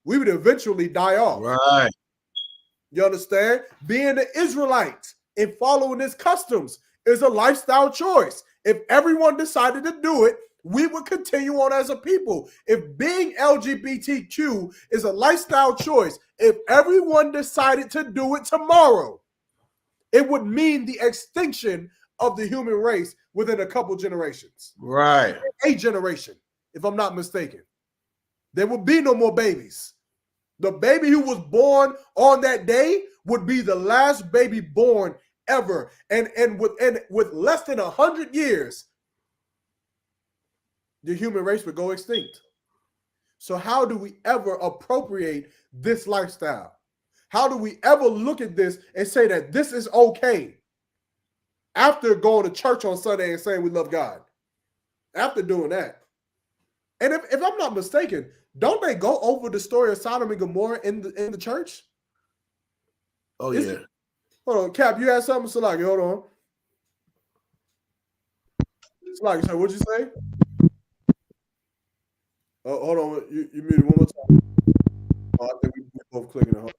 We would eventually die off. Right. You understand? Being an Israelite and following his customs is a lifestyle choice. If everyone decided to do it, we would continue on as a people. If being LGBTQ is a lifestyle choice, if everyone decided to do it tomorrow, it would mean the extinction of the human race within a couple generations. Right. A generation, if I'm not mistaken. There would be no more babies. The baby who was born on that day would be the last baby born ever. And with less than 100 years, the human race would go extinct. So how do we ever appropriate this lifestyle? How do we ever look at this and say that this is okay after going to church on Sunday and saying we love God? After doing that. And if I'm not mistaken, don't they go over the story of Sodom and Gomorrah in the church? Oh, yeah. Hold on, Cap, you had something? Salaki, hold on. Salaki, so what'd you say? Oh, hold on. You muted one more time. Oh, I think we both clicking it.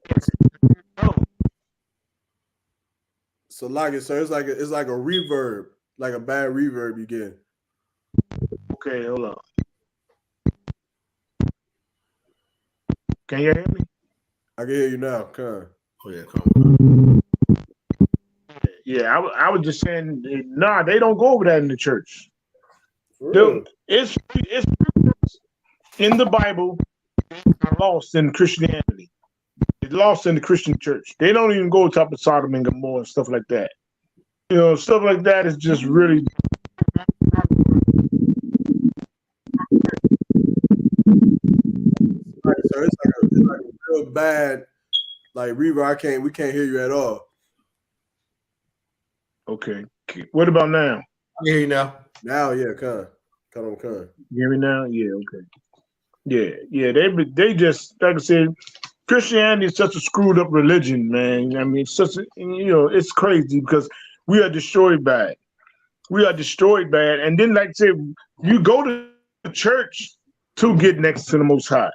So it's like a reverb, like a bad reverb you get. Okay, hold on. Can you hear me? I can hear you now. Come. Oh yeah, come. Yeah, I was just saying, nah, they don't go over that in the church. It's in the Bible, lost in Christianity. It's lost in the Christian church. They don't even go top of Sodom and Gomorrah and stuff like that. You know, stuff like that is just really. So it's like a real bad, like reverb. We can't hear you at all. Okay. What about now? I can hear you now. Now, yeah, come. You hear me now? Yeah, okay. Yeah. They just, like I said, Christianity is such a screwed up religion, man. I mean, it's crazy because we are destroyed by it. And then, like I said, you go to church to get next to the Most High.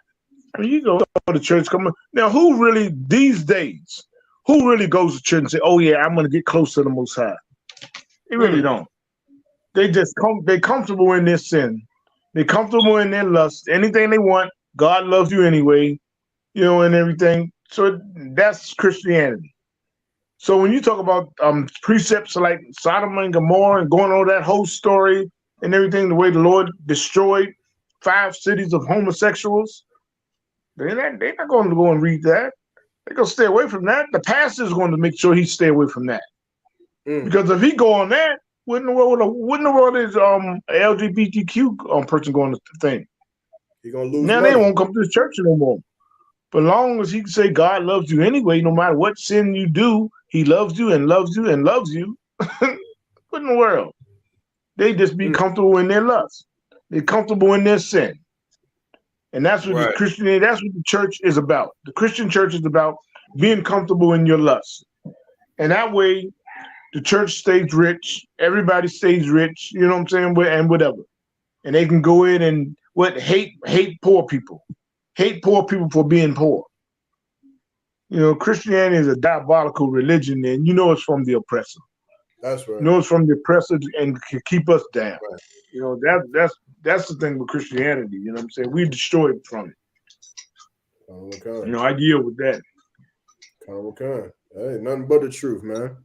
I mean, you go to church, come on. Now, who really, these days, goes to church and say, oh, yeah, I'm going to get close to the Most High? They really don't. They're comfortable in their sin. They're comfortable in their lust. Anything they want, God loves you anyway, you know, and everything. So that's Christianity. So when you talk about precepts like Sodom and Gomorrah and going over that whole story and everything, the way the Lord destroyed 5 cities of homosexuals, they're not going to go and read that. They're going to stay away from that. The pastor's going to make sure he stay away from that. Because if he go on that, what in the world is LGBTQ person going to think? He's going to lose now money. They won't come to the church anymore. But long as he can say God loves you anyway, no matter what sin you do, he loves you and loves you and loves you. What in the world? They just be comfortable in their lust. They're comfortable in their sin. And that's what the Christianity, that's what the church is about. The Christian church is about being comfortable in your lust. And that way, the church stays rich. Everybody stays rich. You know what I'm saying? And whatever. and they can go in and hate poor people for being poor. You know, Christianity is a diabolical religion, and you know it's from the oppressor. That's right. You know it's from the oppressor and can keep us down. Right. You know, that's the thing with Christianity. You know what I'm saying? We destroyed from it. Okay. You know, I deal with that. Okay. Hey, nothing but the truth, man.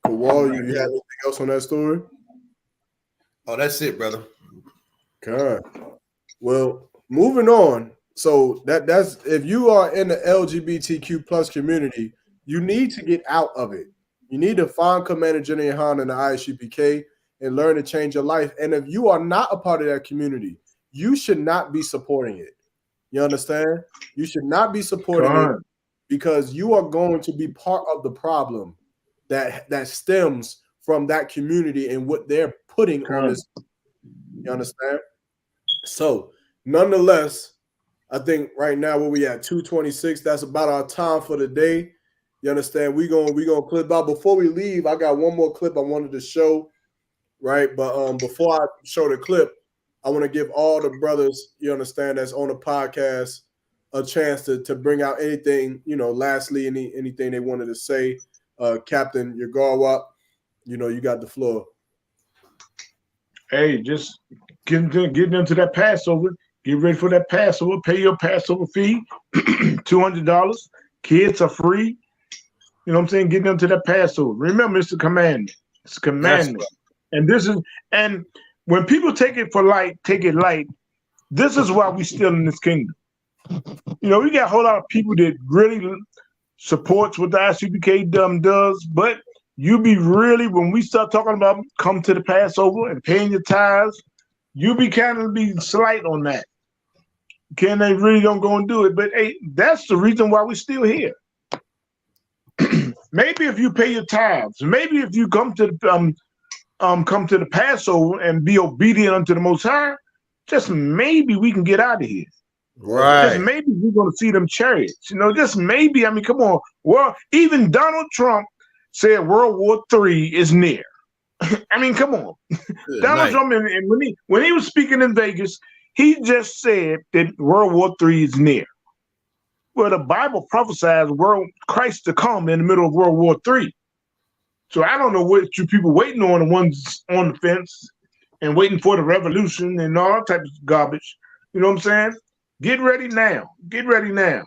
Wall, you have anything else on that story? Oh, that's it, brother. Okay. Well, moving on. So that's if you are in the LGBTQ plus community, you need to get out of it. You need to find Commander Jenny Han in the ISUPK and learn to change your life. And if you are not a part of that community, you should not be supporting it. You understand? You should not be supporting it because you are going to be part of the problem that stems from that community and what they're putting on this. You understand? So, nonetheless, I think right now where we at 2:26, that's about our time for the day. You understand? We gonna clip out. Before we leave, I got one more clip I wanted to show, right? But before I show the clip, I want to give all the brothers, you understand, that's on the podcast a chance to bring out anything, you know, lastly, anything they wanted to say. Captain Yagawap, you know, you got the floor. Hey, just get into that Passover. Get ready for that Passover. Pay your Passover fee, $200. Kids are free. You know what I'm saying? Get into that Passover. Remember, it's a commandment. It's a commandment. And when people take it light, this is why we still in this kingdom. You know, we got a whole lot of people that really supports what the ICBK does, but you be really, when we start talking about come to the Passover and paying your tithes, you be kind of be slight on that. Can they really don't go and do it? But hey, that's the reason why we're still here. Maybe if you pay your tithes, maybe if you come to the Passover and be obedient unto the Most High, just maybe we can get out of here. Right. Just maybe we're going to see them chariots. You know, just maybe. I mean, come on. Well, even Donald Trump said World War III is near. I mean, come on. Donald Trump, and when he was speaking in Vegas, he just said that World War III is near. Well, the Bible prophesies Christ to come in the middle of World War III. So I don't know what you people waiting on, the ones on the fence and waiting for the revolution and all types of garbage. You know what I'm saying? Get ready now. Get ready now.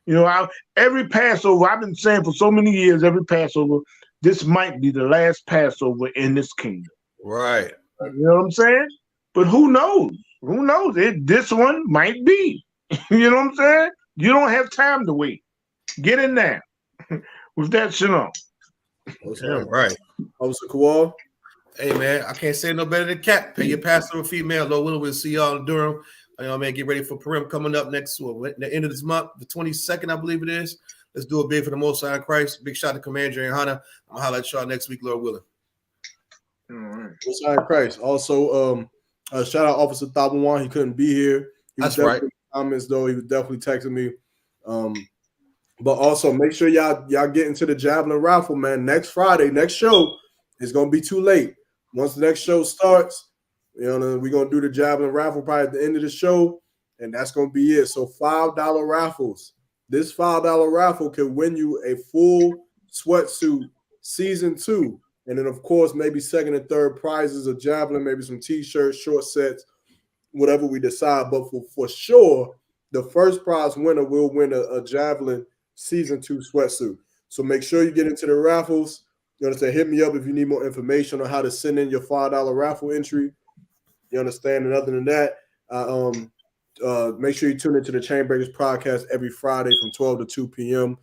You know, every Passover, I've been saying for so many years, every Passover, this might be the last Passover in this kingdom. Right. You know what I'm saying? But who knows? Who knows? This one might be. You know what I'm saying? You don't have time to wait. Get in there. With that, shalom. Yeah, right. Officer Kowal. Hey, man, I can't say no better than Cap. Pay your Passover fee, man. Lord willing, we'll see y'all in Durham. You know, man, get ready for Purim coming up next the end of this month, the 22nd, I believe it is. Let's do a bid for the Most High in Christ. Big shout to Commander and Hannah. I'm going to holler at y'all next week, Lord willing. Most High in Christ. Also, shout out Officer Thabawan. He couldn't be here. That's right. Comments, though. He was definitely texting me. But also, make sure y'all get into the javelin raffle, man. Next Friday, next show, it's going to be too late. Once the next show starts, you know, we're going to do the javelin raffle probably at the end of the show, and that's going to be it. So $5 raffles. This $5 raffle can win you a full sweatsuit season 2. And then, of course, maybe second and third prizes of javelin, maybe some T-shirts, short sets, whatever we decide. But for sure, the first prize winner will win a javelin season 2 sweatsuit. So make sure you get into the raffles. You understand? Hit me up if you need more information on how to send in your $5 raffle entry. You understand? And other than that, make sure you tune into the Chainbreakers podcast every Friday from 12 to 2 p.m.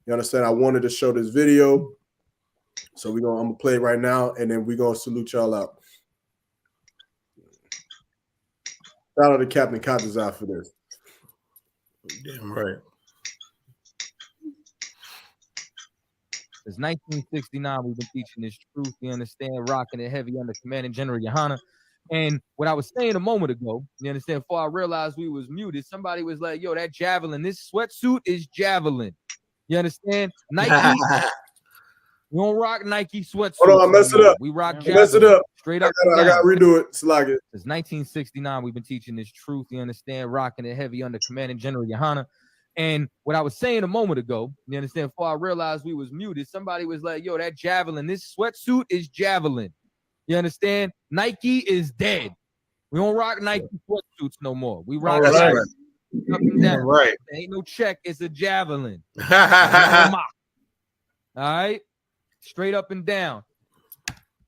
You understand? I wanted to show this video. So I'm gonna play it right now, and then we're gonna salute y'all out. Shout out to Captain Katazai for this. Damn right. Since 1969, we've been teaching this truth. You understand? Rocking it heavy under Commanding General Yohana. And what I was saying a moment ago, you understand, before I realized we was muted, somebody was like, yo, that javelin, this sweatsuit is javelin. You understand? Nike. We don't rock Nike sweatsuits. Hold on, mess no it more. up. We rock Mess it Javelin. up. Straight up. I gotta redo it. It's like it. Since 1969, we've been teaching this truth. You understand? Rocking it heavy under Commanding General Yohana. And what I was saying a moment ago, you understand? Before I realized we was muted, somebody was like, "Yo, that Javelin, this sweatsuit is Javelin." You understand? Nike is dead. We don't rock Nike sweatsuits no more. We rock That's Javelin. right. Up and down. Right. There ain't no check. It's a Javelin. All right, straight up and down.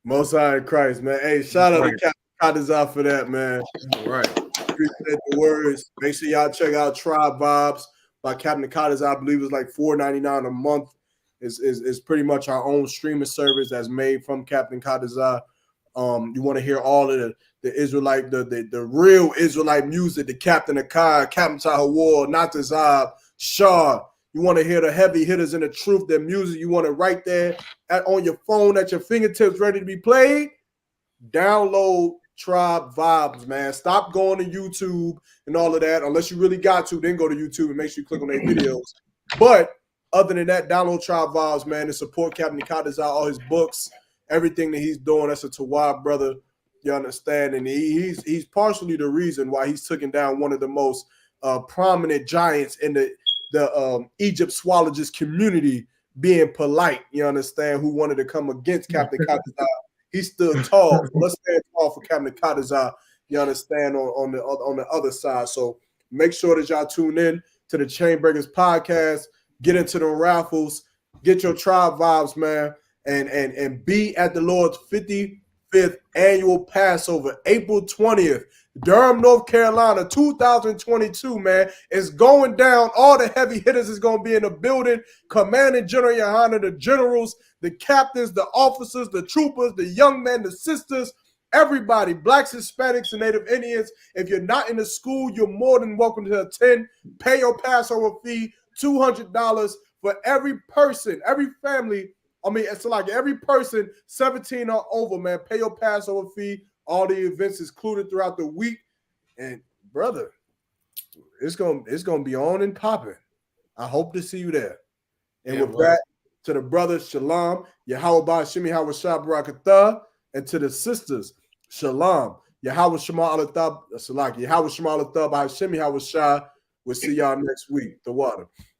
Most High in Christ, man. Hey, shout out to Captain Kadazar for that, man. Right. Appreciate the words. Make sure y'all check out Tribe Vibes by Captain Kadazar. I believe it's like $4.99 a month. Is pretty much our own streaming service that's made from Captain Kadazar. You want to hear all of the Israelite, the real Israelite music, the Captain Akai, Captain Tahawar, Natazab, Shah. You want to hear the heavy hitters and the truth, their music. You want it right there on your phone at your fingertips, ready to be played. Download Tribe Vibes, man. Stop going to YouTube and all of that. Unless you really got to, then go to YouTube and make sure you click on their videos. But other than that, download Tribe Vibes, man, and support Captain Kadazar, all his books, everything that he's doing. That's a Tawab brother, you understand? And he's partially the reason why he's taken down one of the most prominent giants in the Egypt swallowist community, being polite, you understand, who wanted to come against Captain Kadazar. He stood tall. So let's stand tall for Captain Kadazar, you understand, on the other side. So make sure that y'all tune in to the Chainbreakers podcast, get into the raffles, get your Tribe Vibes, man, and be at the Lord's 55th annual Passover, April 20th. Durham, North Carolina, 2022, man. It's going down. All the heavy hitters is going to be in the building. Commanding General Yohana, the generals, the captains, the officers, the troopers, the young men, the sisters, everybody, blacks, Hispanics, and Native Indians. If you're not in the school, you're more than welcome to attend. Pay your Passover fee, $200 for every person, every family. I mean, it's like every person 17 or over, man. Pay your Passover fee. All the events is included throughout the week. And brother, it's gonna be on and popping. I hope to see you there. And with that, to the brothers, Shalom, Yahweh Shimi Hawashah Barakatah, and to the sisters, Shalom, Yahweh Shema Alathab, Salaki, Yahweh Shema Alathab, Shimi Hawashah. We'll see y'all next week. The water.